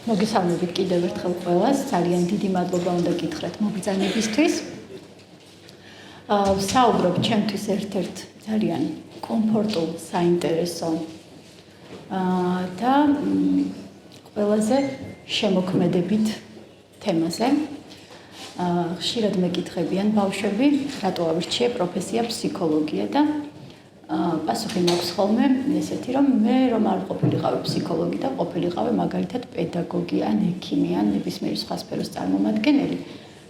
მოგესალმებით კიდევ ერთხელ ყველას. ძალიან დიდი მადლობა უნდა გითხრათ მობრძანებისთვის. ვსაუბრობ ჩემთვის ერთ-ერთ ძალიან კომფორტულ, საინტერესო და ყველაზე შემოქმედებით თემაზე. ხშირად მეკითხებიან ბავშვები, რატო ავირჩიე პროფესია ფსიქოლოგია და პასუხი მაქვს ხოლმე ესეთი, რომ მე რომ არ ყოფილიყავი ფსიქოლოგი და ყოფილიყავი მაგალითად პედაგოგი ან ექიმი ან ნებისმიერი სხვა სფეროს წარმომადგენელი,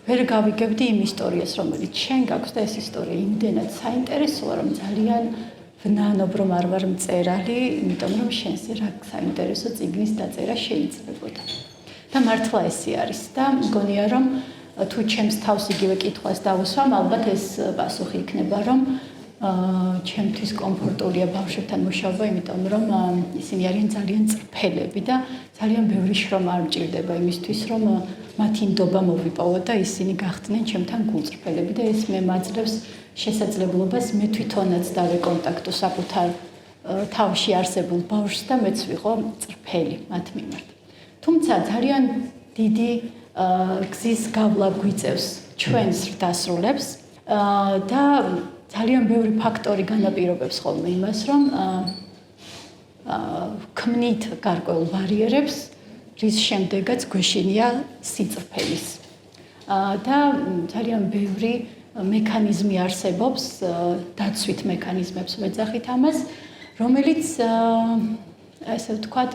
ვერ გავიგებდი იმ ისტორიას, რომელიც შენ გაქვს და ეს ისტორია იმდენად საინტერესოა, რომ ძალიან ვნანობ რომ არ ვარ მწერალი, იმიტომ რომ შენს რა საინტერესო წიგნის დაწერა შეიძლებოდა. და მართლა ესე არის და მგონია რომ თუ ჩემს თავს იგივე კითხვას დავუსვამ, ალბათ ეს პასუხი იქნება, რომ ჩემთვის კომფორტულია ბავშვებთან მუშაობა, იმიტომ რომ ისინი არიან ძალიან წრფელები და ძალიან ბევრი შრომა არ მჭირდება იმისთვის, რომ მათი ნდობა მოვიპოვოთ და ისინი გახდნენ ჩემთან გულწრფელები და ეს მე მაძლევს შესაძლებლობას მე თვითონაც დავეკონტაქტო საკუთარ თავში არსებულ ბავშვს და მეც ვიყო წრფელი მათ მიმართ. თუმცა ძალიან დიდი გზის გავლა გვიწევს ჩვენს დასრულებს და ძალიან ბევრი ფაქტორი განაპირობებს ხოლმე იმას, რომ ქმნით გარკვეულ ბარიერებს, რის შემდეგაც გვეშინია სიწრფელის. და ძალიან ბევრი მექანიზმი არსებობს, დაცვით მექანიზმებს ვეძახით ამას, რომელიც ესე ვთქვათ,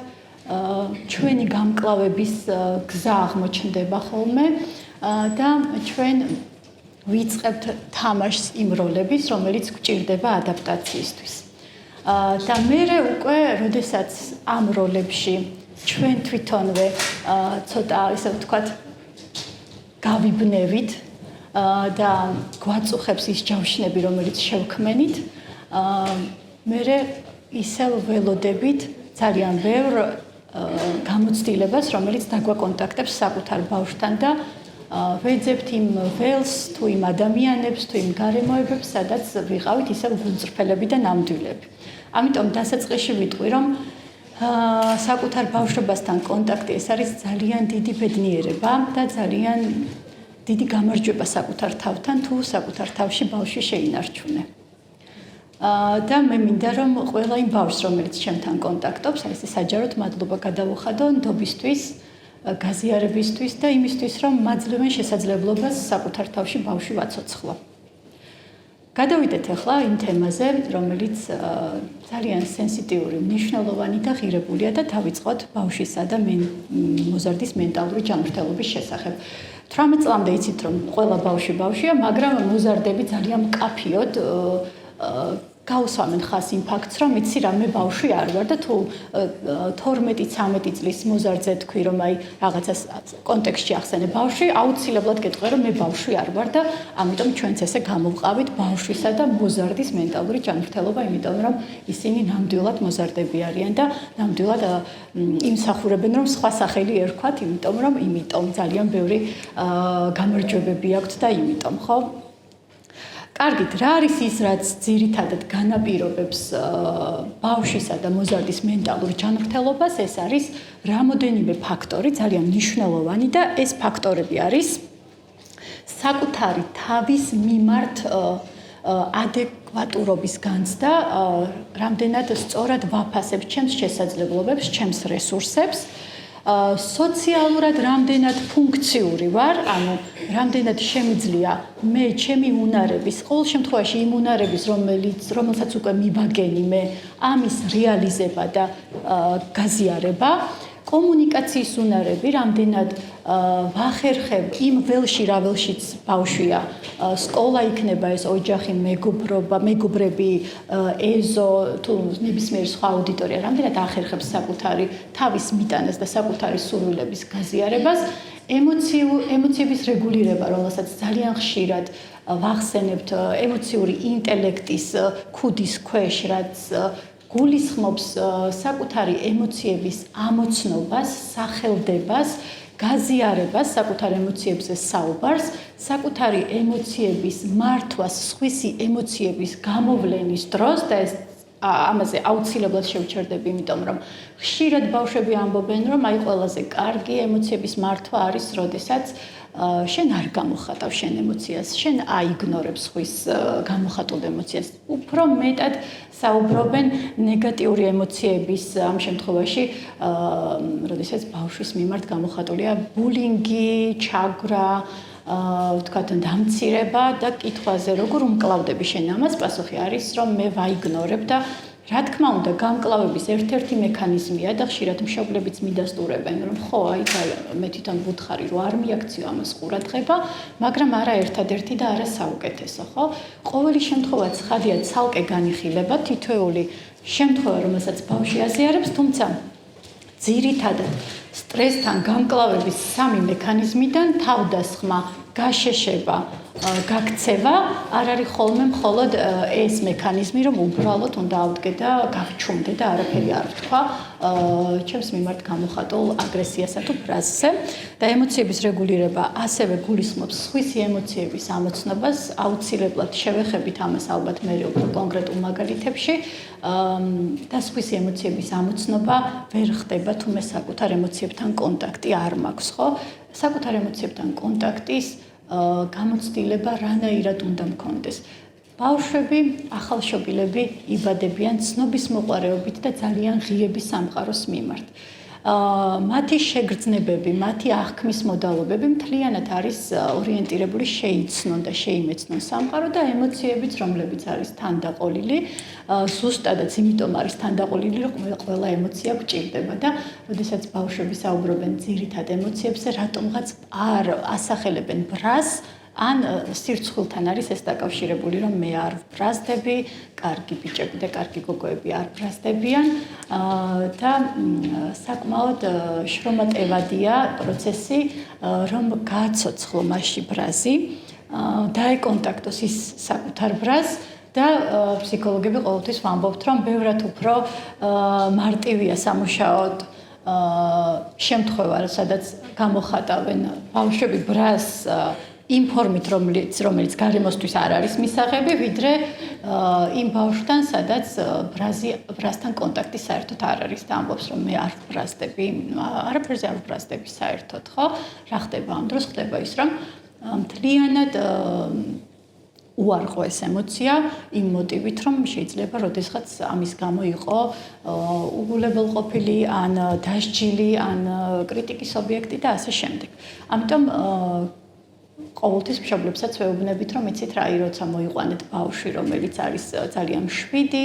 ჩვენი გამკლავების გზა აღმოჩნდება ხოლმე და ჩვენ ვიწყებთ თამაშს იმ როლების, რომელიც გვჭირდება ადაპტაციისთვის. და მე უკვე, როდესაც ამ როლებში ჩვენ თვითონვე ცოტა, ესე ვთქვათ, გავიბნევით და გვაწუხებს ის ჯავშნები, რომელიც შევქმენით, მე ისევ ველოდებით ძალიან ბევრ გამოცდილებას, რომელიც დაგვაკონტაქტებს საკუთარ ბავშვთან და ვეძებთ იმ ველს, თუ იმ ადამიანებს, თუ იმ გარემოებებს, სადაც ვიყავით ისევ გულწრფელები და ნამდვილები. ამიტომ დასაწყისში ვიტყვი, რომ საკუთარ ბავშვობასთან კონტაქტი ეს არის ძალიან დიდი ბედნიერება და ძალიან დიდი გამარჯვება საკუთარ თავთან, თუ საკუთარ თავში ბავშვი შეინარჩუნე. და მე მინდა რომ ყველა იმ ბავშვს, რომელიც ჩემთან კონტაქტობს, აი ესე საჯაროდ მადლობა გადავუხადო ნდობისთვის, გაზიარებისთვის და იმისთვის, რომ მაძლევენ შესაძლებლობას საკუთარ თავში ბავშვი ვაცოცხლო. გადავიდეთ ახლა იმ თემაზე, რომელიც ძალიან სენსიტიური, მნიშვნელოვანი და ღირებულია და დავიწყოთ ბავშვისა და მოზარდის მენტალური ჯანმრთელობის შესახებ. 18 წლამდე იცით, რომ ყველა ბავშვი ბავშვია, მაგრამ მოზარდები ძალიან მკაფიოდ გაუსვამენ ხას იმ ფაქტს, რომ იცი რა მე ბავშვი არ ვარ და თუ 12-13 წლის მოზარდზე თქვი, რომ აი რაღაცას კონტექსტში ახსენე ბავშვი, აუცილებლად გეტყვი, რომ მე ბავშვი არ ვარ და ამიტომ ჩვენც ესე გამოვყავით ბავშვისა და მოზარდის მენტალური ჯანმრთელობა, იმიტომ რომ ისინი ნამდვილად მოზარდები არიან და ნამდვილად იმსახურებენ, რომ სხვა სახელი ერქვათ, იმიტომ რომ ძალიან ბევრი გამარჯვებები აქვთ და იმიტომ, ხო? კარგით, რა არის ის, რაც ძირითადად განაპირობებს ბავშვისა და მოზარდის მენტალურ ჯანმრთელობას? ეს არის რამოდენიმე ფაქტორი, ძალიან მნიშვნელოვანი და ეს ფაქტორები არის საკუთარი თავის მიმართ ადეკვატურობის განცდა, რამდენად სწორად ვაფასებ ჩემს შესაძლებლობებს, ჩემს რესურსებს, სოციალურად რამდენად ფუნქციური ვარ, ანუ რამდენად შემიძლია მე ჩემი უნარების, ყოველ შემთხვევაში იმ უნარების, რომელსაც უკვე მივაგენი მე, ამის რეალიზება და გაზიარება, კომუნიკაციის უნარები, რამდენად ვახერხებ იმ ველში, რა ველშიც ბავშვია, სკოლა იქნება ეს ოჯახი, მეგობრობა, მეგობრები, ეზო, თუ ნებისმიერი სხვა აუდიტორია, რამდენად ახერხებს საკუთარი თავის მიტანას და საკუთარი სურვილების გაზიარებას, ემოციების რეგულირება, რომელსაც ძალიან ხშირად ვახსენებთ ემოციური ინტელექტის ქუდის ქვეშ, რაც გულისხმობს საკუთარი ემოციების ამოცნობას, სახელდებას, გაზიარებას, საკუთარ ემოციებზე საუბარს, საკუთარი ემოციების მართვას, სხვისი ემოციების გამოვლენის დროს და ეს ამაზე აუცილებლად შევჩერდები, იმიტომ რომ ხშირად ბავშვები ამბობენ, რომ აი ყველაზე კარგი ემოციების მართვა არის, როდესაც შენ არ გამოხატავ შენ ემოციას, შენ აიგნორებ სხვის გამოხატულ ემოციას. უფრო მეტად საუბრობენ ნეგატიური ემოციების ამ შემთხვევაში, როდესაც ბავშვის მიმართ გამოხატულია ბულინგი, ჩაგვრა, ვთქვათ, დამცირება და კითხვაზე როგორ უმკლავდები შენ ამას, პასუხი არის, რომ მე ვაიგნორებ და რა თქმა უნდა, გამკლავების ერთ-ერთი მექანიზმია და ხშირად მშობლებიც მიდასტურებენ, რომ ხო, აი მე თვითონ ვუთხარი, რომ არ მიაქციო ამას ყურადღება, მაგრამ არა ერთადერთი და არა საუკეთესო, ხო? ყოველი შემთხვევა ცხადია ცალკე განიხილება, თითოეული შემთხვევა, რომელსაც ბავშვი აზიარებს, თუმცა ძირითადად სტრესთან გამკლავების სამი მექანიზმიდან თავდასხმა, გაშეშება, გაქცევა არ არის ხოლმე მხოლოდ ეს მექანიზმი, რომ უბრალოდ უნდა ავდგე და გავჩუმდე და არაფერი არ ვთქვა ჩემს მიმართ გამოხატულ აგრესიასა თუ ფრაზზე და ემოციების რეგულირება ასევე გულისხმობს სხვისი ემოციების ამოცნობას, აუცილებლად შევეხებით ამას ალბათ მე უფრო კონკრეტულ მაგალითებში და სხვისი ემოციების ამოცნობა ვერ ხდება თუ მე საკუთარ ემოციებთან კონტაქტი არ მაქვს, ხო? საკუთარ ემოციებთან კონტაქტის გამოცდილება რანაირად უნდა მქონდეს. ბავშვები, ახალშობილები იბადებიან ცნობის მოყვარეობით და ძალიან ღიების სამყაროს მიმართ. მათი შეგრძნებები, მათი აღქმის მოდალობები მთლიანად არის ორიენტირებული შეიცნონ და შეიმეცნონ სამყარო და ემოციებიც, რომლებიც არის თანდაყოლილი, ზუსტადაც იმიტომ არის თანდაყოლილი, რომ ყველა ემოცია გვჭირდება და როდესაც ბავშვები საუბრობენ ძირითად ემოციებზე, რატომღაც არ ასახელებენ ბრას, ან სირცხვილთან არის ეს დაკავშირებული, რომ მე არ ვბრაზდები, კარგი ბიჭები და კარგი გოგოები არ ბრაზდებიან და საკმაოდ შრომატევადია პროცესი, რომ გააცოცხლო მასში ბრაზი, დაეკონტაქტოს ის საკუთარ ბრაზს და ფსიქოლოგები ყოველთვის ვამბობთ, რომ ბევრად უფრო მარტივია სამუშაოდ შემთხვევა, სადაც გამოხატავენ ბავშვები ბრაზს იმ ფორმით, რომელიც გარემოსთვის არ არის მისაღები, ვიდრე იმ ბავშვთან, სადაც ბრაზთან კონტაქტი საერთოდ არ არის და ამბობს, რომ მე არ ვბრაზდები, არაფერზე არ ვბრაზდები საერთოდ, ხო? რა ხდება ამ დროს? ხდება ის, რომ მთლიანად უარყო ეს ემოცია იმ მოტივით, რომ შეიძლება როდესღაც ამის გამო იყო უგულებელყოფილი, ან დასჯილი, ან კრიტიკის ობიექტი და ასე შემდეგ. ამიტომ ყოველთვის მშობლებსაც ვეუბნებით, რომ იცით რა, როცა მოიყვანეთ ბავშვი, რომელიც არის ძალიან მშვიდი,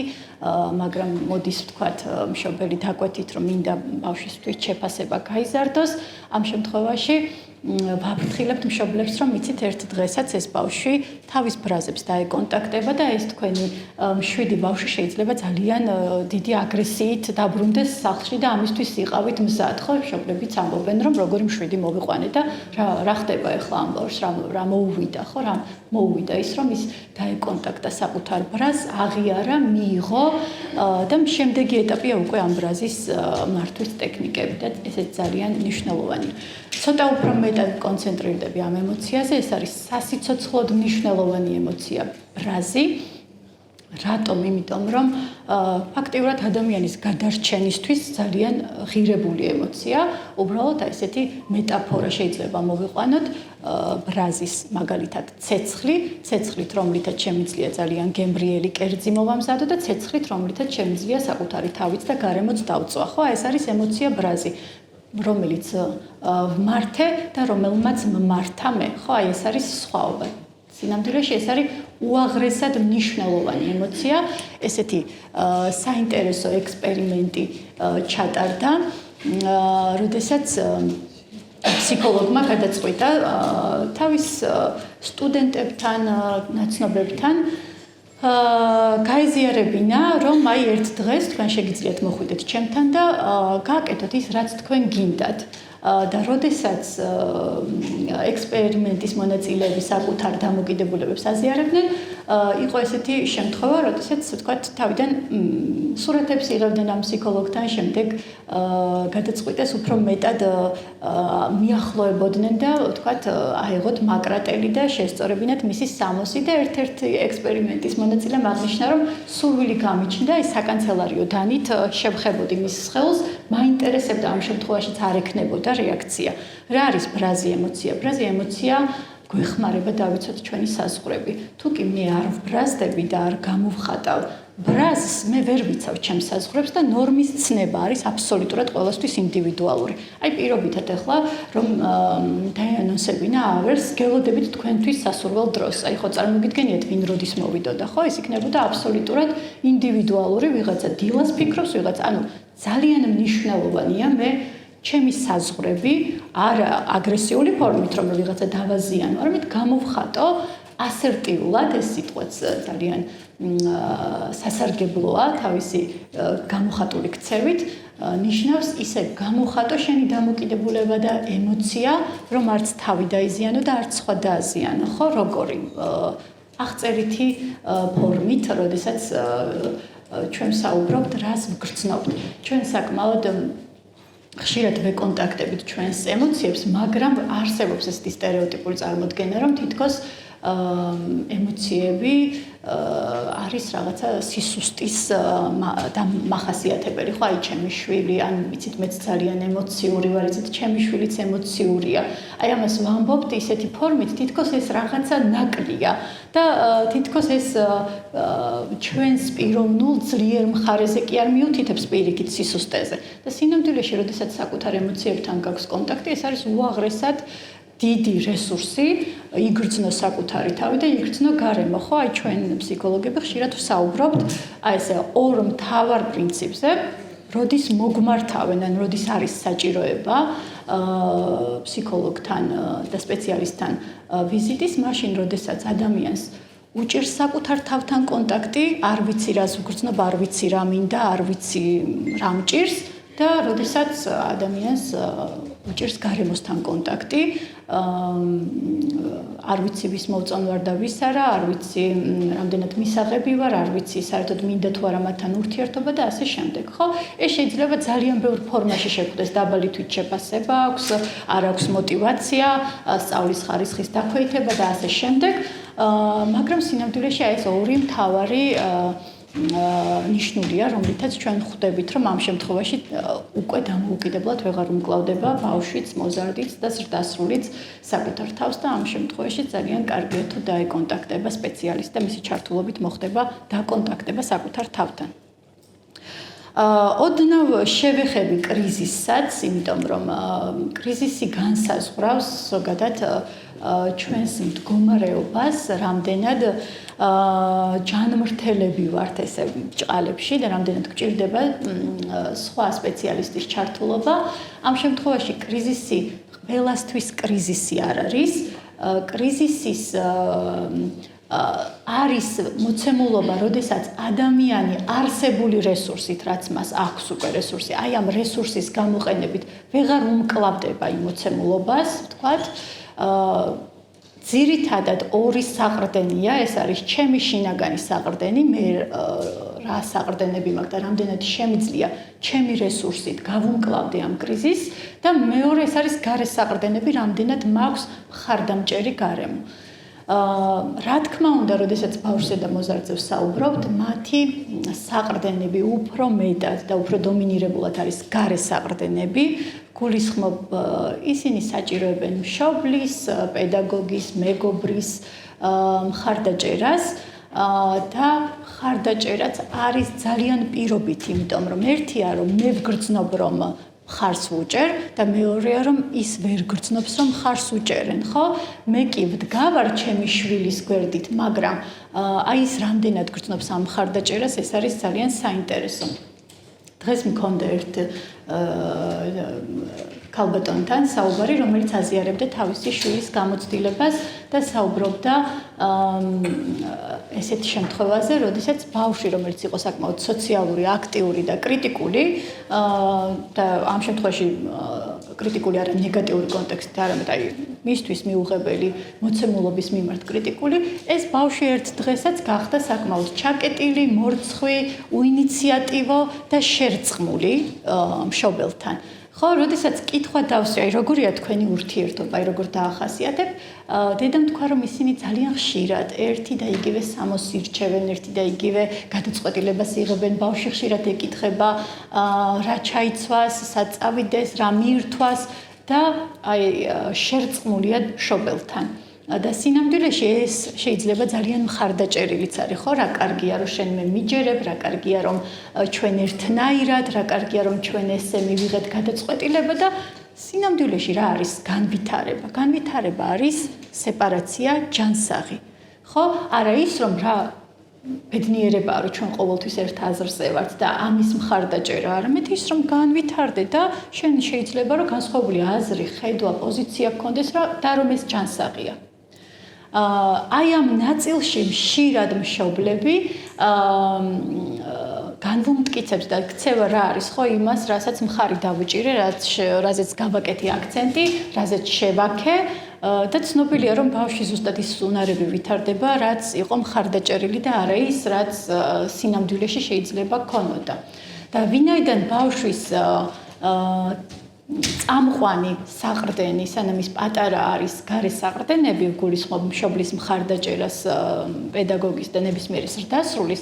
მაგრამ მოდის ვთქვათ მშობელი დაკვეთით, რომ მინდა ბავშვისთვის შეფასება გაიზარდოს, ამ შემთხვევაში ვაფრთხილებთ მშობლებს, რომ იცით ერთ დღესაც ეს ბავშვი თავის ბრაზებს დაეკონტაქტება და ეს თქვენი მშვიდი ბავშვი შეიძლება ძალიან დიდი აგრესიით დაბრუნდეს სახლში და ამისთვის იყავით მზად, ხო? მშობლებიც ამბობენ, რომ როგორი მშვიდი მოვიყვანე და რა ხდება ახლა ამ ბავშვს, რა მოუვიდა, ხო? რა მოუვიდა ის, რომ ის დაეკონტაქტა საკუთარ ბრაზს, აღიარა, მიიღო და შემდეგი ეტაპია უკვე ამ ბრაზის მართვის ტექნიკები და ესეც ძალიან მნიშვნელოვანია. ცოტა უფრო მეტად კონცენტრირდები ამ ემოციაზე, ეს არის სასიცოცხლოდ მნიშვნელოვანი ემოცია ბრაზი. რატომ? იმიტომ რომ ფაქტიურად ადამიანის გადარჩენისთვის ძალიან ღირებული ემოცია, უბრალოდ აი ესეთი მეტაფორა შეიძლება მოვიყვანოთ ბრაზის მაგალითად ცეცხლით, რომლითაც შემიძლია ძალიან გემრიელი კერძი მოვამზადო და ცეცხლით, რომლითაც შემიძლია საკუთარი თავიც და გარემოც დავწვა, ხო? ეს არის ემოცია ბრაზი. რომელიც ვმართე და რომელმაც მმართა მე, ხო, აი ეს არის სხვაობა. სინამდვილეში ეს არის უაღრესად მნიშვნელოვანი ემოცია, ესეთი საინტერესო ექსპერიმენტი ჩატარდა, როდესაც ფსიქოლოგმა გადაწყვიტა თავის სტუდენტებთან, ნაცნობებთან გაიზიარებინა, რომ აი ერთ დღეს თქვენ შეგიძლიათ მოხვიდეთ ჩემთან და გააკეთოთ ის, რაც თქვენ გინდათ. და როდესაც ექსპერიმენტის მონაწილეები საკუთარ დამოკიდებულებებს აზიარებდნენ, იყო ესეთი შემთხვევა, როდესაც თქვათ თავიდან სურათებს იღებდნენ ამ ფსიქოლოგთან, შემდეგ გადაწყვიტეს უფრო მეტად მიახლოებოდნენ და თქვათ აიღოთ მაკრატელი და შესწორებინათ მისი სამოსი და ერთ-ერთი ექსპერიმენტის მონაწილემ აღნიშნა, რომ სურვილი გამიჩნდა ეს საკანცელარიო დანით შევხებოდი მის სხეულს, მაინტერესებდა ამ შემთხვევაშიც არ ექნებოდა რეაქცია. რა არის ბრაზი ემოცია? ბრაზი ემოცია გვეხმარება დავიცოთ ჩვენი საზღვრები. თუ კი მე არ ვბრაზდები და არ გამოვხატავ ბრაზს, მე ვერ ვიცავ ჩემს საზღვრებს და ნორმის ცნება არის აბსოლუტურად ყველასთვის ინდივიდუალური. აი პირობითად ახლა რომ დაანონსებინა ავერს, გელოდებით თქვენთვის სასურველ დროს. აი ხო წარმოგიდგენიათ ვინ როდის მოვიდოდა, ხო? ეს იქნებოდა აბსოლუტურად ინდივიდუალური, ვიღაცა დილას ფიქრობს, ვიღაცა, ანუ ძალიან მნიშვნელოვანია მე ჩემი საზღვრები არა აგრესიული ფორმით რომ ვიღაცა დავაზიანო, არამედ გამოვხატო ასერტიულად, ეს სიტყვაც ძალიან სასარგებლოა თავისი გამოხატული ქცევით, ნიშნავს ისე გამოვხატო შენი დამოკიდებულება და ემოცია, რომ არც თავი დაიზიანო და არც სხვა დააზიანო, ხო, როგორი აღწერითი ფორმით, როდესაც ჩვენ საუბრობთ, რას ვგრძნობთ. ჩვენ საკმაოდ ხშირად ვეკონტაქტებით ჩვენს ემოციებს, მაგრამ არსებობს ეს სტერეოტიპული წარმოდგენა, რომ თითქოს ემოციები არის რაღაცა სისუსტის დამახასიათებელი, ხო, აი ჩემი შვილი, ან იცით მეც ძალიან ემოციური ვარ, იცით ჩემი შვილიც ემოციურია. აი ამას ვამბობთ ისეთი ფორმით, თითქოს ეს რაღაცა ნაკლია და თითქოს ეს ჩვენს პიროვნულ ძლიერ მხარეზე კი არ მიუთითებს პირიქით სისუსტეზე. და სინამდვილეში, როდესაც საკუთარ ემოციებთან გაქვს კონტაქტი, ეს არის უაღრესად დიდი რესურსი, იგრძნო საკუთარი თავი და იგრძნო გარემო, ხო? აი ჩვენ ფსიქოლოგები ხშირად ვსაუბრობთ აი ესე ორ მთავარ პრინციპზე, როდის მოგმართავენ, ან როდის არის საჭიროება ფსიქოლოგთან და სპეციალისტთან ვიზიტის, მაშინ როდესაც ადამიანს უჭირს საკუთარ თავთან კონტაქტი, არ ვიცი რას ვგრძნობ, არ ვიცი რა მინდა, არ ვიცი რა მჭირს და როდესაც ადამიანს უჭირს გარემოსთან კონტაქტი, არ ვიცი ვის მოვწონ ვარ და ვის არა, არ ვიცი რამდენად მისაღები ვარ, არ ვიცი საერთოდ მინდა თუ არა მათთან ურთიერთობა და ასე შემდეგ, ხო? ეს შეიძლება ძალიან ბევრ ფორმაში შეგვხვდეს, დაბალი თვითშეფასება აქვს, არ აქვს мотиваცია, სწავლის ხარისხის დაქვეითება და ასე შემდეგ, მაგრამ სინამდვილეში აი ეს ორი მთავარი ნიშნულია, რომლითაც ჩვენ ხვდებით, რომ ამ შემთხვევაში უკვე დამოუკიდებლად ვეღარ უმკლავდება ბავშვიც, მოზარდიც და ზრდასრულიც საკუთარ თავს და ამ შემთხვევაში ძალიან კარგია თუ დაეკონტაქტება სპეციალისტი და მისი ჩართულობით მოხდება დაკონტაქტება საკუთარ თავთან. ოდნავ შევეხები კრიზისსაც, იმიტომ რომ კრიზისი განსაზღვრავს ზოგადად ჩვენს მდგომარეობას, რამდენად ჯანმრთელები ვართ ესე ჭყალებში და რამდენად გვჭირდება სხვა სპეციალისტის ჩართულობა. ამ შემთხვევაში კრიზისი ყველასთვის კრიზისი არ არის. კრიზისის არის მოცემულობა, როდესაც ადამიანი არსებული რესურსით, რაც მას აქვს უკვე რესურსი, აი ამ რესურსის გამოყენებით ვეღარ უმკლავდება იმ მოცემულობას, ვთქვათ, ძირითადად ორი საყრდენია, ეს არის ჩემი შინაგანი საყრდენი, მე რა საყრდენები მაქვს და რამდენად შემიძლია ჩემი რესურსით გავუმკლავდე ამ კრიზისს და მეორე ეს არის გარე საყრდენები, რამდენად მაქვს მხარდამჭერი გარემო. რა თქმა უნდა, როდესაც ბავშვზე და მოზარდზე ვსაუბრობთ, მათი საყრდენები უფრო მეტად და უფრო დომინირებულად არის გარე საყრდენები. გულისხმობ ისინი საჭიროებენ მშობლის, პედაგოგის, მეგობრის მხარდაჭერას და მხარდაჭერაც არის ძალიან პირობითი, იმიტომ რომ ერთია რომ მე ვგრძნობ რომ მხარს ვუჭერ და მეორეა რომ ის ვერ გრძნობს რომ მხარს უჭერენ, ხო? მე კი ვდგავარ ჩემი შვილის გვერდით, მაგრამ აი ის რამდენად გრძნობს ამ მხარდაჭერას, ეს არის ძალიან საინტერესო. დღეს მქონდა ერთ ქალბატონთან საუბარი, რომელიც აზიარებდა თავისი შვილის გამოცდილებას და საუბრობდა ესეთ შემთხვევაზე, როდესაც ბავშვი, რომელიც იყო საკმაოდ სოციალური, აქტიური და კრიტიკული და ამ შემთხვევაში კრიტიკული არა ნეგატიური კონტექსტით, არამედ აი მისთვის მიუღებელი მოცემულობის მიმართ კრიტიკული, ეს ბავშვი ერთ დღესაც გახდა საკმაოდ ჩაკეტილი, მორცხვი, უინიციატივო და შერწყმული მშობელთან. ხო, როდესაც კითხვა დავსვი, აი როგორია თქვენი ურთიერთობა, აი როგორ დაახასიათებ, დედამ თქვა, რომ ისინი ძალიან ხშირად ერთი და იგივე სამოსს ირჩევენ, ერთი და იგივე გადაწყვეტილებას იღებენ, ბავშვი ხშირად ეკითხება, რა ჩაიცვას, სად წავიდეს, რა მიირთვას და აი შერწყმულია მშობელთან. და სინამდვილეში ეს შეიძლება ძალიან მხარდაჭერილიც არის, ხო, რა კარგია რომ შენ მე მიჯერებ, რა კარგია რომ ჩვენ ერთნაირად, რა კარგია რომ ჩვენ ესე მივიღეთ გადაწყვეტილება და სინამდვილეში რა არის განვითარება? განვითარება არის სეპარაცია, ჯანსაღი. ხო, არა ის რომ რა ბედნიერებაა რომ ჩვენ ყოველთვის ერთ აზრზე ვართ და ამის მხარდაჭერა, არამედ ის რომ განვითარდე და შენ შეიძლება რომ განსხვავებული აზრი, ხედვა, პოზიცია გქონდეს და რომ ეს ჯანსაღია. აი ამ ნაწილში ხშირად მშობლები განვუმტკიცებს და ქცევა რა არის ხო იმას, რასაც მხარი დავიჭირე, რაზეც გავაკეთე აქცენტი, რაზეც შევაქე და ცნობილია რომ ბავშვი ზუსტად ის უნარები ვითარდება, რაც იყო მხარდაჭერილი და არა ის, რაც სინამდვილეში შეიძლება ქონოდა. და ვინაიდან ბავშვის წამყვანი საყრდენი, სანამ ის პატარა არის, გარე საყრდენები გულისხმობ მშობლის მხარდაჭერას, პედაგოგის და ნებისმიერი ზრდასრულის,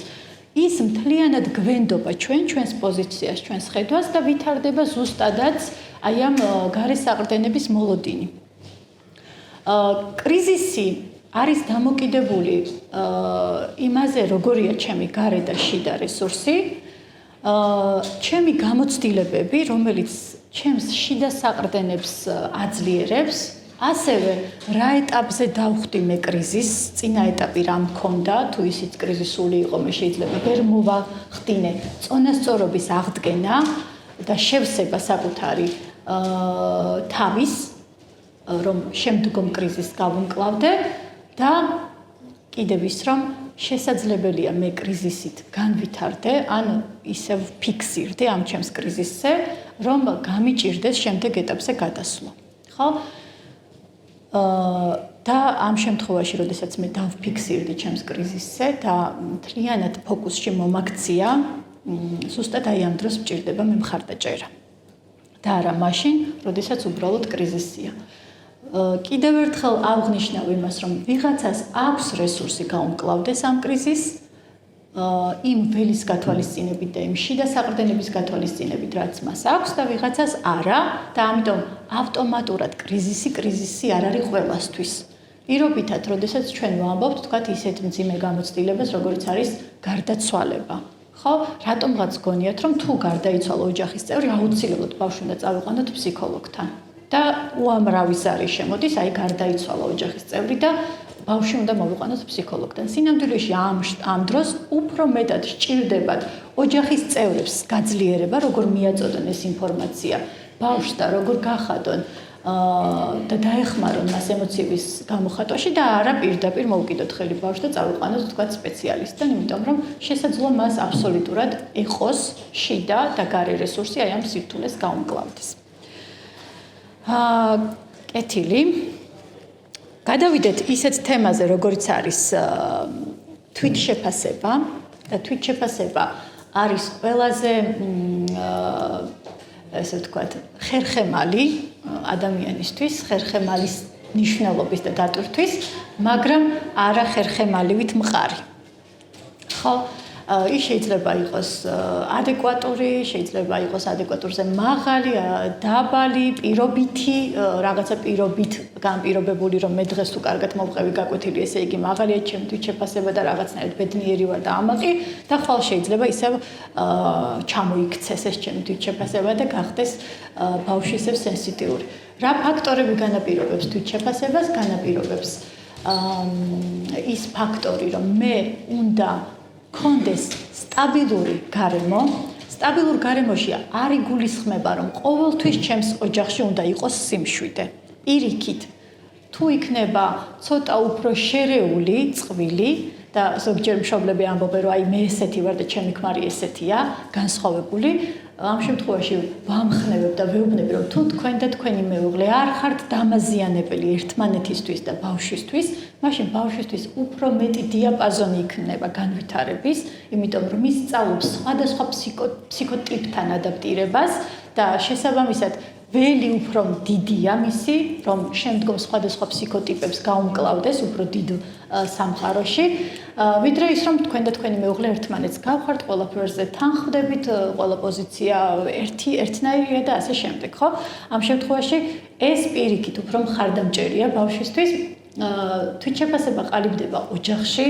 ის მთლიანად გვენდობა ჩვენს პოზიციას, ჩვენს ხედვას და ვითარდება ზუსტადაც აი ამ გარე საყრდენების მოლოდინი. კრიზისი არის დამოკიდებული იმაზე, როგორია ჩემი გარე და შიდა რესურსი, ჩემი გამოცდილებები, რომელიც ჩემს შიდა საყრდენებს აძლიერებს, ასევე რა ეტაპზე დავხვდი მე კრიზისს, წინა ეტაპი რა მქონდა, თუ ისიც კრიზისული იყო, მე შეიძლება ვერ მოვახდინე წონასწორობის აღდგენა და შევსება საკუთარი თავის, რომ შემდგომ კრიზისს გავუმკლავდე და კიდევ ის რომ შესაძლებელია მე კრიზისით განვითარდე, ან ისევ ფიქსირდე ამ ჩემს კრიზისზე, რომ გამიჭირდეს შემდეგ ეტაპზე გადასვლა. ხო? და ამ შემთხვევაში, როდესაც მე დავფიქსირდი ჩემს კრიზისზე და მთლიანად ფოკუსში მომაქცია, ზუსტად აი ამ დროს მჭირდება მე მხარდაჭერა. და არა მაშინ, როდესაც უბრალოდ კრიზისია. კიდევ ერთხელ აღნიშნავ იმას, რომ ვიღაცას აქვს რესურსი გაუმკლავდეს ამ კრიზისს, იმ ველის გათვალისწინებით და იმ შიდა საყრდენების გათვალისწინებით, რაც მას აქვს და ვიღაცას არა და ამიტომ ავტომატურად კრიზისი არ არის ყველასთვის. პირობითად, როდესაც ჩვენ ვამბობთ, თქვათ ისეთ მძიმე გამოცდილებას, როგორც არის გარდაცვალება. ხო, რატომღაც გონიათ, რომ თუ გარდაიცვალა ოჯახის წევრი, აუცილებლად ბავშვი უნდა წავიყვანოთ ფსიქოლოგთან. და უამრავი ზარი შემოდის, აი გარდაიცვალა ოჯახის წევრი და ბავშვი უნდა მოვიყვანოთ ფსიქოლოგთან. სინამდვილეში ამ დროს უფრო მეტად სჭირდებათ ოჯახის წევრებს გაძლიერება, როგორ მიაწოდონ ეს ინფორმაცია ბავშვს და როგორ გახადონ და დაეხმარონ მას ემოციების გამოხატვაში და არა პირდაპირ მოვკიდოთ ხელი ბავშვს და წავიყვანოთ თქვათ სპეციალისტთან, იმიტომ რომ შესაძლოა მას აბსოლუტურად ეყოს შიდა და გარე რესურსი აი ამ სირთულეს გაუმკლავდეს. კეთილი. გადავიდეთ ისეთ თემაზე, როგორიც არის თვითშეფასება და თვითშეფასება არის ყველაზე ესე ვთქვათ, ხერხემალი ადამიანისთვის, ხერხემალის ნიშნულობის და დატვირთვის, მაგრამ არა ხერხემალივით მყარი. ხო, ის შეიძლება იყოს ადეკვატური, შეიძლება იყოს ადეკვატურზე მაღალი, დაბალი, პირობითი, რაღაცა პირობით განპირობებული, რომ მე დღეს თუ კარგად მოვყევი გაკვეთილი, ესე იგი მაღალია ჩემი თვითშეფასება და რაღაცნაირად ბედნიერი ვარ და ამაყი და ხვალ შეიძლება ისევ ჩამოიქცეს ეს ჩემი თვითშეფასება და გახდეს ბავშვი ისევ სენსიტიური. რა ფაქტორები განაპირობებს თვითშეფასებას? განაპირობებს ის ფაქტორი, რომ მე უნდა კონდეს სტაბილური გარემო, სტაბილურ გარემოში არ იგულისხმება, რომ ყოველთვის ჩემს ოჯახში უნდა იყოს სიმშვიდე. პირიქით, თუ იქნება ცოტა უფრო შერეული წყვილი და ზოგჯერ მშობლები ამბობენ, რომ აი მე ესეთი ვარ და ჩემი ქმარი ესეთია, განსხვავებული, ამ შემთხვევაში ვამხნევებ და ვეუბნები, რომ თუ თქვენ და თქვენი მეუღლე არ ხართ დამაზიანებელი ერთმანეთისთვის და ბავშვისთვის, მაშინ ბავშვისთვის უფრო მეტი დიაპაზონი იქნება განვითარების, იმიტომ რომ ის სწავლობს სხვადასხვა ფსიქოტიპთან ადაპტირებას და შესაბამისად ველი უფრო დიდია მისი, რომ შემდგომ სხვადასხვა ფსიქოტიპებს გაუმკლავდეს უფრო დიდ სამყაროში, ვიდრე ის, რომ თქვენ და თქვენი მეუღლე ერთმანეთს გავხართ, ყველაფერზე თანხმდებით, ყველა პოზიცია ერთნაირია და ასე შემდეგ, ხო? ამ შემთხვევაში ეს პირიქით უფრო მხარდამჭერია ბავშვისთვის, თვითშეფასება ყალიბდება ოჯახში,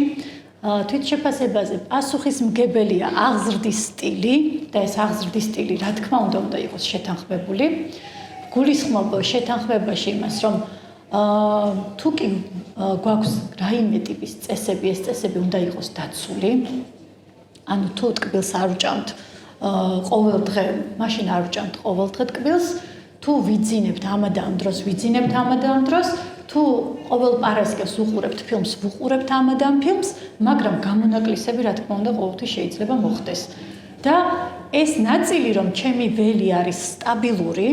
თვითშეფასებაზე პასუხისმგებელია აღზრდის სტილი და ეს აღზრდის სტილი, რა თქმა უნდა იყოს შეთანხმებული. გულისხმობ შეთანხმებაში იმას, რომ თუ კი გვაქვს რაიმე ტიპის წესები, ეს წესები უნდა იყოს დაცული. ანუ თუ ტკბილს არ უჭამთ ყოველ დღე, მაშინ არ უჭამთ ყოველ დღე ტკბილს, თუ ვიძინებთ ამა და ამ დროს, ვიძინებთ ამა და ამ დროს, თუ ყოველ პარასკევს უყურებთ ფილმს, ვუყურებთ ამა და ამ ფილმს, მაგრამ გამონაკლისები, რა თქმა უნდა, ყოველთვის შეიძლება მოხდეს. და ეს ნაწილი, რომ ჩემი ველი არის სტაბილური,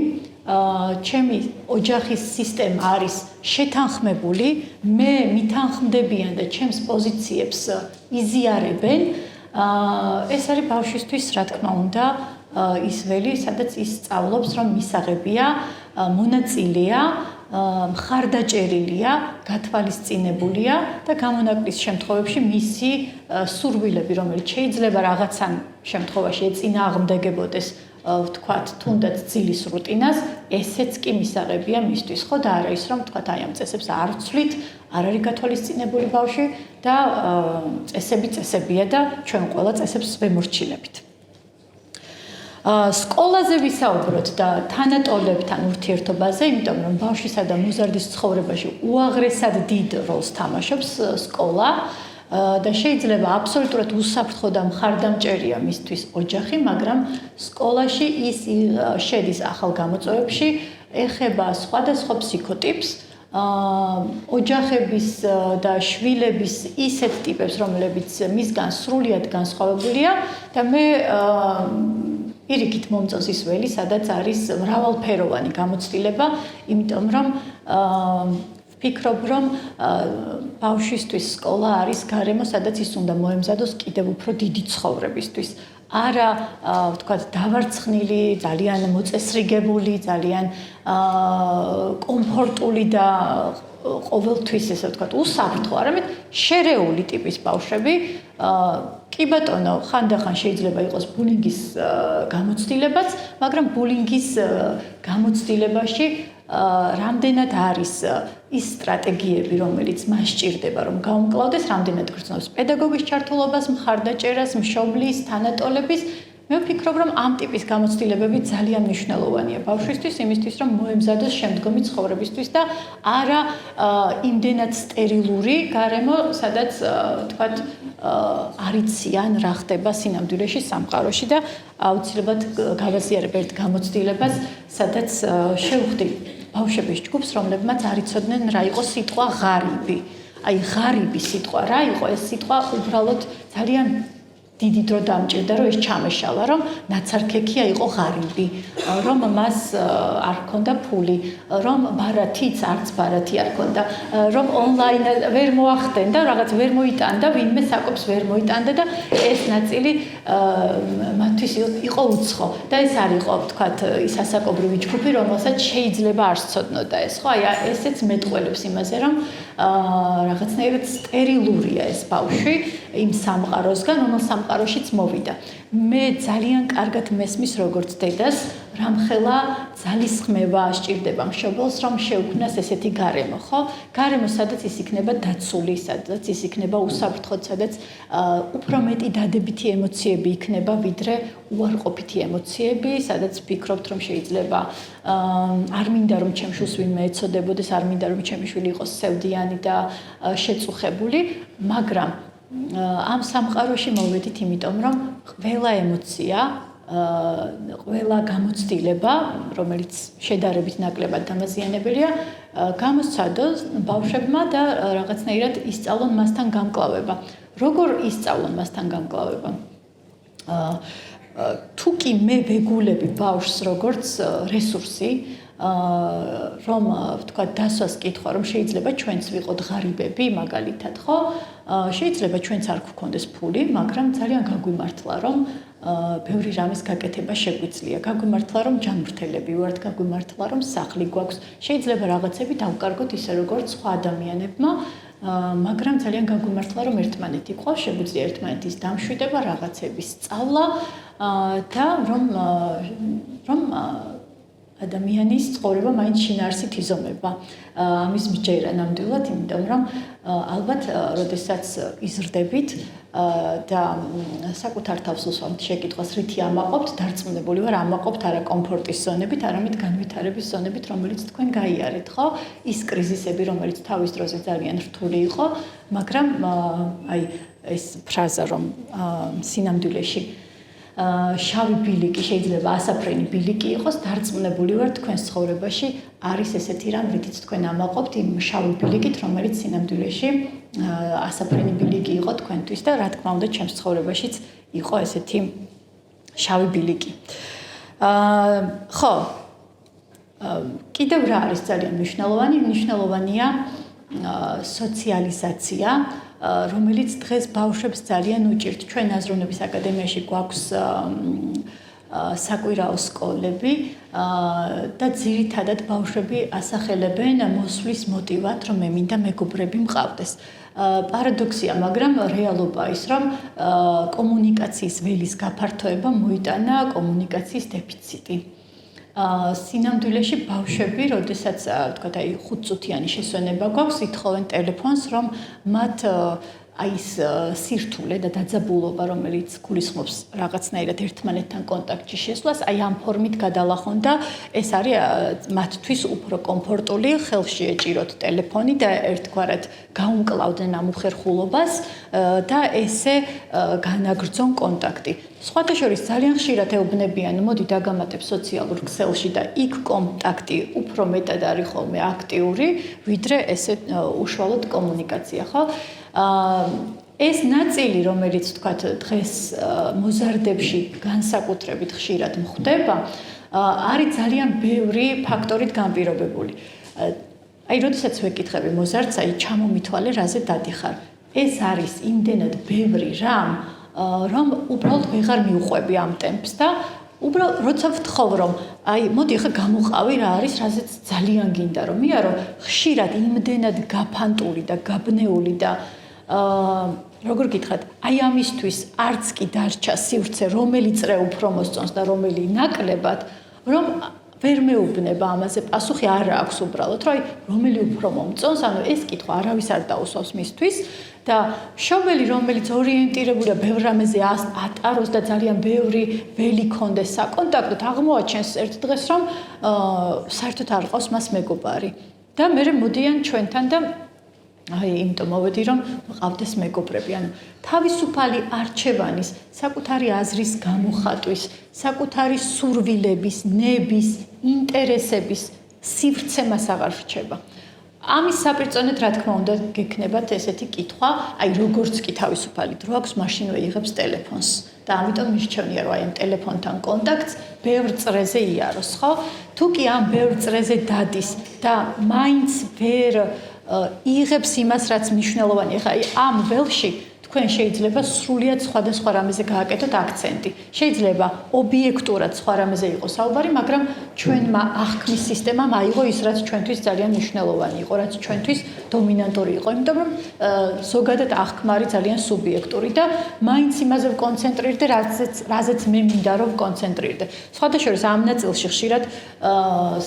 ჩემი ოჯახის სისტემა არის შეთანხმებული, მე მითანხმდებიან და ჩემს პოზიციებს იზიარებენ, ეს არის ბავშვისთვის, რა თქმა უნდა, ის ველი, სადაც ის სწავლობს, რომ მისაღებია, მონაწილეა, მხარდაჭერილია, გათვალისწინებულია და გამონაკლის შემთხვევებში მისი სურვილები, რომელიც შეიძლება რაღაცან შემთხვევაში ეწინააღმდეგებოდეს ვთქვათ, თუნდაც ძილის რუტინას, ესეც კი მისაღებია მისთვის, ხო და არა ის, რომ ვთქვათ, აი ამ წესებს არ ვცვლით, არ არის გათვალისწინებული ბავშვი და წესებია და ჩვენ ყველა წესებს ვემორჩილებით. სკოლაზე ვისაუბროთ და თანატოლებთან ურთიერთობაზე, იმიტომ რომ ბავშვისა და მოზარდის ცხოვრებაში უაღრესად დიდ როლს თამაშობს სკოლა და შეიძლება აბსოლუტურად უსაფრთხო და მხარდამჭერია მისთვის ოჯახი, მაგრამ სკოლაში ის შედის ახალ გამოწვევებში, ეხება სხვადასხვა ფსიქოტიპს, ოჯახების და შვილების ისეთ ტიპებს, რომლებიც მისგან სრულიად განსხვავებულია და მე პირიქით მომწონს ის ველი, სადაც არის მრავალფეროვანი გამოცდილება, იმიტომ რომ ვფიქრობ, რომ ბავშვისთვის სკოლა არის გარემო, სადაც ის უნდა მოემზადოს კიდევ უფრო დიდი ცხოვრებისთვის. არა, ვთქვათ, დავარცხნილი, ძალიან მოწესრიგებული, ძალიან კომფორტული და ყოველთვის ესე ვთქვათ, უსაფრთხო, არამედ შერეული ტიპის ბავშვები, კი ბატონო, ხანდახან შეიძლება იყოს ბულინგის გამოცდილებაც, მაგრამ ბულინგის გამოცდილებაში რამდენად არის ის სტრატეგიები, რომელიც მას სჭირდება, რომ გაუმკლავდეს, რამდენად გრძნობს პედაგოგის ჩართულობას, მხარდაჭერას, მშობლის, თანატოლების. მე ვფიქრობ, რომ ამ ტიპის გამოცდილებები ძალიან მნიშვნელოვანია ბავშვისთვის, იმისთვის, რომ მოემზადოს შემდგომი ცხოვრებისთვის და არა იმდენად სტერილური გარემო, სადაც თქვათ არ იციან რა ხდება სინამდვილეში სამყაროში და აუცილებლად გავაზიარებ ერთ გამოცდილებას, სადაც შევხვდი ბავშვების ჯგუფს, რომლებმაც არ იცოდნენ რა იყო სიტყვა ღარიბი. აი ღარიბი სიტყვა რა იყო? ეს სიტყვა უბრალოდ ძალიან დიდი დრო დამჭირდა, რომ ეს ჩამეშალა, რომ ნაცარქექია იყო ღარიბი, რომ მას არ ჰქონდა ფული, რომ ბარათიც არც ბარათი არ ჰქონდა, რომ ონლაინ ვერ მოახდენდა, რაღაც ვერ მოიტანდა, ვინმე საკობს ვერ მოიტანდა და ეს ნაწილი მათთვის იყო უცხო. და ეს არ იყო, ვთქვათ, ის ასაკობრივი ჯგუფი, რომელსაც შეიძლება არ სცოდნოდა ეს, ხო? აი ესეც მეტყველებს იმაზე, რომ რაღაცნაირად სტერილურია ეს ბავშვი იმ სამყაროსგან, რომელ სამყაროშიც მოვიდა. მე ძალიან კარგად მესმის როგორც დედას, რამხელა ძალისხმევა სჭირდება მშობელს, რომ შეუქმნას ესეთი გარემო, ხო? გარემო, სადაც ის იქნება დაცული, სადაც ის იქნება უსაფრთხოდ, სადაც უფრო მეტი დადებითი ემოციები იქნება, ვიდრე უარყოფითი ემოციები, სადაც ვფიქრობთ, რომ შეიძლება არ მინდა რომ ჩემ შვილს ვინმე ეცოდებოდეს, არ მინდა რომ ჩემი შვილი იყოს სევდიანი და შეწუხებული, მაგრამ ამ სამყაროში მოვედით, იმიტომ რომ ყველა ემოცია, ყველა გამოცდილება, რომელიც შედარებით ნაკლებად დამაზიანებელია, გამოსცადოს ბავშვებმა და რაღაცნაირად ისწავლონ მასთან გამკლავება. როგორ ისწავლონ მასთან გამკლავება? თუ კი მე ვეგულები ბავშვს როგორც რესურსი, რომ ვთქვა დასვას კითხვა, რომ შეიძლება ჩვენც ვიყოთ ღარიბები, მაგალითად, ხო? შეიძლება ჩვენც არ გვქონდეს ფული, მაგრამ ძალიან გაგვიმართლა, რომ ბევრი რამის გაკეთება შეგვიძლია. გაგვიმართლა, რომ ჯანმრთელები ვართ, გაგვიმართლა, რომ სახლი გვაქვს. შეიძლება რაღაცები დავკარგოთ ისე როგორც სხვა ადამიანებმა, მაგრამ ძალიან გაგვიმართლა, რომ ერთმანეთი ყავს, შეგვიძლია ერთმანეთის დამშვიდება, რაღაცების სწავლა და რომ ადამიანის ცხოვრება მაინც შინაარსით იზომება. ამის მჯერა ნამდვილად, იმიტომ რომ ალბათ, როდესაც იზრდებით და საკუთარ თავს უსვამთ შეკითხვას, რითი ამაყობთ, დარწმუნებული ვარ, ამაყობთ არა კომფორტის ზონებით, არამედ განვითარების ზონებით, რომელიც თქვენ გაიარეთ, ხო? ის კრიზისები, რომელიც თავის დროზე ძალიან რთული იყო, მაგრამ აი ეს ფრაზა, რომ სინამდვილეში შავი ბილიკი შეიძლება ასაფრენი ბილიკი იყოს, დარწმუნებული ვარ თქვენს ცხოვრებაში არის ესეთი რამ, რითიც თქვენ ამაყობთ იმ შავი ბილიკით, რომელიც სინამდვილეში ასაფრენი ბილიკი იყო თქვენთვის და რა თქმა უნდა ჩემს ცხოვრებაშიც იყო ესეთი შავი ბილიკი. ხო, კიდევ რა არის ძალიან მნიშვნელოვანი? მნიშვნელოვანია სოციალიზაცია, რომელიც დღეს ბავშვებს ძალიან უჭირთ. ჩვენ აზროვნების აკადემიაში გვაქვს საკვირაო სკოლები და ძირითადად ბავშვები ასახელებენ მოსვლის მოტივად, რომ მე მინდა მეგობრები მყავდეს. პარადოქსია, მაგრამ რეალობა ის, რომ კომუნიკაციის ველის გაფართოება მოიტანა კომუნიკაციის დეფიციტი. სინამდვილეში ბავშვები, როდესაც თქვათ, აი 5 წუთიანი შესვენება გვაქვს, ითხოვენ ტელეფონს, რომ მათ აი ეს სირთულე და დაძაბულობა, რომელიც გულისხმობს რაღაცნაირად ერთმანეთთან კონტაქტში შესვლას, აი ამ ფორმით გადალახონ და ეს არის მათთვის უფრო კომფორტული, ხელში ეჭიროთ ტელეფონი და ერთგვარად გაუმკლავდნენ ამ უხერხულობას და ესე განაგრძონ კონტაქტი. სხვათა შორის ძალიან ხშირად ეუბნებიან, მოდი დაგამატებ სოციალურ ქსელში და იქ კონტაქტი უფრო მეტად არის ხოლმე აქტიური, ვიდრე ესე უშუალოდ კომუნიკაცია, ხო? ეს ნაწილი, რომელიც თქვათ დღეს მოზარდებში განსაკუთრებით ხშირად მხდება, არის ძალიან ბევრი ფაქტორით განპირობებული. აი, როდესაც ვეკითხები მოზარდს, აი, ჩამომითვალე, რაზე დადიხარ. ეს არის იმდენად ბევრი რამ, რომ უბრალოდ ვეღარ მიუყვები ამ ტემპს და უბრალოდ როცა ვთხოვ, რომ აი, მოდი ახლა გამოყავი რა არის, რაზეც ძალიან გინდა რომ მიარო, ხშირად იმდენად გაფანტული და გაბნეული და როგორ გითხრათ, აი ამისთვის არც კი დარჩა სივრცე, რომელი წრე უფრო მოსწონს და რომელი ნაკლებად, რომ ვერ მეუბნება ამაზე, პასუხი არ აქვს უბრალოდ, რომ აი რომელი უფრო მომწონს, ანუ ეს კითხვა არავის არ დაუსვავს მისთვის და მშობელი, რომელიც ორიენტირებულია ბევრ რამეზე ატაროს და ძალიან ბევრი ველი კონდეს საკონტაქტოდ, აღმოაჩენს ერთ დღეს, რომ საერთოდ არ ყავს მას მეგობარი და მე მოდიან ჩვენთან და აი, იმიტომ მოვედი, რომ მყავდეს მეგობრები, ანუ თავისუფალი არჩევანის, საკუთარი აზრის გამოხატვის, საკუთარი სურვილების, ნების, ინტერესების სივრცე მას აღარ რჩება. ამის საპირწონედ, რა თქმა უნდა, გექნებათ ესეთი კითხვა, აი, როგორც კი თავისუფალი დრო აქვს, მაშინვე იღებს ტელეფონს და ამიტომ მირჩევნია, რომ აი ამ ტელეფონთან კონტაქტს ბევრ წრეზე იაროს, ხო? თუ კი ამ ბევრ წრეზე დადის და მაინც ვერ იღებს იმას, რაც მნიშვნელოვანია. ხა ამ ველში თქვენ შეიძლება სრულიად სხვადასხვა რამეზე გააკეთოთ აქცენტი. შეიძლება ობიექტურად სხვა რამეზე იყოს საუბარი, მაგრამ ჩვენმა აღქმის სისტემამ აიღო ის, რაც ჩვენთვის ძალიან მნიშვნელოვანი იყო, რაც ჩვენთვის დომინანტური იყო, იმიტომ რომ ზოგადად აღქმა არის ძალიან სუბიექტური და მაინც იმაზე ვკონცენტრირდე, რაზეც მე მინდა რომ ვკონცენტრირდე. სხვათა შორის ამ ნაწილში ხშირად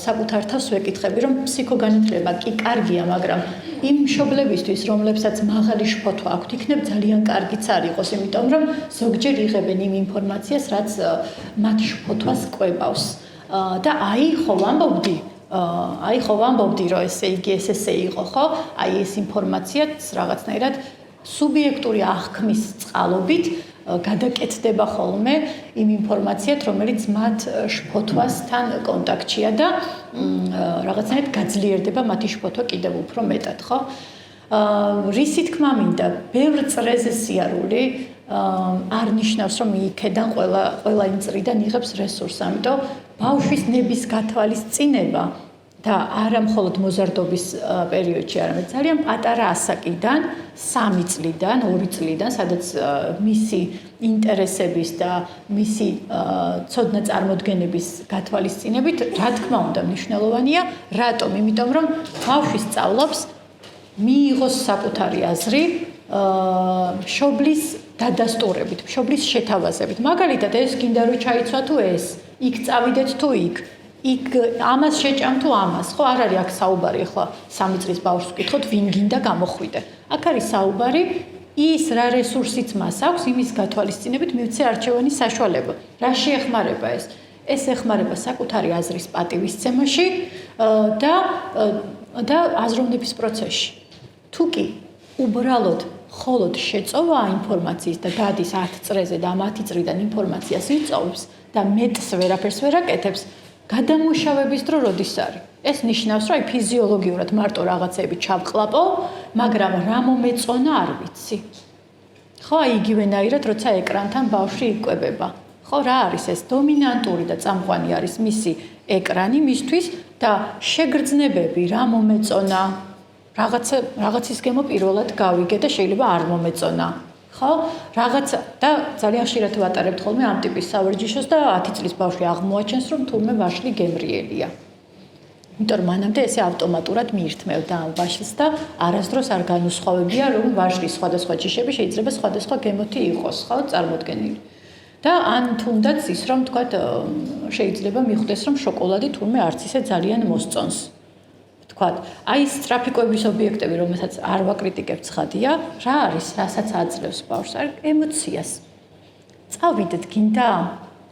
საკუთარ თავს ვეკითხები, რომ ფსიქოგანათლება კი კარგია, მაგრამ იმ მშობლებისთვის, რომლებსაც მაღალი შფოთვა აქვთ, იქნებ ძალიან კარგიც არ იყოს, იმიტომ რომ ზოგჯერ იღებენ იმ ინფორმაციას, რაც მათ შფოთვას კვებავს. და აი ხო ვამბობდი, რომ ესე იგი ესე იყო, ხო? აი ეს ინფორმაციაც რაღაცნაირად სუბიექტური აღქმის წყალობით გადაკეთდება ხოლმე იმ ინფორმაციად, რომელიც მათ შფოთვასთან კონტაქტშია და რაღაცნაირად გაძლიერდება მათი შფოთვა კიდევ უფრო მეტად, ხო? რისი თქმა მინდა, ბევრ წრეზე სიარული, არ ნიშნავს, რომ იქედან ყველა იმ წრიდან იღებს რესურსს. ამიტომ ბავშვის ნების გათვალისწინება და არა მხოლოდ მოზარდობის პერიოდში, არამედ ძალიან პატარა ასაკიდან, 3 წლიდან, 2 წლიდან, სადაც მისი ინტერესების და მისი ცოდნა წარმოდგენების გათვალისწინებით, რა თქმა უნდა, მნიშვნელოვანია. რატომ? იმიტომ რომ ბავშვი სწავლობს მიიღოს საკუთარი აზრი მშობლის დადასტურებით, მშობლის შეთავაზებით. მაგალითად, ეს გინდა რომ ჩაიცვა თუ ეს, იქ წავიდეთ თუ იქ ამას შეჭამ თუ ამას. ხო, არ არის აქ საუბარი, ახლა 3 წლის ბავშვს ვკითხოთ, ვინ გინდა გამოხვიდე. აქ არის საუბარი ის რა რესურსიც მას აქვს, იმის გათვალისწინებით მივცე არჩევანის საშუალება. რა შეეხმარება ეს? ეს ეხმარება საკუთარი აზრის პატივისცემაში და აზროვნების პროცესში. თუ კი უბრალოდ მხოლოდ შეწოვა ინფორმაციის და დადის 10 წრეზე და 10 წრიდან ინფორმაციას იწოვებს და მეტს ვერაფერს ვერ აკეთებს, გადამუშავების დრო როდის არის? ეს ნიშნავს, რომ ფიზიოლოგიურად მარტო რაღაცები ჩავყლაპო, მაგრამ რა მომეწონა არ ვიცი. ხო, იგივენაირად, როცა ეკრანთან ბავშვი იკვებება. ხო, რა არის ეს? დომინანტური და წამყვანი არის მისი ეკრანი მისთვის და შეგრძნებები რა მომეწონა? რაღაცის გემო პირველად გავიგე და შეიძლება არ მომეწონა. ხო, რაღაცა და ძალიან ხშირად ვატარებთ ხოლმე ამ ტიპის სავარჯიშოს და 10 წლის ბავშვი აღმოაჩენს, რომ თურმე ვაშლი გემრიელია. იმიტომ რომ მანამდე ესე ავტომატურად მიირთმევდა ამ ვაშლს და არასდროს არ განუსხვავებია, რომ ვაშლის სხვადასხვა ჯიშები შეიძლება სხვადასხვა გემოთი იყოს, ხო, წარმოდგენილი. და ან თუნდაც ის რომ თქვათ შეიძლება მიხვდეს, რომ შოკოლადი თურმე არც ისე ძალიან მოსწონს. თქვათ, აი სტრაფიკოების ობიექტები, რომელსაც არ ვაკრიტიკებ ცხადია, რა არის, რასაც აძლევს ბავშვს, არის ემოციას. წავიდეთ, გინდა?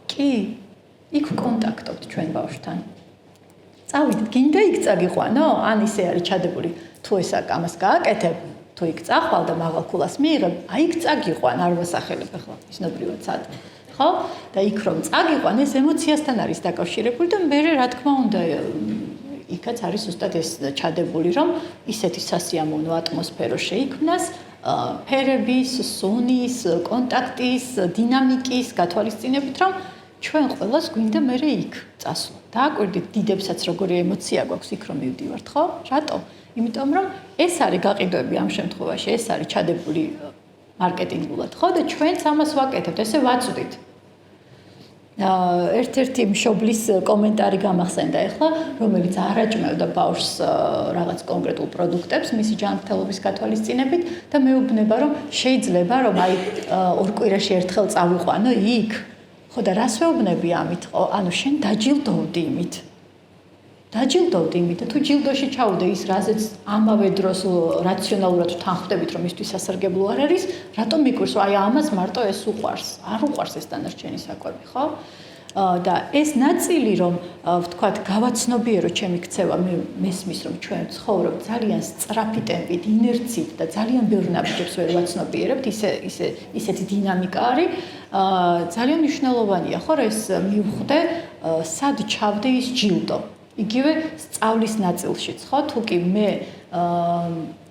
კი, იქ კონტაქტობთ ჩვენ ბავშვთან. წავიდეთ, გინდა იქ წაგიყვანო? ან ისე არის ჩადებული, თუ ეს ამას გააკეთებ, თუ იქ წახვალ და მაღალ ქულას მიიღებ, აი იქ წაგიყვან, არ ვასახელებ ახლა, ისნობრივად სად. ხო? და იქ რომ წაგიყვან, ეს ემოციასთან არის დაკავშირებული და მე რა თქმა უნდა იქაც არის ზუსტად ეს ჩადებული, რომ ისეთი სასიამოვნო ატმოსფერო შეიქმნას, ფერების, სუნის, კონტაქტის, დინამიკის გათვალისწინებით, რომ ჩვენ ყველას გვინდა მე იქ წასვლა. დააკვირდით დიდებსაც როგორი ემოცია გვაქვს იქ რომ მივდივართ, ხო? რატო? იმიტომ რომ ეს არის გაყიდვები ამ შემთხვევაში, ეს არის ჩადებული მარკეტინგულად, ხო? და ჩვენც ამას ვაკეთებთ, ესე ვაწვდით. ერთ-ერთი მშობლის კომენტარი გამახსენდა ახლა, რომელიც არაჭმევდა ბავშვს რაღაც კონკრეტულ პროდუქტებს მისი ჯანმრთელობის გათვალისწინებით და მეუბნება, რომ შეიძლება რომ აი 2 კვირაში ერთხელ წავიყვანო იქ. ხო და რას ვეუბნები ამით? ანუ შენ დაჯილდოვდი იმით. დაჯილდოვდი იმით და თუ ჯილდოში ჩაუდე ის რაზეც ამავე დროს რაციონალურად თანხმდებით, რომ ისთვის სასარგებლო არ არის, რატომ მიკვირს, აი ამას მარტო ეს უყვარს. არ უყვარს ეს დანარჩენი საკვები, ხო? და ეს ნაწილი რომ ვთქვათ, გავაცნობიერო ჩემი ქცევა, მე მესმის რომ ჩვენ ცხოვრობ ძალიან სწრაფი ტემპით, ინერციით და ძალიან ბევრ ნაბიჯებს ვერ ვაცნობიერებთ, ისეთი დინამიკა არის. ძალიან მნიშვნელოვანია, ხო, რომ ეს მივხვდე, სად ჩავდე ის ჯილდო. იგივე სწავლის ნაწილშიც, ხო, თუ კი მე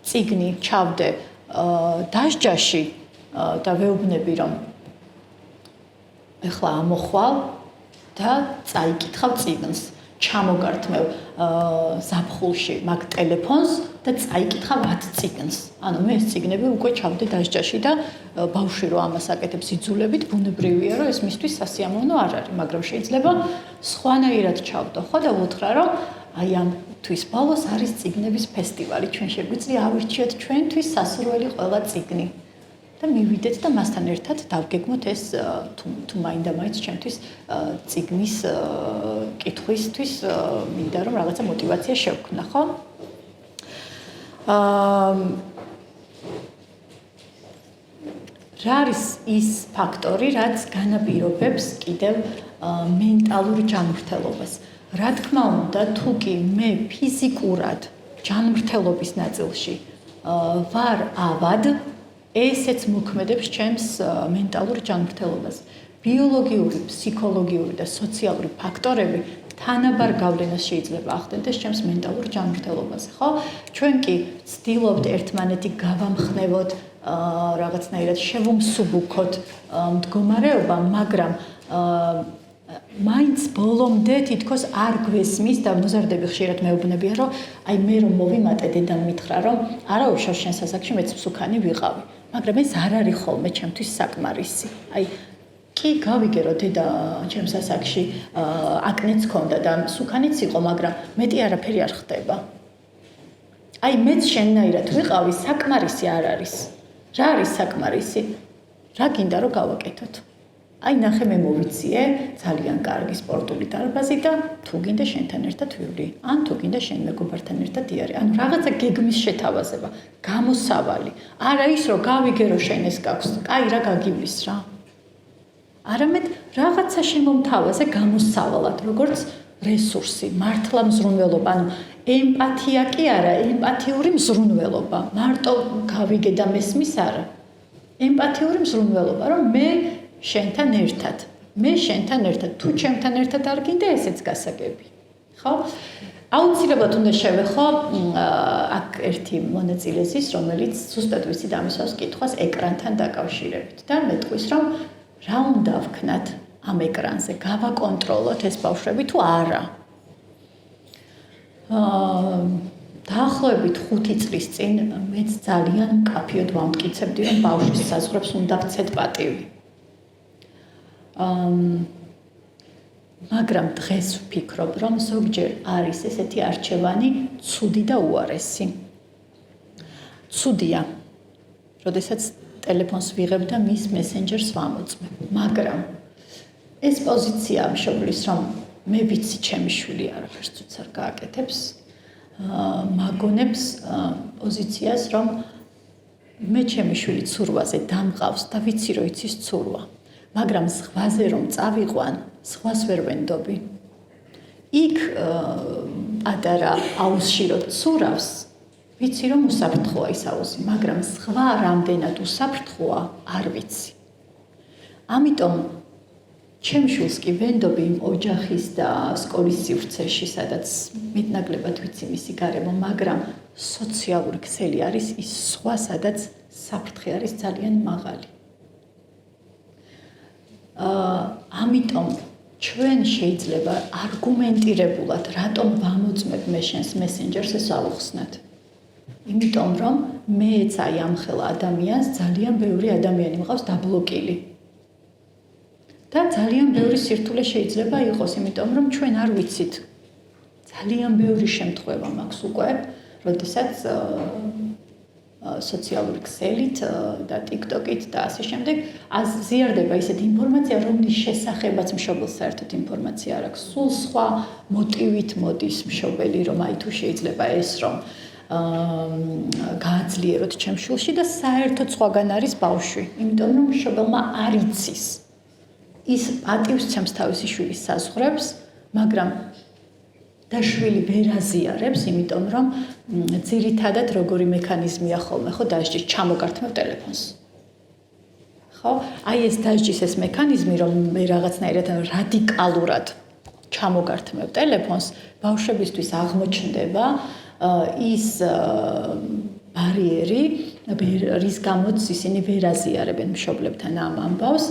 წიგნი ჩავდე დასჯაში და ვეუბნები, რომ ეხლა ამოხვალ და წაიკითხავ წიგნს, ჩამოგართმევ ზაფხულში მაგ ტელეფონს და წაიკითხავ 10 წიგნს. ანუ მე ეს წიგნები უკვე ჩავდე დასჯაში და ბავშვი რო ამას აკეთებს იძულებით, ბუნებრივია, რომ ეს მისთვის სასიამოვნო არ არის, მაგრამ შეიძლება სხვანაირად ჩავდო, ხო და ვუთხრა, რომ აი ამ თვის ბოლოს არის წიგნების ფესტივალი, ჩვენ შეგვიძლია ავირჩიოთ ჩვენთვის სასურველი ყველა წიგნი. და მივიდეთ და მასთან ერთად დავგეგმოთ ეს თუ მაინდა-მაინც ჩემთვის წიგნის კითხვისთვის მინდა რომ რაღაცა мотиваცია შევქმნა, ხო? რა არის ის ფაქტორი, რაც განაპირობებს კიდევ მენტალურ ჯანმრთელობას? რა თქმა უნდა, თუ კი მე ფიზიკურად ჯანმრთელობის ნაწილში ვარ ავად, ესეც მოქმედებს ჩემს მენტალურ ჯანმრთელობას. ბიოლოგიური, ფსიქოლოგიური და სოციალური ფაქტორები თანაბარ გავლენას შეიძლება ახდენდეს ჩემს მენტალურ ჯანმრთელობაზე, ხო? ჩვენ კი ვცდილობთ ერთმანეთი გავამხნევოთ რაღაცნაირად შევუმსუბუქოთ მდგომარეობა, მაგრამ მაინც ბოლომდე თითქოს არ გვესმის და მოზარდები ხშირად მეუბნებიან, რომ აი მე რომ მოვიმატე დედამ მითხრა, რომ არა უშავს შენ სასაკში, მეც მსუქანი ვიყავი. მაგრამ ეს არ არის ხოლმე ჩემთვის საკმარისი. აი კი გავიგე რომ დედა ჩემ სასაკში აკნეც ჰქონდა და მსუქანიც იყო, მაგრამ მეტი არაფერი არ ხდება. აი მეც შენნაირად ვიყავი, საკმარისი არ არის. რა არის საკმარისი? რა გინდა რომ გავაკეთოთ? აი ნახე მე მოვიციე ძალიან კარგი სპორტული დარბაზი და თუ გინდა შენთან ერთად ვივლი, ან თუ გინდა შენ მეგობართან ერთად იარე. ანუ რაღაცა გეგმის შეთავაზება, გამოსავალი. არა ის რომ გავიგე რომ შენ ეს გაქვს, კაი რა გაგივლის რა. არამედ რაღაცა შემომთავაზე გამოსავალად, როგორც რესურსი, მართლა მზრუნველობა, ანუ ემპათია კი არა, ემპათიური მზრუნველობა. მარტო გავიგე და მესმის არა. ემპათიური მზრუნველობა, რომ მე შენთან ერთად. მე შენთან ერთად, თუ ჩემთან ერთად არ გინდა ესეც გასაგები. ხო? აუცილებლად უნდა შევეხო აქ ერთი მონაწილე ზის, რომელიც ზუსტად ვიცით ამისავს კითხვას ეკრანთან დაკავშირებით და მეტყვის, რომ რა უნდა ვქნათ ამ ეკრანზე, გავაკონტროლოთ ეს ბავშვები თუ არა. დაახლოებით 5 წლის წინ მეც ძალიან მკაფიოდ ვამტკიცებდი, რომ ბავშვის საზღვრებს უნდა ვცეთ პატივი. მაგრამ დღეს ვფიქრობ, რომ ზოგჯერ არის ესეთი არჩევანი ცუდი და უარესი. ცუდია, როდესაც ტელეფონს ვიღებ და მის მესენჯერს ვამოწმებ. მაგრამ ეს პოზიცია მშობლის, რომ მე ვიცი ჩემი შვილი არაფერს უც არ გააკეთებს, მაგონებს პოზიციას, რომ მე ჩემი შვილი ცურვაზე დამყავს და ვიცი რომ იცის ცურვა. მაგრამ ზღვაზე რომ წავიყვან, ზღვას ვერ ვენდობი. იქ პატარა აუზში რომ ცურავს, ვიცი რომ უსაფრთხოა ის აუზი, მაგრამ ზღვა რამდენად უსაფრთხოა, არ ვიცი. ამიტომ ჩემ შვილს კი ვენდობი იმ ოჯახის და სკოლის სივრცეში, სადაც მეტნაკლებად ვიცი მისი გარემო, მაგრამ სოციალური ქსელი არის ის ზღვა, სადაც საფრთხე არის ძალიან მაღალი. ამიტომ ჩვენ შეიძლება არგუმენტირებულად რატომ ვამოწმებ მე შენს მესენჯერს ეს ავუხსნათ. იმიტომ რომ მეც აი ამხელა ადამიანს ძალიან ბევრი ადამიანი მყავს დაბლოკილი. და ძალიან ბევრი სირთულე შეიძლება იყოს, იმიტომ რომ ჩვენ არ ვიცით. ძალიან ბევრი შემთხვევა მაქვს უკვე, როდესაც სოციალური ქსელით და TikTok-ით და ასე შემდეგ აზიარდება ისეთი ინფორმაცია, რომლის შესახებაც მშობელს საერთოდ ინფორმაცია არ აქვს. სულ სხვა მოტივით მოდის მშობელი, რომ აი თუ შეიძლება ეს რომ გააძლიეროთ ჩემ შვილში და საერთოდ სხვაგან არის ბავშვი, იმიტომ რომ მშობელმა არ იცის. ის პატივს ცემს თავისი შვილის საზღვრებს, მაგრამ და შვილი ვერ აზიარებს, იმიტომ რომ ძირითადად როგორი მექანიზმია ხოლმე, ხო, დასჯის ჩამოგართმევ ტელეფონს. ხო, აი ეს დასჯის ეს მექანიზმი, რომ მე რაღაცნაირად რადიკალურად ჩამოგართმევ ტელეფონს, ბავშვებისთვის აღმოჩნდება ის ბარიერი, რის გამოც ისინი ვერ აზიარებენ მშობლებთან ამ ამბავს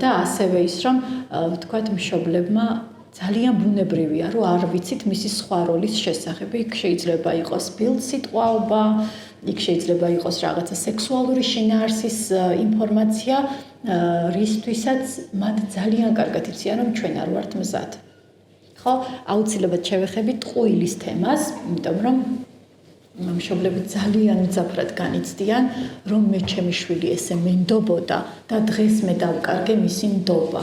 და ასევე ის, რომ ვთქვათ, მშობლებმა ძალიან ბუნებრივია, რომ არ ვიცით მისი სხვა როლის შესახებ. იქ შეიძლება იყოს ბილდსიტყვაობა, იქ შეიძლება იყოს რაღაცა სექსუალური შინაარსის ინფორმაცია, რისთვისაც მათ ძალიან კარგად იციან, რომ ჩვენ არ ვართ მზად. ხო, აუცილებლად შევეხებით ტყუილის თემას, იმიტომ რომ მშობლები ძალიან მძაფრად განიცდიან, რომ მე ჩემი შვილი ესე მენდობოდა და დღეს მე დავკარგე მისი ნდობა.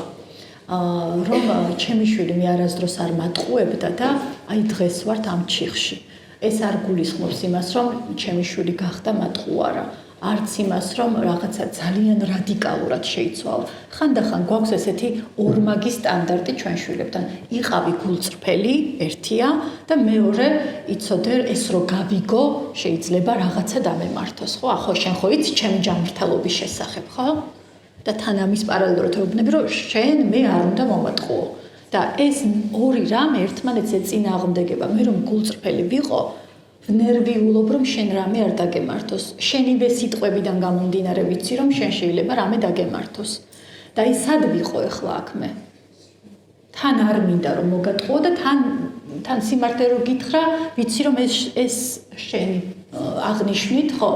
რომ ჩემი შვილი მე არასდროს არ მატყუებდა და აი დღეს ვართ ამ ჩიხში. ეს არ გულისხმობს იმას, რომ ჩემი შვილი გახდა მატყუარა. არც იმას, რომ რაღაცა ძალიან რადიკალურად შეიცვალა. ხანდახან გვაქვს ესეთი ორმაგი სტანდარტი ჩვენ შვილებთან. იყავი გულწრფელი, ერთია და მეორე იცოდე ეს რო გავიგო, შეიძლება რაღაცა დამემართოს, ხო? ახო შენ ხო იცი ჩემი ჯანმრთელობის შესახებ, ხო? და თან ამის პარალელურად ვეუბნები, რომ შენ მე არ უნდა მომატყუო. და ეს ორი რამე ერთმანეთს ეწინააღმდეგება. მე რომ გულწრფელი ვიყო, ნერვიულობ, რომ შენ რამე არ დაგემართოს. შენივე სიტყვებიდან გამომდინარე ვიცი, რომ შენ შეიძლება რამე დაგემართოს. და ის სად ვიყო ახლა აქ მე? თან არ მინდა რომ მოგატყუო და თან სიმართლე რო გითხრა, ვიცი რომ ეს შენი აღნიშნით, ხო,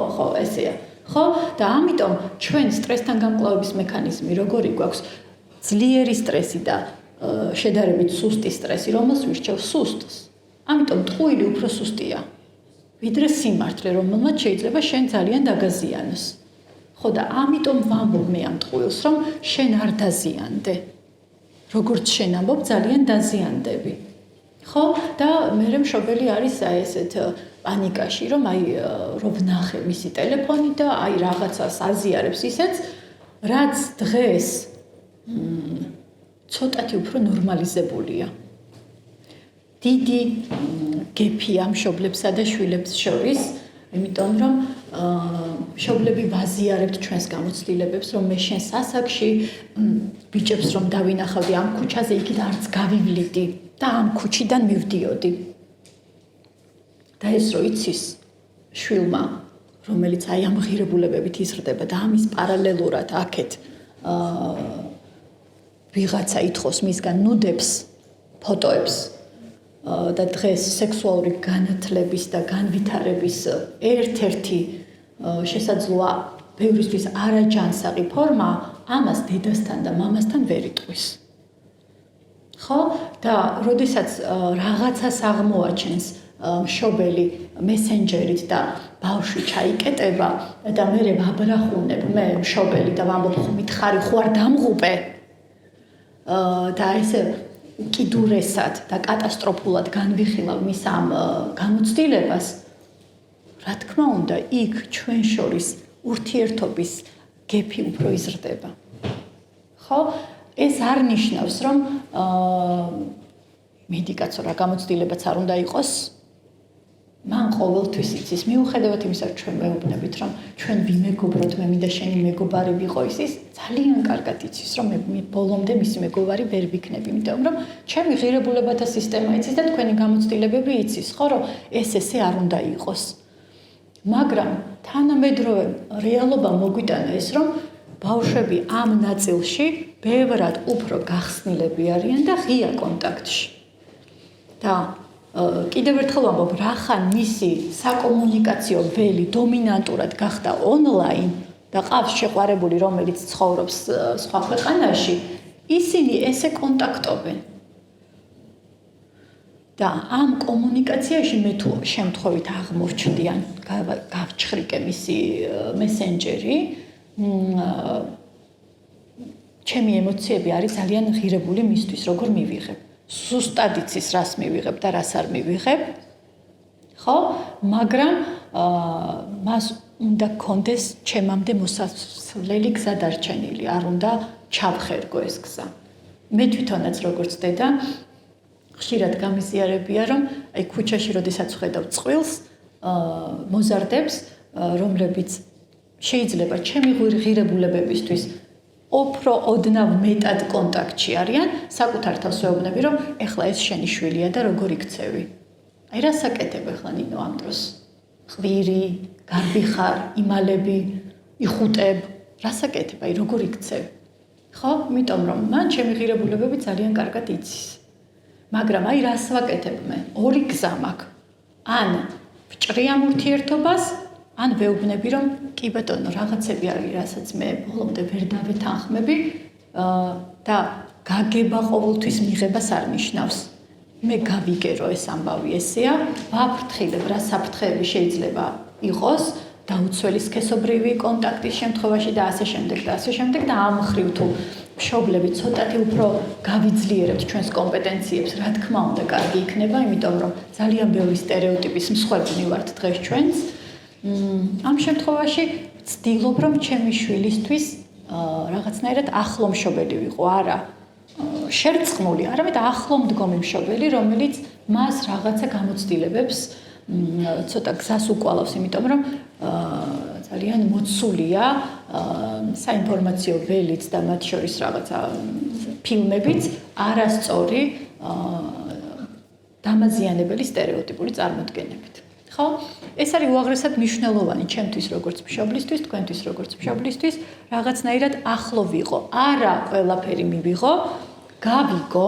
ესეა. ხო? და ამიტომ ჩვენ სტრესთან გამკლავების მექანიზმი როგორი გვაქვს? ძლიერი სტრესი და შედარებით სუსტი სტრესი, რომელს ვირჩევ სუსტს. ამიტომ ტყუილი უფრო სუსტია. ვიდრე სიმართლე, რომელმაც შეიძლება შენ ძალიან დაგაზიანოს. ხო და ამიტომ ვამბობ მე ამ ტყუილს, რომ შენ არ დაზიანდე. როგორც შენ ამბობ, ძალიან დაზიანდები. ხო? და მე მშობელი არის აი ესეთ პანიკაში, რომ რო ვნახე მისი ტელეფონი და აი რაღაცას აზიარებს ისეც, რაც დღეს ცოტათი უფრო ნორმალიზებულია. დიდი გეფია მშობლებსა და შვილებს შორის, იმიტომ რომ მშობლები ვაზიარებთ ჩვენს გამოცდილებებს, რომ მე შენ სასაკში ბიჭებს რომ დავინახავდი ამ ქუჩაზე, იქით არც გავივლიდი და ამ ქუჩიდან მივდიოდი. და ეს რო იცის შვილმა, რომელიც აი ამ ღირებულებებით იზრდება და ამის პარალელურად აქეთ ვიღაცა ითხოვს მისგან ნუდებს, ფოტოებს და დღეს სექსუალური განათლების და განვითარების ერთ-ერთი შესაძლოა ბევრისთვის არაჯანსაღი ფორმა ამას დედასთან და მამასთან ვერ იტყვის. ხო? და როდესაც რაღაცას აღმოაჩენს მშობელი მესენჯერით და ბავშვი ჩაიკეტება და მე ვაბრახუნებ მე მშობელი და ვამბობ ხომ მითხარი ხო არ დამღუპე და ესე უკიდურესად და კატასტროფულად განვიხილავ მის ამ გამოცდილებას, რა თქმა უნდა, იქ ჩვენ შორის ურთიერთობის გეფი უფრო იზრდება. ხო? ეს არ ნიშნავს, რომ მედიკაცო რა გამოცდილებაც არ უნდა იყოს, მან ყოველთვის იცის, მიუხედავად იმისა, რომ ჩვენ მეუბნებით, რომ ჩვენ ვიმეგობროთ, მე მინდა შენი მეგობარი ვიყო, ის ძალიან კარგად იცის, რომ მე ბოლომდე მისი მეგობარი ვერ ვიქნები, იმიტომ რომ ჩემი ღირებულებათა სისტემა იცის და თქვენი გამოცდილებები იცის, ხო, რომ ესე არ უნდა იყოს. მაგრამ თანამედროვე რეალობა მოგვიტანა ეს, რომ ბავშვები ამ ნაწილში ბევრად უფრო გახსნილები არიან და ღია კონტაქტში. და კიდევ ერთხელ ვამბობ, რახან მისი საკომუნიკაციო ველი დომინანტურად გახდა ონლაინ და ყავს შეყვარებული, რომელიც ცხოვრობს სხვა ქვეყანაში, ისინი ესე კონტაქტობენ. და ამ კომუნიკაციაში მე თუ შემთხვევით აღმოჩნდიან, გავჩხრიკე მისი მესენჯერი, ჩემი ემოციები არის ძალიან ღირებული მისთვის, როგორ მივიღებ. სუსტად იცის, რას მივიღებ და რას არ მივიღებ. ხო? მაგრამ მას უნდა კონდეს ჩემამდე მოსასვლელი გზა დარჩენილი, არ უნდა ჩავხერგო ეს გზა. მე თვითონაც როგორც დედა ხშირად გამიზიარებია, რომ აი ქუჩაში როდესაც ვხედავ წყვილს, მოზარდებს, რომლებიც შეიძლება ჩემი ღირებულებებისთვის უფრო ოდნავ მეტად კონტაქტში არიან, საკუთარ თავს ვეუბნები, რომ ეხლა ეს შენი შვილია და როგორ იქცევი. აი რას აკეთებ ეხლა ნინო ამ დროს? ყვირი, გარბი ხარ, იმალები, იხუტებ, რას აკეთებ? აი როგორ იქცევ? ხო? იმიტომ რომ მან ჩემი ღირებულებები ძალიან კარგად იცის. მაგრამ აი რას ვაკეთებ მე? ორი გზა მაქვს. ან ვჭრი ამ ურთიერთობას, ან ვეუბნები, რომ კი ბატონო, რაღაცები არის, რასაც მე ბოლომდე ვერ დავეთანხმები და გაგება ყოველთვის მიღებას არ ნიშნავს. მე გავიგერო ეს ამბავი ესეა, ვაფრთხილებ, რა საფრთხეები შეიძლება იყოს დაუცველი სქესობრივი კონტაქტის შემთხვევაში და ასე შემდეგ და ამ მხრივ თუ მშობლები ცოტათი უფრო გავიძლიერებთ ჩვენს კომპეტენციებს, რა თქმა უნდა, კარგი იქნება, იმიტომ რომ ძალიან ბევრი სტერეოტიპის მსხვერპლი ვართ დღეს ჩვენს. ამ შემთხვევაში ვცდილობ, რომ ჩემი შვილისთვის რაღაცნაირად ახლო მშობელი ვიყო, არა შერწყმული, არამედ ახლო მდგომი მშობელი, რომელიც მას რაღაცა გამოცდილებებს ცოტა გზას უკვალავს, იმიტომ რომ ძალიან მოცულია საინფორმაციო ველიც და მათ შორის რაღაცა ფილმებიც არასწორი დამაზიანებელი სტერეოტიპული წარმოდგენებით. ხო? ეს არის უაღრესად მნიშვნელოვანი ჩემთვის როგორც მშობლისთვის, თქვენთვის როგორც მშობლისთვის, რაღაცნაირად ახლო ვიყო. არა ყველაფერი მივიღო, გავიგო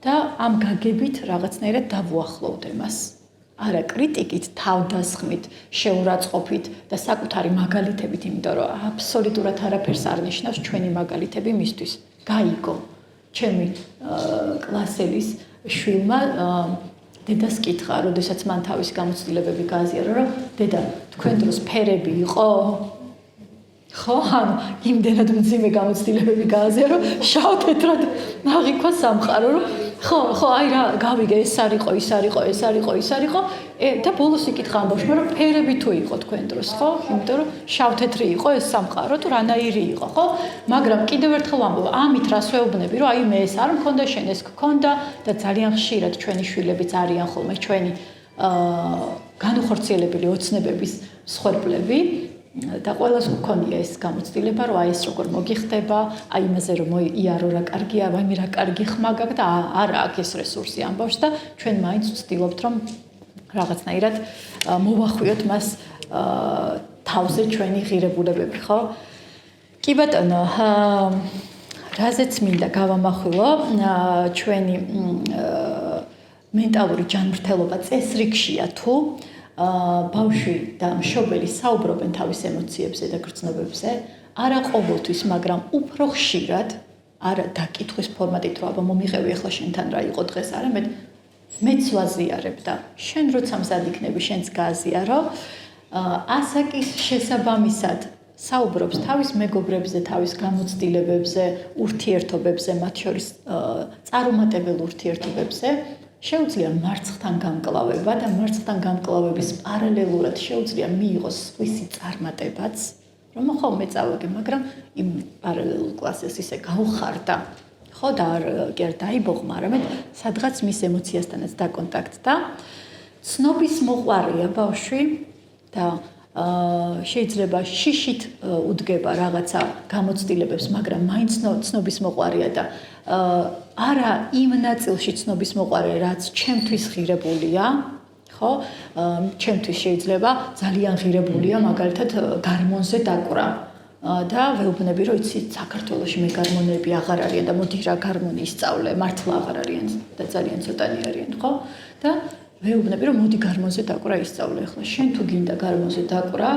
და ამ გაგებით რაღაცნაირად დავუახლოვდე მას. არა კრიტიკით, თავდასხმით, შეურაცხყოფით და საკუთარი მაგალითებით, იმიტომ რომ აბსოლუტურად არაფერს არ ნიშნავს ჩვენი მაგალითები მისთვის. გაიგო. ჩემი კლასელის შვილმა დედას კითხა, როდესაც მან თავისი გამოცდილებები გააზიარა, რომ დედა, თქვენ დროს ფერები იყო? ხო, ანუ იმდენად მძიმე გამოცდილებები გააზიარა, რომ შავ-თეთრად აღიქვა სამყარო, რომ ხო, აი რა, გავიგე, ეს არისო, ის არისო და ბოლოს იკითხა ამ ბავშვმა, რომ ფერები თუ იყო თქვენ დროს, ხო? იმიტომ რომ შავ-თეთრი იყო ეს სამყარო, თუ რანაირი იყო, ხო? მაგრამ კიდევ ერთხელ ვამბობ, ამით რას ვეუბნები, რომ აი მე ეს არ მქონდა, შენ ეს გქონდა და ძალიან ხშირად ჩვენი შვილებიც არიან ხოლმე ჩვენი განუხორციელებელი ოცნებების მსხვერპლები. და ყველას გქონია ეს გამოცდილება, რომ აი ეს როგორ მოგიხდება, აი იმაზე რომ იარო რა კარგია, აი მე რა კარგი ხმა გაქვს და არა აქვს ეს რესურსი ამ ბავშვს და ჩვენ მაინც ვცდილობთ რომ რაღაცნაირად მოვახვიოთ მას თავზე ჩვენი ღირებულებები, ხო? კი ბატონო, რაზეც მინდა გავამახვილო, ჩვენი მენტალური ჯანმრთელობა წესრიგშია თუ ბავშვი და მშობელი საუბრობენ თავის ემოციებზე და გრძნობებზე, არა ყოველთვის, მაგრამ უფრო ხშირად, არა დაკითხვის ფორმატით, რომ აბა მომიყევი ახლა შენთან რა იყო დღეს, არამედ მეც ვაზიარებ და შენ როცა მზად იქნები, შენც გააზიარო, ასაკის შესაბამისად საუბრობს თავის მეგობრებზე, თავის გამოცდილებებზე, ურთიერთობებზე, მათ შორის წარუმატებელ ურთიერთობებზე, შეუძლია მარცხთან გამკლავება და მარცხთან გამკლავების პარალელურად შეუძლია მიიღოს სხვისი წარმატებაც, რომ ხოლმე წავაგე, მაგრამ იმ პარალელურ კლასეს ისე გავხარდა, ხო და არ დაიბოღმა, არამედ სადღაც მის ემოციასთანაც დაკონტაქტდა. ცნობის მოყვარია ბავშვი და შეიძლება შიშით უდგება რაღაცა გამოცდილებებს, მაგრამ მაინც ცნობის მოყვარია და არა იმ ნაწილში ცნობის მოყვარია, რაც ჩემთვის ღირებულია, ხო? ჩემთვის შეიძლება ძალიან ღირებულია, მაგალითად გარმონზე დაკვრა. და ვეუბნები, რომ იცი, საქართველოში მე გარმონები აღარ არიან და მოდი რა გარმონი ისწავლე, მართლა აღარ არიან და ძალიან ცოტანი არიან, ხო? და ვეუბნები, რომ მოდი გარმონზე დაკვრა ისწავლე, ახლა შენ თუ გინდა გარმონზე დაკვრა,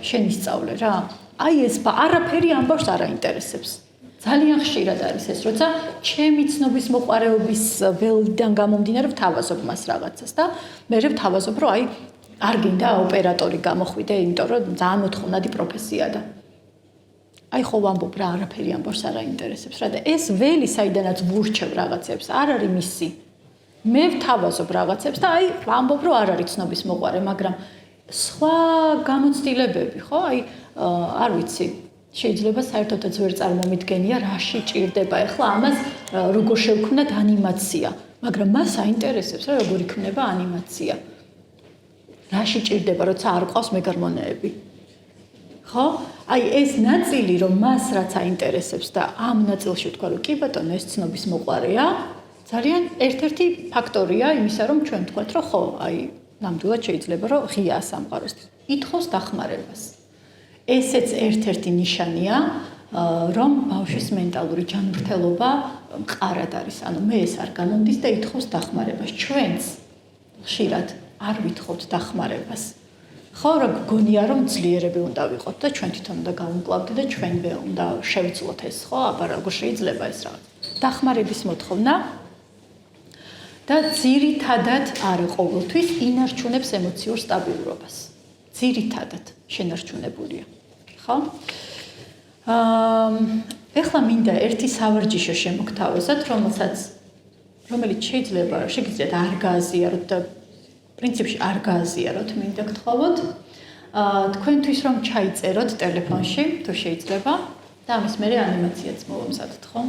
შენ ისწავლე რა. აი ეს არაფერი ამ ბავშვს არ აინტერესებს. ძალიან ხშირად არის ეს, როცა ჩემი ცნობის მოყვარეობის ველიდან გამომდინარე ვთავაზობ მას რაღაცას და მე ვთავაზობ, რომ აი არ გინდა ოპერატორი გამოხვიდე, იმიტომ რომ ძალიან მოთხოვნადი პროფესია და აი ხო ვამბობ რა, არაფერი ამ ბავშვს არ აინტერესებს რა და ეს ველი საიდანაც ვურჩევ რაღაცებს, არ არის მისი. მე ვთავაზობ რაღაცებს და აი ვამბობ, რომ არ არის ცნობის მოყვარე, მაგრამ სხვა გამოცდილებები, ხო? აი არ ვიცი, შეიძლება საერთოდაც ვერ წარმომიდგენია რაში ჭირდება ახლა ამას როგორ შევქმნათ ანიმაცია, მაგრამ მას აინტერესებს რა როგორ იქნება ანიმაცია. რაში ჭირდება, როცა არ ყავს მეგარმონეები. ხო? აი ეს ნაწილი რომ მას რაც აინტერესებს და ამ ნაწილში ვთქვა რომ კი ბატონო ეს ცნობის მოყვარეა, ძალიან ერთ-ერთი ფაქტორია იმისა რომ ჩვენ ვთქვათ რომ ხო, აი ნამდვილად შეიძლება რომ ღია სამყაროსთვის ითხოვს დახმარებას. ესეც ერთ-ერთი ნიშანია, რომ ბავშვის მენტალური ჯანმრთელობა მყარად არის. ანუ მე ეს არ გამომდის და ითხოვს დახმარებას. ჩვენც ხშირად არ ვითხოვთ დახმარებას. ხო, რა გგონია რომ ძლიერები უნდა ვიყოთ და ჩვენ თვითონ უნდა გავუმკლავდეთ და ჩვენვე უნდა შევძლოთ ეს, ხო? აბა როგორ შეიძლება ეს რაღაც. დახმარების მოთხოვნა და ძირითადად არა ყოველთვის ინარჩუნებს ემოციურ სტაბილურობას. ძირითადად შენარჩუნებულია. ხო? ეხლა მინდა ერთი სავარჯიშო შემოგთავაზოთ, რომელიც შეიძლება შეგიძლიათ არ გააზიაროთ და პრინციპში არ გააზიაროთ, მინდა გთხოვოთ. თქვენთვის რომ ჩაიწეროთ ტელეფონში, თუ შეიძლება, და ამის მერე ანიმაციაც მოვამზადოთ, ხო?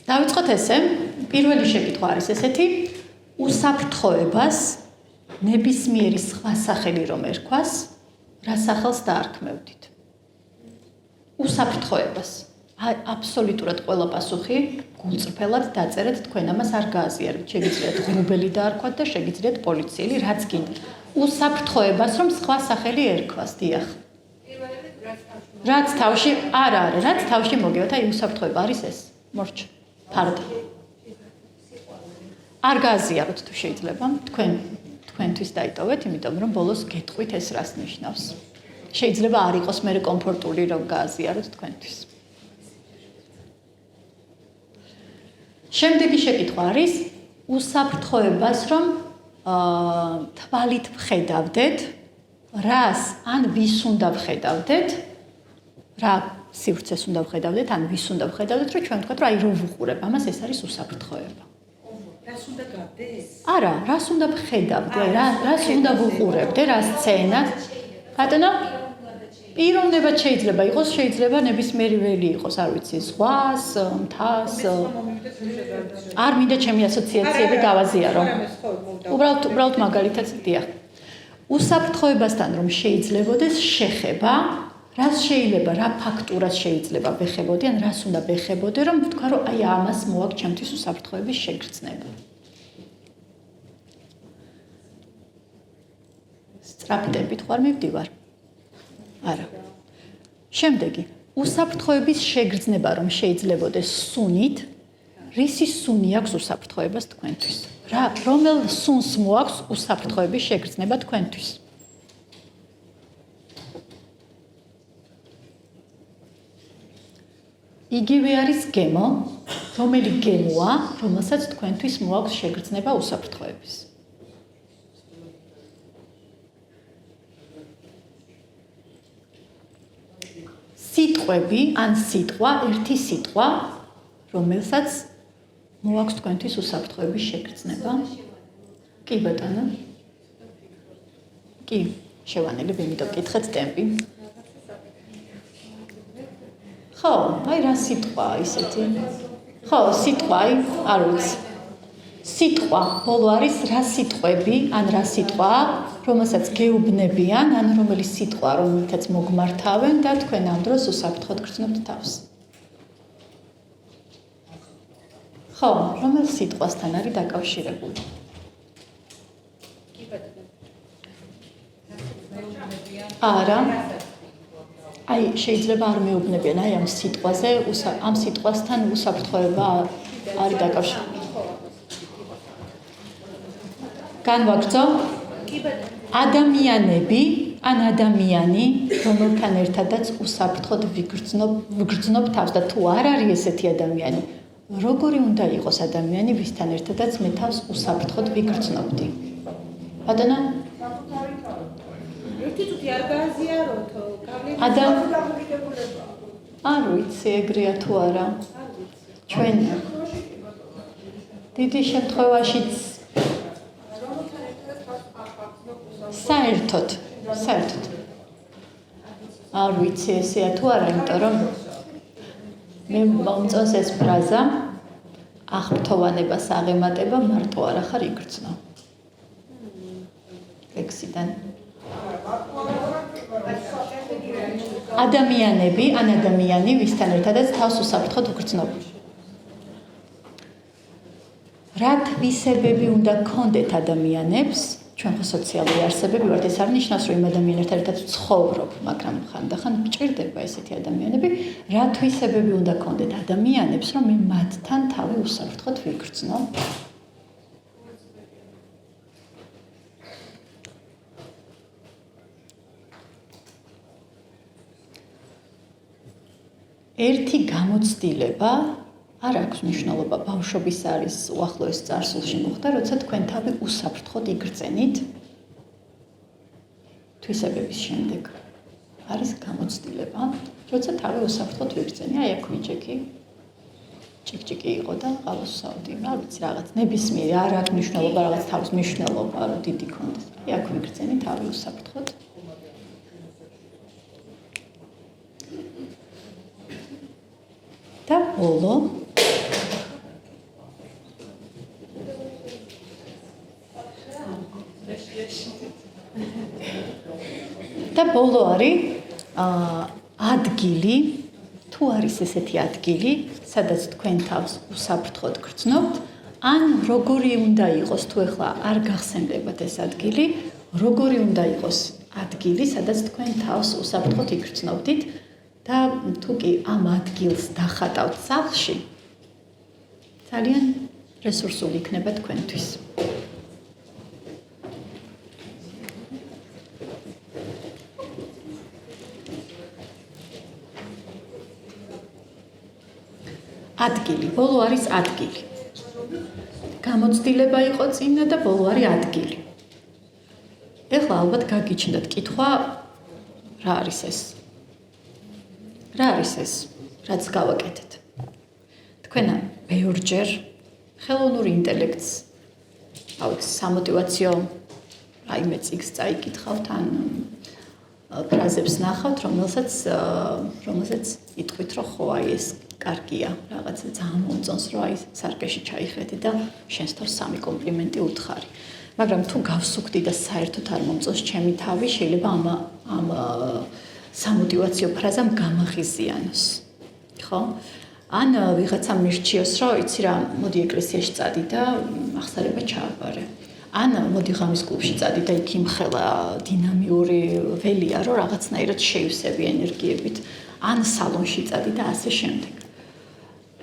დავიწყოთ ესე, პირველი შეკითხვა არის ესეთი, უსაფრთხოებას ნებისმიერი სხვა სახელი რომ ერქვას, რა სახელს დაარქმევდით? უსაფრთხოებას. აბსოლუტურად ყველა პასუხი გულწრფელად დაწერეთ, თქვენ ამას არ გააზიარებთ. შეგიძლიათ ღრუბელი დაარქვათ და შეგიძლიათ პოლიციელი, რაც გინდა. უსაფრთხოებას რომ სხვა სახელი ერქვას, დიახ. რაც თავში რაც თავში მოგევთ, აი უსაფრთხოება არის ეს. მორჩ. ფარდა. არ გააზიაროთ თუ შეიძლება, თქვენთვის დაიტოვეთ, იმიტომ რომ ბოლოს გეტყვით ეს რას ნიშნავს. შეიძლება არ იყოს მე კომფორტული რომ გააზიაროთ თქვენთვის. შემდეგი შეკითხვა არის უსაფრთხოებას რომ თვალით ვხედავდეთ, რას ან ვის უნდა ვხედავდეთ, რა სივრცეს უნდა ვხედავდეთ, ან ვის უნდა ვხედავდეთ, რომ ჩვენ ვთქვათ, რომ აი რომ ვუყურებ, ამას ეს არის უსაფრთხოება. რას უნდა გავდეს? არა, რას უნდა ვხედავდე, რას უნდა ვუყურებდე, რა სცენა. ბატონო, პიროვნება შეიძლება იყოს, შეიძლება ნებისმიერი ველი იყოს, არ ვიცი, ზღვას, მთას. არ მინდა ჩემი ასოციაციები გავაზიარო. უბრალოდ მაგალითად დიახ. უსაფრთხოებასთან რომ შეიძლებოდეს შეხება, რას შეიძლება, რა ფაქტურას შეიძლება ვეხებოდი, ან რას უნდა ვეხებოდე, რომ ვთქვა, რომ აი ამას მოაქვს ჩემთვის უსაფრთხოების შეგრძნება. სწრაფი ტემპით ხარ მივდივარ? არა. შემდეგი, უსაფრთხოების შეგრძნება რომ შეიძლებოდეს სუნით, რისი სუნი აქვს უსაფრთხოებას თქვენთვის? რომელ სუნს მოაქვს უსაფრთხოების შეგრძნება თქვენთვის? იგივე არის გემო, რომელი გემოა, რომელსაც თქვენთვის მოაქვს შეგრძნება უსაფრთხოების. სიტყვები ან სიტყვა, ერთი სიტყვა, რომელსაც მოაქვს თქვენთვის უსაფრთხოების შეგრძნება. კი ბატონო. კი, შევანელებ, იმიტომ კითხეთ ტემპი. ხო, აი რა სიტყვაა ისეთი? ხო, სიტყვა, არ ვიცი. სიტყვა, ბოლო არის რა სიტყვები, ან რა სიტყვაა, რომელსაც გეუბნებიან, ან რომელი სიტყვა, რომელთაც მოგმართავენ და თქვენ ამ დროს უსაფრთხოდ გრძნობთ თავს. ხო, რომელ სიტყვასთან არის დაკავშირებული? არა. აი, შეიძლება არ მეუბნებიან, აი ამ სიტყვაზე, ამ სიტყვასთან უსაფრთხოება არის დაკავშირებული. განვაგრძო? ადამიანები, ან ადამიანი, რომელთან ერთადაც უსაფრთხოდ ვიგრძნობ თავს და თუ არ არის ესეთი ადამიანი, როგორი უნდა იყოს ადამიანი, ვისთან ერთადაც მე თავს უსაფრთხოდ ვიგრძნობდი? ბატონო? ერთი წუთი არ გააზიაროთ, არ ვიცი, ეგრეა თუ არა. ჩვენ დიდი შემთხვევაშიც საერთოდ. არ ვიცი, ესეა თუ არა, იმიტომ რომ მე მომწონს ეს ფრაზა, აღფრთოვანებას აღემატება, მარტო არ ახარ იგრძნო. ლექსიდან. ადამიანები, ან ადამიანი, ვისთან ერთადაც თავს უსაფრთხოდ ვგრძნობ. რა თვისებები უნდა გქონდეთ ადამიანებს, ჩვენ ხო სოციალური არსებები ვართ, ეს არ ნიშნავს, რომ იმ ადამიანებთან ერთად ვცხოვრობ, მაგრამ ხანდახან გჭირდება ესეთი ადამიანები, რა თვისებები უნდა გქონდეთ ადამიანებს, რომ მე მათთან თავი უსაფრთხოდ ვიგრძნო? ერთი გამოცდილება არ აქვს მნიშვნელობა, ბავშვობის არის უახლოეს წარსულში მოხდა, როცა თქვენ თავი უსაფრთხოდ იგრძენით თვისებების შემდეგ. არის გამოცდილება, როცა თავი უსაფრთხოდ ვიგრძენი, აი აქ ვიჯექი. ჭიკჭიკი იყო და ყავოსავდი, არ ვიცი რაღაც ნებისმიერი არ აქვს მნიშვნელობა, რაღაც თავის მნიშვნელობა, რომ დიდი ქონდეს. აი აქ ვიგრძენი თავი უსაფრთხოდ. და ბოლო არის ადგილი, თუ არის ესეთი ადგილი, სადაც თქვენ თავს უსაფრთხოდ გრძნობთ, ან როგორი უნდა იყოს თუ ახლა არ გახსენდებათ ეს ადგილი, როგორი უნდა იყოს ადგილი, სადაც თქვენ თავს უსაფრთხოდ იგრძნობდით და თუ კი ამ ადგილს დახატავთ სახლში, ძალიან რესურსული იქნება თქვენთვის. ადგილი, ბოლო არის ადგილი. გამოცდილება იყო წინა და ბოლო არის ადგილი. ეხლა ალბათ გაგიჩნდათ კითხვა, რა არის ეს? რა არის ეს? რაც გავაკეთეთ? თქვენ ბევრჯერ ხელოვნურ ინტელექტს, სამოტივაციო რაიმე წიგნს წაიკითხავთ ან ფრაზებს ნახავთ, რომელსაც იტყვით, რომ ხო აი ეს კარგია, რაღაცა ძალიან მომწონს, რომ აი სარკეში ჩაიხედი და შენს თავს 3 კომპლიმენტი უთხარი. მაგრამ თუ გავსუქდი და საერთოდ არ მომწონს ჩემი თავი, შეიძლება ამ სამოტივაციო ფრაზამ გამაღიზიანოს. ხო? ან ვიღაცამ მირჩიოს, რომ იცი რა, მოდი ეკლესიაში წადი და აღსარება ჩააბარე. ან მოდი ღამის კლუბში წადი და იქ იმხელა დინამიური ველია, რომ რაღაცნაირად შეივსები ენერგიებით. ან სალონში წადი და ასე შემდეგ.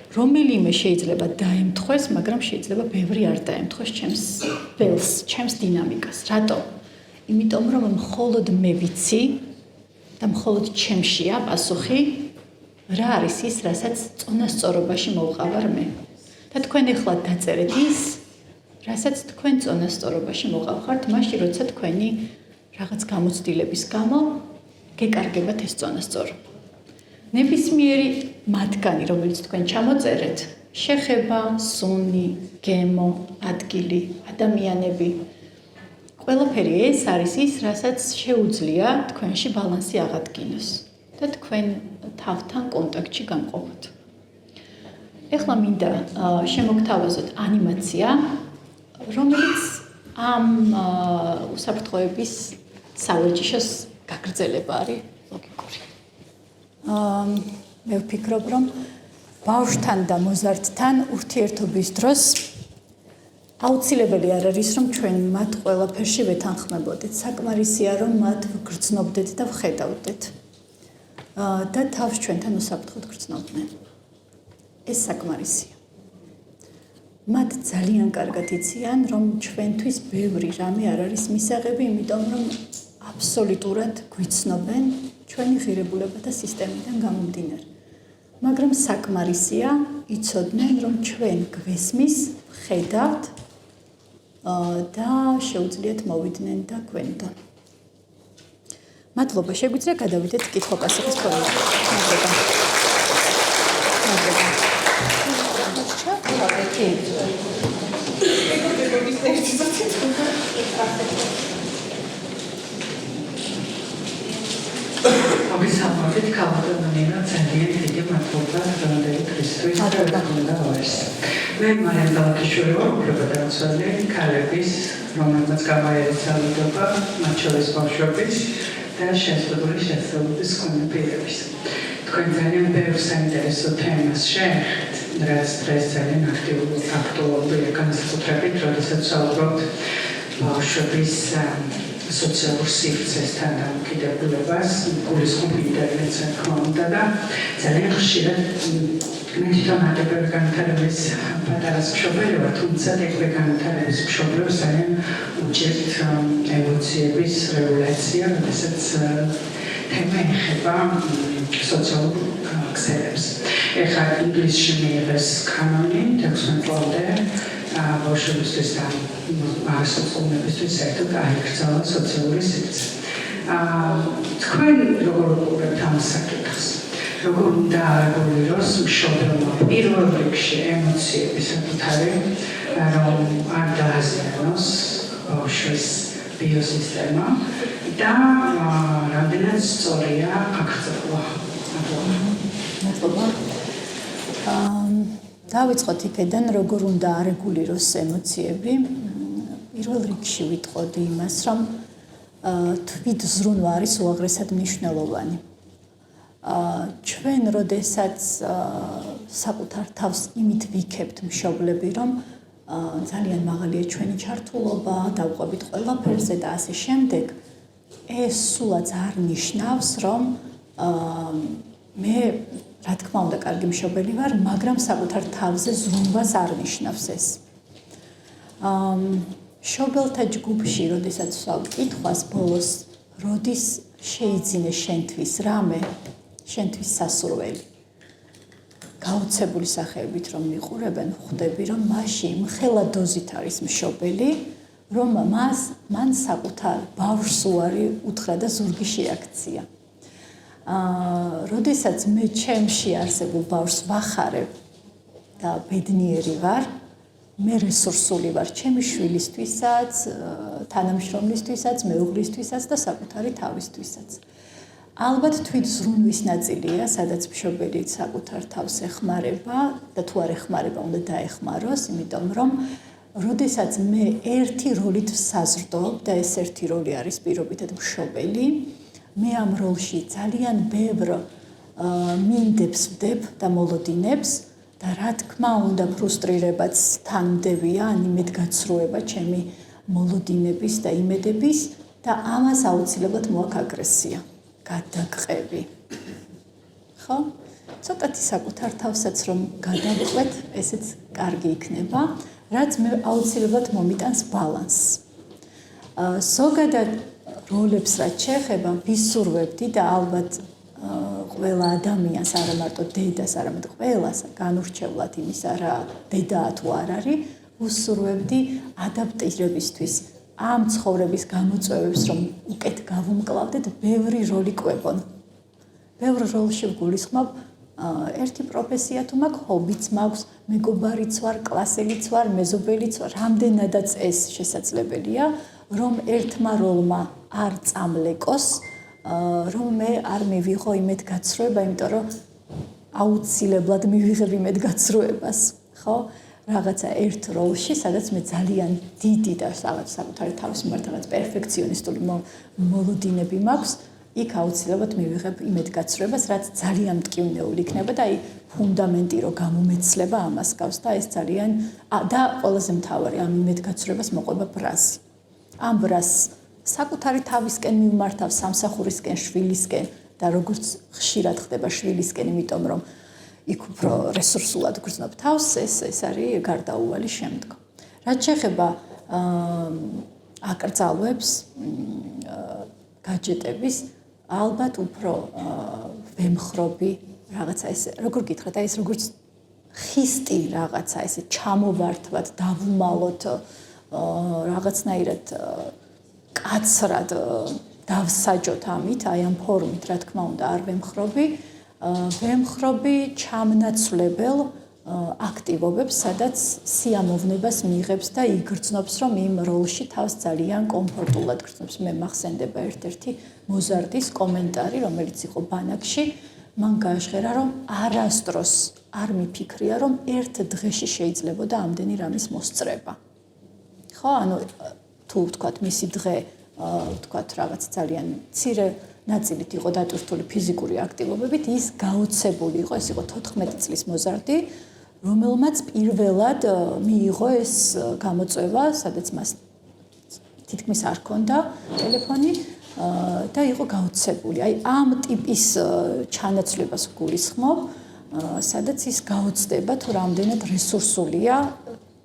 რომელიმე შეიძლება დაემთხვეს, მაგრამ შეიძლება ბევრი არ დაემთხვეს ჩემს ველს, ჩემს დინამიკას. რატო? იმიტომ რომ მხოლოდ მე ვიცი და მხოლოდ ჩემშია პასუხი, რა არის ის, რასაც წონასწორობაში მოვყავარ მე. და თქვენ ეხლა დაწერეთ ის, რასაც თქვენ წონასწორობაში მოყავხართ, მაშინ როცა თქვენი რაღაც გამოცდილების გამო გეკარგებათ ეს წონასწორობა. ნებისმიერი მათგანი, რომელიც თქვენ ჩამოწერეთ, შეხება, სუნი, გემო, ადგილი, ადამიანები, ყველაფერი ეს არის ის, რასაც შეუძლია თქვენში ბალანსი აღადგინოს და თქვენ თავთან კონტაქტში გამყოფოთ. ეხლა მინდა შემოგთავაზოთ ანიმაცია, რომელიც ამ უსაფრთხოების სავაჭიშოს გაგრძელება არის ლოგიკური. მე ვფიქრობ, რომ ბავშვთან და მოზარდთან ურთიერთობის დროს აუცილებელი არ არის, რომ ჩვენ მათ ყველაფერში ვეთანხმებოდეთ. საკმარისია, რომ მათ ვგრძნობდეთ და ვხედავდეთ. და თავს ჩვენთან უსაფრთხოდ გრძნობდნენ. ეს საკმარისია. მათ ძალიან კარგად იციან, რომ ჩვენთვის ბევრი რამე არ არის მისაღები, იმიტომ რომ აბსოლუტურად გვიცნობენ ჩვენი ღირებულებათა სისტემიდან გამომდინარე. მაგრამ საკმარისია იცოდნენ, რომ ჩვენ გვესმის, ვხედავთ და შეუძლიათ მოვიდნენ და გვენდონ. მადლობა, შეგვიძლია გადავიდეთ კითხვა-პასუხის ფორმატში. მოგესალმებით, ქალბატონო, ძალიან დიდი მადლობა დღევანდელი ქრისტეს დარგმარებას. მე მარიამ დალაკიშვილი ვარ, უფლებადამცველი ქალების, რომელმაც გამოიცა ლიდობა, მათ შორის ბავშვების და შესაძლებელი შესაძლებლობის მქონე პირების. თქვენ ძალიან ბევრ საინტერესო თემას შეეხეთ, რაც დღეს ძალიან აქტუალურია განსაკუთრებით, როდესაც ვსაუბრობთ ბავშვების სოციალურ სივრცესთან დამოკიდებულებას, გულისხმობ ინტერნეტზე თქმა უნდა და ძალიან ხშირად მე თვითონ ადრე განვითარების პატარა მშობელი ვარ, თუმცა ეგრე განვითარების მშობლებს ძალიან უჭირთ ემოციების რეგულაცია, როდესაც თემა ეხება სოციალურ ქსელებს. ეხლა ინგლისში მიიღეს კანონი 16 წლამდე ბავშვებისთვის და ასოციაციებისთვის საერთოდ აიკრძალა სოციალური სივრცე. თქვენ როგორ უყურებთ ამ საკითხს? როგორ უნდა არეგულიროს მშობელმა პირველ რიგში ემოციების საკუთარი, რომ არ დააზიანოს ბავშვის ბიოსისტემა და რამდენად სწორია აკრძალვა? მადლობა. დავიწყოთ იქედან, როგორ უნდა არეგულიროს ემოციები. პირველ რიგში ვიტყოდი იმას, რომ თვითზრუნვა არის უაღრესად მნიშვნელოვანი. ჩვენ როდესაც საკუთარ თავს იმით ვიქებთ მშობლები, რომ ძალიან მაღალია ჩვენი ჩართულობა, დავყვებით ყველაფერზე და ასე შემდეგ, ეს სულაც არ ნიშნავს, რომ მე რა თქმა უნდა კარგი მშობელი ვარ, მაგრამ საკუთარ თავზე ზრუნვას არ ნიშნავს ეს. მშობელთა ჯგუფში, როდესაც ვსვამ კითხვას ბოლოს, როდის შეიძინე შენთვის რამე, შენთვის სასურველი. გაუცებული სახეებით რომ მიყურებენ, ხვდები რომ მაშინ მხელა დოზით არის მშობელი, რომ მან საკუთარ ბავშვს უარი უთხრა და ზურგი შეაქცია. როდესაც მე ჩემში არსებულ ბავშვს ვახარებ და ბედნიერი ვარ, მე რესურსული ვარ ჩემი შვილისთვისაც, თანამშრომლისთვისაც, მეუღლისთვისაც და საკუთარი თავისთვისაც. ალბათ თვითზრუნვის ნაწილია, სადაც მშობელი საკუთარ თავს ეხმარება და თუ არ ეხმარება, უნდა დაეხმაროს, იმიტომ რომ როდესაც მე ერთი როლით ვსაზრდობ და ეს ერთი როლი არის პირობითად მშობელი, მე ამ როლში ძალიან ბევრ მინდებს ვდებ და მოლოდინებს და რა თქმა უნდა ფრუსტრირებაც თან მდევია, ან იმედგაცრუება ჩემი მოლოდინების და იმედების და ამას აუცილებლად მოაქვს აგრესია, გადაყევი. ხო? ცოტათი საკუთარ თავსაც რომ გადავყვეთ, ესეც კარგი იქნება, რაც მე აუცილებლად მომიტანს ბალანსს. ზოგადად როლებს რაც შეეხება ვისურვებდი და ალბათ ყველა ადამიანს, არა მარტო დედას, არამედ ყველას განურჩევლად იმისა რა დედაა თუ არ არის, ვუსურვებდი ადაპტირებისთვის ამ ცხოვრების გამოწვევებს, რომ უკეთ გავუმკლავდეთ, ბევრი როლი კვებონ. ბევრ როლში ვგულისხმობ, ერთი პროფესია თუ მაქვს, ჰობიც მაქვს, მეგობარიც ვარ, კლასელიც ვარ, მეზობელიც ვარ, რამდენადაც ეს შესაძლებელია, რომ ერთმა როლმა არ წამლეკოს, რომ მე არ მივიღო იმედგაცრუება, იმიტომ რომ აუცილებლად მივიღებ იმედგაცრუებას, ხო? რაღაცა ერთ როლში, სადაც მე ძალიან დიდი და საკუთარი თავის მიმართ რაღაც პერფექციონისტული მოლოდინები მაქვს, იქ აუცილებლად მივიღებ იმედგაცრუებას, რაც ძალიან მტკივნეული იქნება და აი ფუნდამენტი რო გამომეცლება ამას გავს და ეს ძალიან და ყველაზე მთავარი ამ იმედგაცრუებას მოყვება ბრაზი. ამ ბრაზს საკუთარი თავისკენ მიმართავ, სამსახურისკენ, შვილისკენ და როგორც ხშირად ხდება შვილისკენ, იმიტომ რომ იქ უფრო რესურსულად გრძნობ თავს, ეს არის გარდაუვალი შემდგომ. რაც შეეხება აკრძალვებს, გაჯეტების, ალბათ უფრო ვემხრობი რაღაცა ეს, როგორ გითხრათ, აი ეს როგორც ხისტი რაღაცა, ესე ჩამოვართვათ, დავუმალოთ რაღაცნაირად კაცრად დავსაჯოთ ამით, აი ამ ფორმით, რა თქმა უნდა, არ ვემხრობი. ვემხრობი ჩამნაცვლებელ აქტივობებს, სადაც სიამოვნებას მიიღებს და იგრძნობს, რომ იმ როლში თავს ძალიან კომფორტულად გრძნობს. მე მახსენდება ერთ-ერთი მოზარდის კომენტარი, რომელიც იყო ბანაკში, მან გააჟღერა, რომ არასდროს არ მიფიქრია, რომ ერთ დღეში შეიძლებოდა ამდენი რამის მოსწრება. ხო, ანუ თუ ვთქვათ, მისი დღე, ვთქვათ, რაღაც ძალიან მცირე ნაწილით იყო დატვირთული ფიზიკური აქტივობებით, ის გაოცებული იყო, ეს იყო 14 წლის მოზარდი, რომელმაც პირველად მიიღო ეს გამოწვევა, სადაც მას თითქმის არ ჰქონდა ტელეფონი და იყო გაოცებული. აი ამ ტიპის ჩანაცვლებას გულისხმობ, სადაც ის გაოცდება თუ რამდენად რესურსულია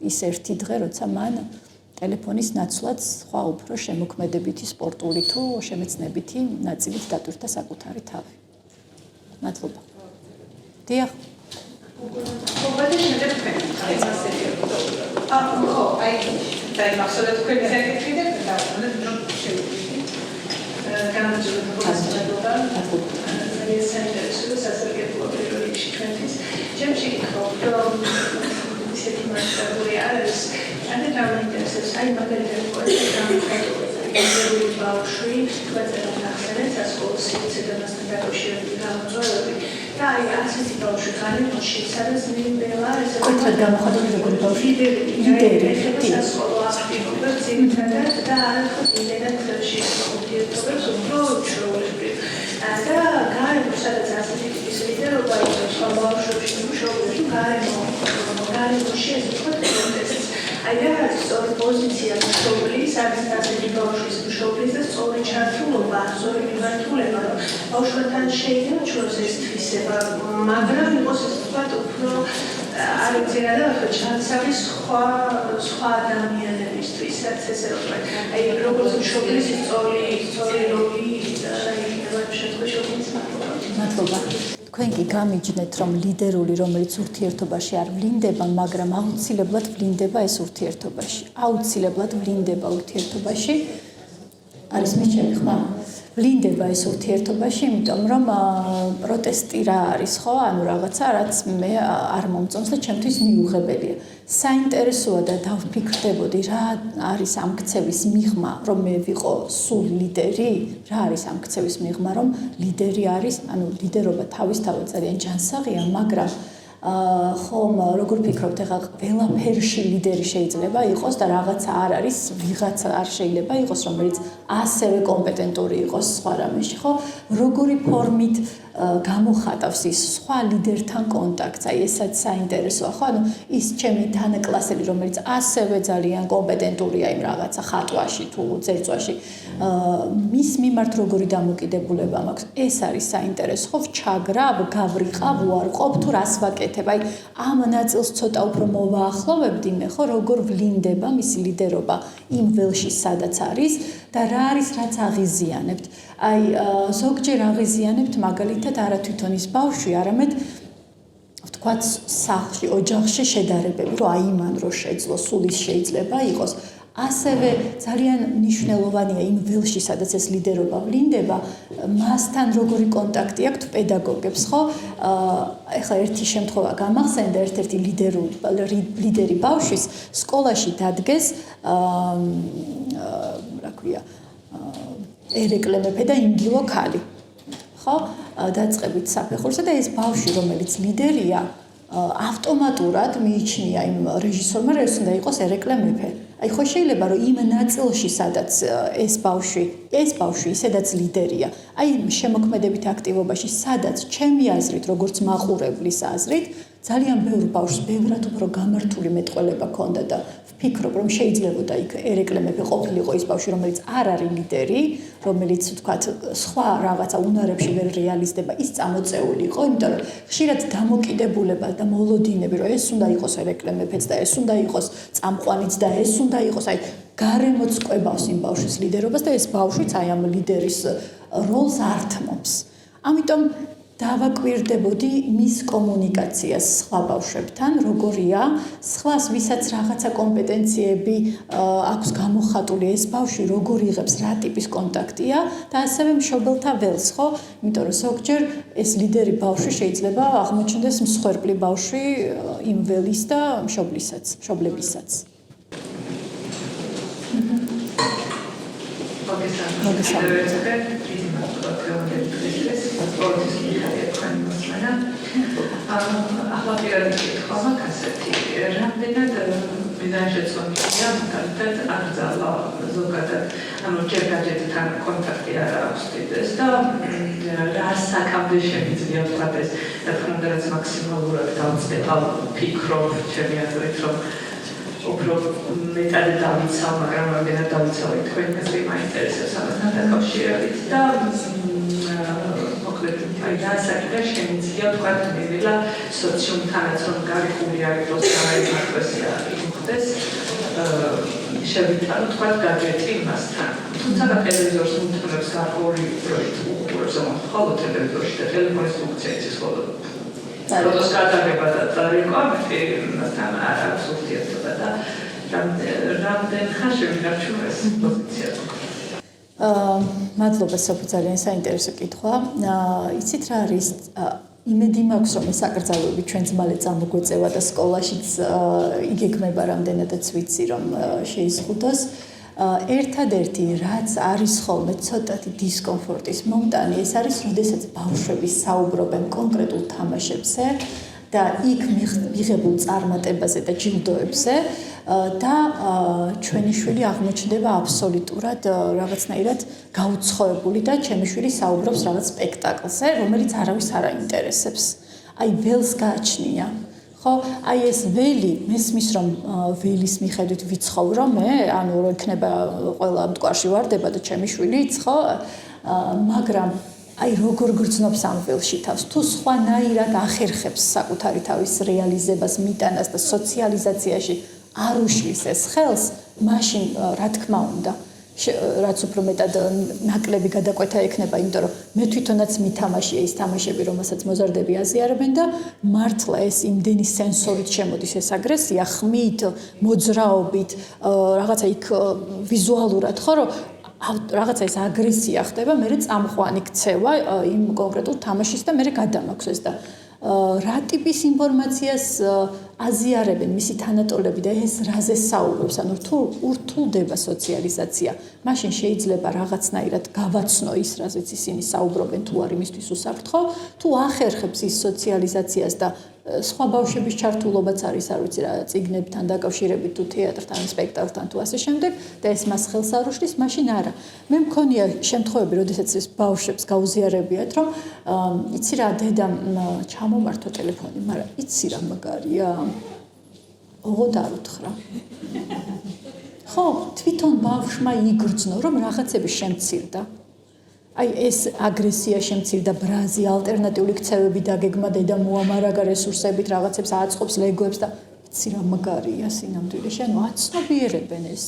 ის ერთი დღე, როცა მან ტელეფონის ნაცვლად სხვა უფრო შემოქმედებითი, სპორტული თუ შემეცნებითი ნაწილით დატვირთა საკუთარი თავი. მადლობა. დიახ. ხობადი შეგეთქვენ, აი მასეთი ხო, აი დაიმახსოვრე თქვენი საკითხი და დავუყენებ რომ შევიდეთ. განაცხადა პროცედურა, ეს საინტერესო სასარგებლო პერიოდში ჩვენთვის. ჩემში რომ ისეთი მასშტაბური არის, ანუ დავინტერესებს, აი მაგალითად ყოველთვის დამხმარე ბავშვი, თქვენთან ახსენეთ სასკოლო სივრცედასთან დაკავშირებული გამოწვევები. და აი ასეთი ბავშვი განეფოში, სადაც ნებელა ესე კონკრეტ გამოხატული როგორი ბავშვი ლიდერი სასკოლო აქტივობებს ძირითადად და არაერთხელ იმედად შეეხება ურთიერთობებს უფრო ჩვეულებრივ. და გარემო სადაც ასეთი ტიპის ლიდერობა იწვევს სხვა ბავშვებში მუშაობებში გარემოში ეს ვთქვათ აი რა არის სწორი პოზიცია მშობლის არის ასეთი ბავშვის მშობლის და სწორი ჩართულობა სწორი მიმართულება რომ ბავშვთან შეიძლება ჩვენს ეს თვისება მაგრამ იყოს ეს ვთქვათ უფრო არ ვიცი რა და ჩანსავი სხვა ადამიანებისთვისაც ესე რომ აი როგორც მშობლის სწორი როლი იქნება შემთხვევაში მადლობა. თქვენ კი გამიჯნეთ, რომ ლიდერული, რომელიც ურთიერთობაში არ ვლინდება, მაგრამ აუცილებლად ვლინდება ეს ურთიერთობაში. აუცილებლად ვლინდება ურთიერთობაში. არის მიჩემი ხმა? ვლინდება ეს ურთიერთობაში, იმიტომ რომ პროტესტი რა არის, ხო? ანუ რაღაცა, რაც მე არ მომწონს და ჩემთვის მიუღებელია. საინტერესოა და დავფიქრდებოდი, რა არის ამ ქცევის მიღმა, რომ მე ვიყო სულ ლიდერი? რა არის ამ ქცევის მიღმა, რომ ლიდერი არის, ანუ ლიდერობა თავისთავად ძალიან ჯანსაღია, მაგრამ ხომ როგორ ფიქრობთ, ეხლა ყველაფერში ლიდერი შეიძლება იყოს და რაღაცა არ არის, ვიღაცა არ შეიძლება იყოს, რომელიც ასევე კომპეტენტური იყოს სხვა რამეში, ხო? როგორი ფორმით გამოხატავს ის სხვა ლიდერთან კონტაქტს, აი ესაც საინტერესოა, ხო? ანუ ის ჩემი თანაკლასელი, რომელიც ასევე ძალიან კომპეტენტურია იმ რაღაცა ხატვაში თუ ძერწვაში, მის მიმართ როგორი დამოკიდებულება მაქვს, ეს არის საინტერესო, ხო? ვჩაგრავ, გავრიყავ, უარყოფ თუ რას ვაკეთებ, აი ამ ნაწილს ცოტა უფრო მოვაახლოვებდი მე, ხო? როგორ ვლინდება მისი ლიდერობა იმ ველში, სადაც არის და რა არის, რაც აღიზიანებთ. აი ზოგჯერ აღიზიანებთ მაგალითად არა თვითონ ის ბავშვი, არამედ ვთქვათ სახლში, ოჯახში შედარებები, რომ აი მან რო შეძლო, სულ ის შეიძლება იყოს. ასევე ძალიან მნიშვნელოვანია იმ ველში, სადაც ეს ლიდერობა ვლინდება, მასთან როგორი კონტაქტი აქვს პედაგოგებს, ხო? ეხლა ერთი შემთხვევა გამახსენდა, ერთ-ერთი ლიდერი ბავშვის სკოლაში დადგეს რა ქვია ერეკლე მეფე და ინგილო ქალი. ხო? დაწყებით საფეხურზე და ეს ბავშვი, რომელიც ლიდერია, ავტომატურად მიიჩნია იმ რეჟისორმა, რომ ეს უნდა იყოს ერეკლე მეფე. აი ხო შეიძლება რომ იმ ნაწილში, სადაც ეს ბავშვი ისედაც ლიდერია. აი შემოქმედებითი აქტივობაში, სადაც ჩემი აზრით, როგორც მაყურებლის აზრით, ძალიან ბევრ ბავშვს ბევრად უფრო გამართული მეტყველება ჰქონდა და ვფიქრობ, რომ შეიძლებოდა იქ ერეკლე მეფე ყოფილიყო ის ბავშვი, რომელიც არ არის ლიდერი, რომელიც ვთქვათ, სხვა რაღაცა უნარებში ვერ რეალიზდება, ის წამოწეული იყო, იმიტომ რომ ხშირად დამოკიდებულება და მოლოდინები, რომ ეს უნდა იყოს ერეკლე მეფეც და ეს უნდა იყოს წამყვანიც და ეს უნდა იყოს, აი გარემოც ყვებავს იმ ბავშვის ლიდერობას და ეს ბავშვიც აი ამ ლიდერის როლს ართმობს. ამიტომ დავაკვირდებოდი მის კომუნიკაციას სხვა ბავშვებთან, როგორია, სხვას ვისაც რაღაცა კომპეტენციები აქვს გამოხატული ეს ბავშვი, როგორ იღებს, რა ტიპის კონტაქტია და ასევე მშობელთა ველს, ხო? იმიტომ რომ ზოგჯერ ეს ლიდერი ბავშვი შეიძლება აღმოჩნდეს მსხვერპლი ბავშვი იმ ველის და მშობლებისაც. ახლა პირადად კითხვა მაქვს ასეთი, რამდენად მიზანშეწონილია მაგალითად აკრძალა ზოგადად, ანუ ჯერ გადაჭეთან კონტაქტი არ აქვს დიდეს და რა საკამდე შემიძლია ვთქვათ ეს, რა თქმა უნდა, რაც მაქსიმალურად დავწდება, ვფიქრობ, ჩემი აზრით, რომ უფრო მეტად დავიცავ, მაგრამ რამდენად დავიცავ, თქვენ აზრი მაინტერესებს ამასთან დაკავშირებით და აი რა საკითხი შემიძლია ვთქვათ მივილა სოციუმთანაც რომ გარკვეული არ იყოს გამართლეს იქნეს შევიტანო ვთქვათ გაჯეტი იმასთან თუმცა ტელევიზორს მომთხრობს გარკვეული პროექტი უყურებს ხოლო ტელევიზორში და ტელეფონის ფუნქცია იცის ხოლო როდოს გადაღება და რეკლამები მასთან არ აქვს ურთიერთობა და რამდენ ხანში ვინარჩუნე ეს პოზიცია მადლობა სოფი, ძალიან საინტერესო კითხვა. იცით რა არის? იმედი მაქვს, რომ ეს აკრძალვები ჩვენს მალე წამოგვეწევა და სკოლაშიც იგეგმება რამდენადაც ვიცი, რომ შეიზღუდოს. ერთადერთი რაც არის ხოლმე ცოტათი დისკომფორტის მომტანი, ეს არის, როდესაც ბავშვები საუბრობენ კონკრეტულ თამაშებზე და იქ მიღებულ წარმატებაზე და ჯილდოებზე და ჩვენი შვილი აღმოჩნდება აბსოლუტურად რაღაცნაირად გაუცხოებული და ჩემი შვილი საუბრობს რაღაც სპექტაკლზე, რომელიც არავის არ აინტერესებს. აი ველს გააჩნია. ხო, აი ეს ველი, მესმის რომ ველის მიხედვით ვიცხოვრო მე, ანუ რო იქნება ყველა მტკვარში ვარდება და ჩემი შვილიც, ხო? მაგრამ აი როგორ გრძნობს ამ ველში თავს, თუ სხვანაირად ახერხებს საკუთარი თავის რეალიზებას, მიტანას და სოციალიზაციაში არ უშლის ეს ხელს, მაშინ რა თქმა უნდა რაც უფრო მეტად ნაკლები გადაკვეთა ექნება, იმიტომ რომ მე თვითონაც მითამაშია ის თამაშები, რომელსაც მოზარდები აზიარებენ და მართლა ეს იმდენი სენსორით შემოდის ეს აგრესია, ხმით, მოძრაობით, რაღაცა იქ ვიზუალურად, ხო, რომ რაღაცა ეს აგრესია ხდება, მე წამყვანი ქცევა იმ კონკრეტულ თამაშის და მე გადამაქვს ეს და რა ტიპის ინფორმაციას აზიარებენ მისი თანატოლები და ეს რაზე საუბრობს, ანუ თუ ურთულდება სოციალიზაცია, მაშინ შეიძლება რაღაცნაირად გავაცნო ის, რაზეც ისინი საუბრობენ, თუ არ იმისთვის უსაფრთხო, თუ ახერხებს ის სოციალიზაციას და სხვა ბავშვების ჩართულობაც არის, არ ვიცი რა, წიგნებთან დაკავშირებით თუ თეატრთან, სპექტაკლთან თუ ასე შემდეგ და ეს მას ხელს არ უშლის, მაშინ არა. მე მქონია შემთხვევები, როდესაც ეს ბავშვებს გაუზიარებიათ, რომ იცი რა, დედამ ჩამომართო ტელეფონი, მაგრამ იცი რა მაგარია. ოღონდ არ უთხრა. ხო, თვითონ ბავშვმა იგრძნო, რომ რაღაცები შემცირდა. აი ეს აგრესია შემცირდა ბრაზი, ალტერნატიული ქცევები დაგეგმა დედა მოამარაგა რესურსებით, რაღაცებს აწყობს, ლეგოებს და იცი რა მაგარია სინამდვილეში, ანუ აცნობიერებენ ეს.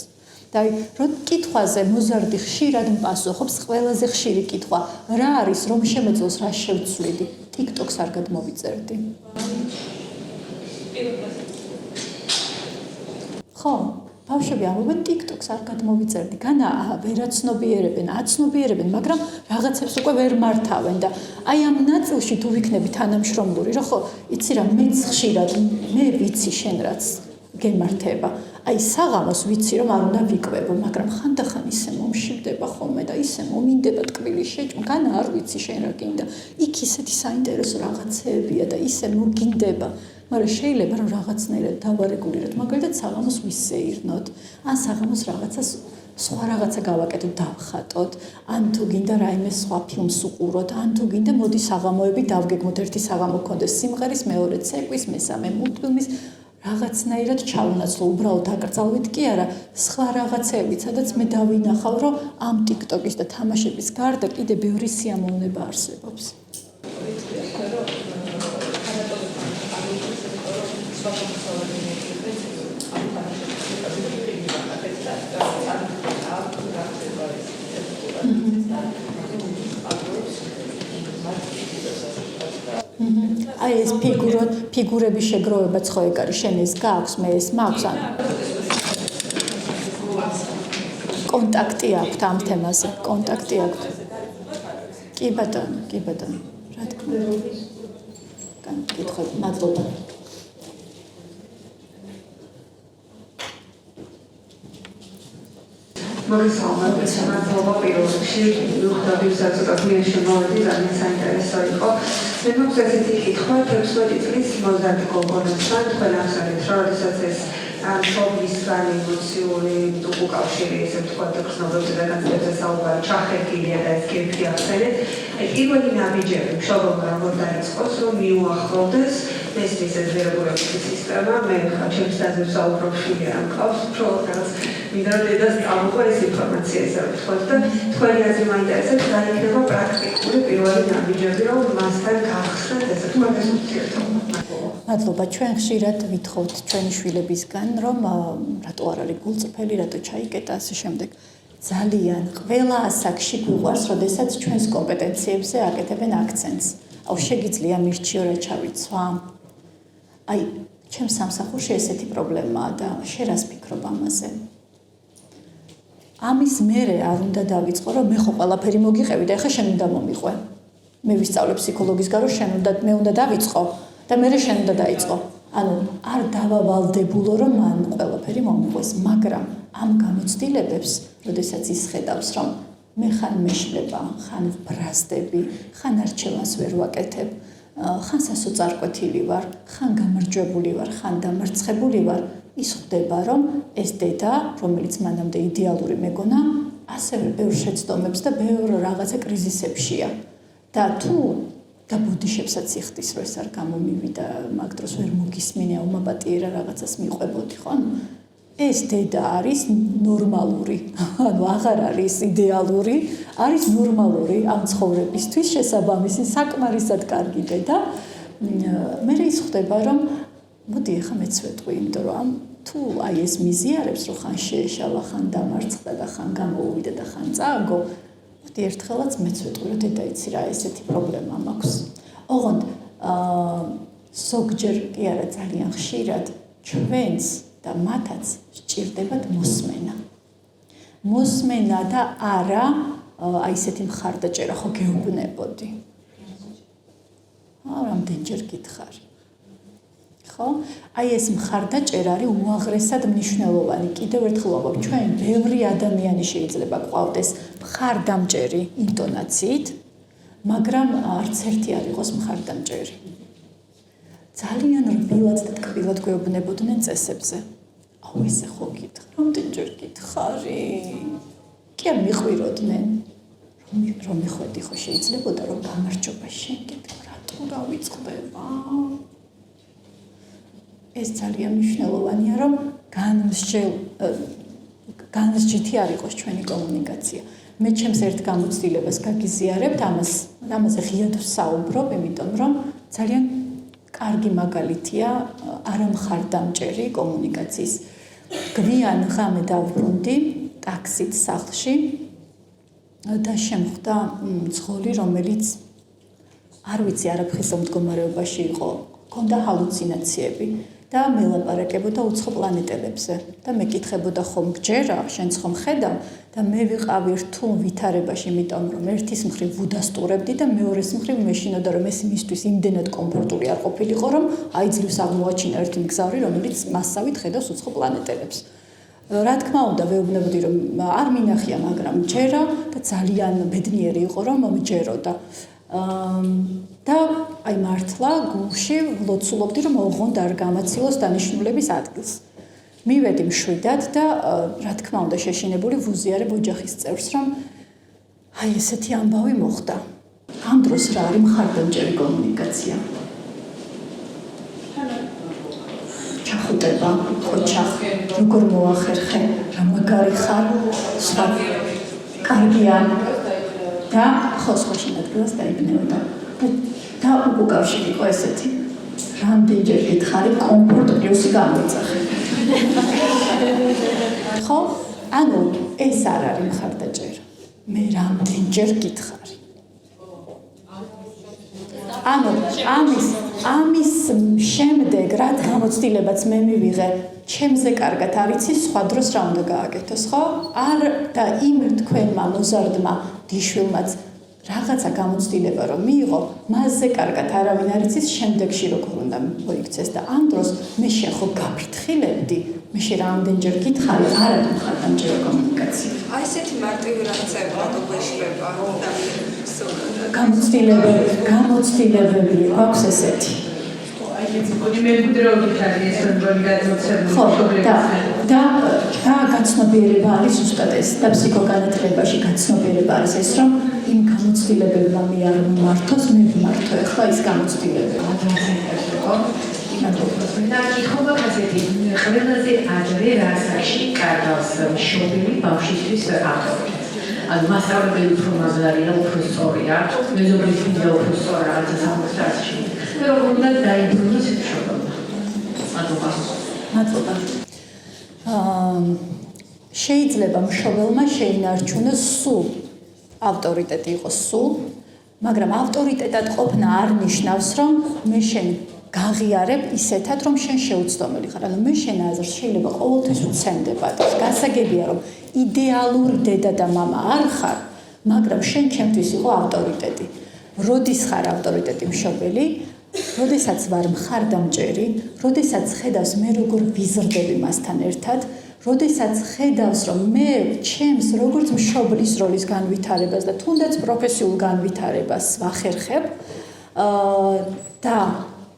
და აი რომ კითხვაზე მოზარდი ხშირად მპასუხობს, ყველაზე ხშირი კითხვა რა არის, რომ შემეძლოს რა შევცვლიდი, TikTok-ს არ გადმოვიწერდი. ხო, ბავშვები ამბობენ TikTok-ს არ გადმოვიწერდი, განა ვერაცნობიერებენ, აცნობიერებენ, მაგრამ რაღაცებს უკვე ვერ მართავენ და აი ამ ნაწილში თუ ვიქნები თანამშრომლური, რა ხო, იცი რა, მეც ხშირად მე ვიცი შენ რაც გემართება. აი საღამოს ვიცი რომ არ უნდა ვიკვებო, მაგრამ ხანდახან ისე მომშივდება ხოლმე და ისე მომინდება ტკბილი შეჭმა, განა არ ვიცი შენ რა გინდა. იქ ისეთი საინტერესო რაღაცეებია და ისე მოგინდება. მაგრამ შეიძლება რომ რაღაცნაირად დავარეგულიროთ, მაგალითად საღამოს ვისეირნოთ, ან საღამოს რაღაცას სხვა რაღაცა გავაკეთოთ, დავხატოთ, ან თუ გინდა რაიმე სხვა ფილმს უყუროთ, ან თუ გინდა მოდი საღამოები დავგეგმოთ, ერთი საღამო გქონდეს სიმღერის, მეორე ცეკვის, მესამე მულტფილმის, რაღაცნაირად ჩავნაცვლო, უბრალოდ აკრძალვით კი არა, სხვა რაღაცეებით, სადაც მე დავინახავ, რომ ამ TikTok-ის და თამაშების გარდა კიდე ბევრი სიამოვნება არსებობს. აი ეს ფიგურების შეგროვებაც ხო ეგ არის, შენ ეს გაქვს, მე ეს მაქვს, ან კონტაქტი აქვთ ამ თემაზე, კონტაქტი აქვთ. კი ბატონო, კი ბატონო. რა თქმა უნდა. კითხები, მადლობა. მოგესალმებით, მადლობა პირველ რიგში, ვიხდები საწყობად შემოვედი, ძალიან საინტერესო იყო. მე მაქვს ესეთი კითხვა, 16 წლის მოზარდი გოგონასთან, თქვენ ახსენეთ, რომ როდესაც ეს შობლისგან ემოციური უკავშირი, ესე ვთქვათ, გრძნობებზე და განცდებზე საუბარი ჩახერგილია და ეს კითხი ახსენეთ. პირველი ნაბიჯები მშობელმა როგორ დაიწყოს, რომ მიუახლოვდეს მესმის ეზერებურების სისტემა, მე ჩემს დაზე ვსაუბრობ, შვილი არ მყავს, უბრალოდ რაღაც მინდა დედას წამოყვა ეს ინფორმაცია, ესე ვთქვათ და თქვენი აზრი მაინტერესებს, რა იქნება პრაქტიკული პირველი ნაბიჯები, რომ მასთან გახსნათ, ესე ვთქვათ, ეს ურთიერთობა. მადლობა, ჩვენ ხშირად ვითხოვთ ჩვენი შვილებისგან, რომ რატო არ არის გულწრფელი, რატო ჩაიკეტა ასე შემდეგ. ძალიან ყველა ასაკში გვიყვარს, როდესაც ჩვენს კომპეტენციებზე აკეთებენ აქცენტს. აუ შეგიძლია მირჩიო რა ჩავიცვა. აი, ჩემს სამსახურში ესეთი პრობლემაა და შენ რას ფიქრობ ამაზე? ამის მერე არ უნდა დავიწყო, რომ მე ხო ყველაფერი მოგიყევი და ეხლა შენ უნდა მომიყვე. მე ვისწავლე ფსიქოლოგის გარო, მე უნდა დავიწყო და მერე შენ უნდა დაიწყო. ანუ არ დავავალდებულო, რომ მან ყველაფერი მომიყვეს, მაგრამ ამ გამოცდილებებს, როდესაც ის ხედავს, რომ მე ხან მეშლება, ხან ბრაზდები, ხან არჩევანს ვერ ვაკეთებ, ხან სასოწარკვეთილი ვარ, ხან გამარჯვებული ვარ, ხან დამარცხებული ვარ, ის ხვდება, რომ ეს დედა, რომელიც მანამდე იდეალური მეგონა, ასევე ბევრ შეცდომებს და ბევრ რაღაცა კრიზისებშია. და თუ დაბოდიშებსაც იხდის, რომ ეს არ გამომივიდა, მაგ დროს ვერ მოგისმინე, უმაპატიერა რაღაცას მიყვებოდი, ხო? ეს დედა არის ნორმალური, ანუ აღარ არის იდეალური, არის ნორმალური ამ ცხოვრებისთვის შესაბამისი საკმარისად კარგი დედა. მე ის ხვდება, რომ მოდი ახლა მეც ვეტყვი, იმიტომ რომ თუ აი ეს მიზიარებს, რომ ხან შეეშალა, ხან დამარცხდა და ხან გამოუვიდა და ხან წააგო, მოდი ერთხელაც მეც ვეტყვი, რომ დედა იცი რა, ესეთი პრობლემა მაქვს. ოღონდ ზოგჯერ კი არა ძალიან ხშირად ჩვენს და მათაც სჭირდებათ მოსმენა. მოსმენა და არა აი ესეთი მხარდაჭერა ხო გეუბნებოდი. რამდენჯერ გითხარი. ხო? აი ეს მხარდაჭერა არის უაღრესად მნიშვნელოვანი. კიდევ ერთხელ ვამბობ, ჩვენ ბევრი ადამიანი შეიძლება გვყავდეს მხარდამჭერი ინტონაციით, მაგრამ არც ერთი არ იყოს მხარდამჭერი. ძალიან რბილად და ტკბილად გვეუბნებოდნენ წესებზე. აუ ესე ხო გითხრა, რამდენჯერ გითხარი? კი არ მიყვიროდნენ. რომ მიხვედი ხო შეიძლებოდა რომ გამარჯობა შენ გეტყვი, რატო რა ვიწყდება? ეს ძალიან მნიშვნელოვანია, რომ განსჯითი არ იყოს ჩვენი კომუნიკაცია. მე ჩემს ერთ გამოცდილებას გაგიზიარებთ, ამაზე ღიად ვსაუბრობ, იმიტომ რომ ძალიან კარგი მაგალითია არამხარდამჭერი კომუნიკაციის. გვიან ღამე დავბრუნდი ტაქსით სახლში და შემხვდა ძღოლი, რომელიც არ ვიცი არაფრისო მდგომარეობაში იყო, ჰქონდა ჰალუცინაციები და მელაპარაკებოდა უცხო პლანეტელებზე და მე კითხებოდა ხომ გჯერა, შენც ხომ ხედავ და მე ვიყავი რთულ ვითარებაში, იმიტომ რომ ერთის მხრივ ვუდასტურებდი და მეორეს მხრივ მეშინოდა რომ ეს მისთვის იმდენად კომფორტული არ ყოფილიყო, რომ აიძულებს აღმოაჩინა ერთი მგზავრი, რომელიც მასსავით ხედავს უცხო პლანეტელებს. რა თქმა უნდა, ვეუბნებოდი რომ არ მინახია, მაგრამ ჯერა და ძალიან ბედნიერი იყო რომ მომჯეროდა. და აი მართლა გულში ვლოცულობდი რომ ოღონდ არ გამაციოს დანიშნულების ადგილს. მივედი მშვიდად და რა თქმა უნდა შეშინებული ვუზიარებ ოჯახის წევრს რომ აი ესეთი ამბავი მოხდა. ამ დროს რა არის მხარდამჭერი კომუნიკაცია? ჩახუტება, ხოჩახ, როგორ მოახერხე, რა მაგარი ხარ, სხვა კარგია და ხოსხოში ადგილას დაიბნეოდა. და უკავშირი იყო ესეთი. რამდენჯერ გითხარი კომფორტ პლუსი გამოიძახე. ხო? ანუ ეს არ არის მხარდაჭერა. მე რამდენჯერ გითხარი. ანუ ამის შემდეგ რაც გამოცდილებაც მე მივიღე, ჩემზე კარგად არიცი სხვა დროს რა უნდა გააკეთოს, ხო? არ და იმ თქვენმა მოზარდმა დიშვილმაც რაღაცა გამოცდილება რომ მიიღო, მასზე კარგად არავინ არ იცის შემდეგში როგორ უნდა მოიქცეს და ამ დროს მე შენ ხო გაფრთხილებდი, მე შენ რამდენჯერ გითხარი, არ არის მხარდამჭერი კომუნიკაცია. აი ესეთი მარტივი რაღაცები რატო გვეშლება და გამოცდილებები აქვს ესეთი. აი ეს გონი მემკვიდრეობით არის ეს როლი გადმოცემული. ხო, და გაცნობიერება არის ზუსტად ეს და ფსიქოგანათლებაში გაცნობიერება არის ეს, რომ იმ გამოცდილებებმა მე არ მომართოს, მე ვმართო ახლა ის გამოცდილებები. და კითხობა ასეთი, ყველაზე ადრე რასაში კარგავს მშობელი ბავშვისთვის ავტორი. ანუ მასწავლებელი უფრო მაგარია, უფრო სწორია, მეზობლის მიზა უფრო სწორია, რაც სამოსტარში. და როგორ უნდა დაიბრუნოს მშობელმა. მადლობა. შეიძლება მშობელმა შეინარჩუნოს სულ ავტორიტეტი იყოს სულ, მაგრამ ავტორიტეტად ყოფნა არ ნიშნავს, რომ მე შენ გაღიარებ ისეთად, რომ შენ შეუცდომელი ხარ. ანუ მე შენ აზრს შეიძლება ყოველთვის უცემდებად. გასაგებია, რომ იდეალური დედა და მამა არ ხარ, მაგრამ შენ ჩემთვის იყო ავტორიტეტი. როდის ხარ ავტორიტეტი მშობელი? როდესაც ვარ მხარდამჭერი, როდესაც ხედავს მე როგორ ვიზრდები მასთან ერთად, როდესაც ხედავს რომ მე ჩემს როგორც მშობლის როლის განვითარებას და თუნდაც პროფესიულ განვითარებას ვახერხებ, და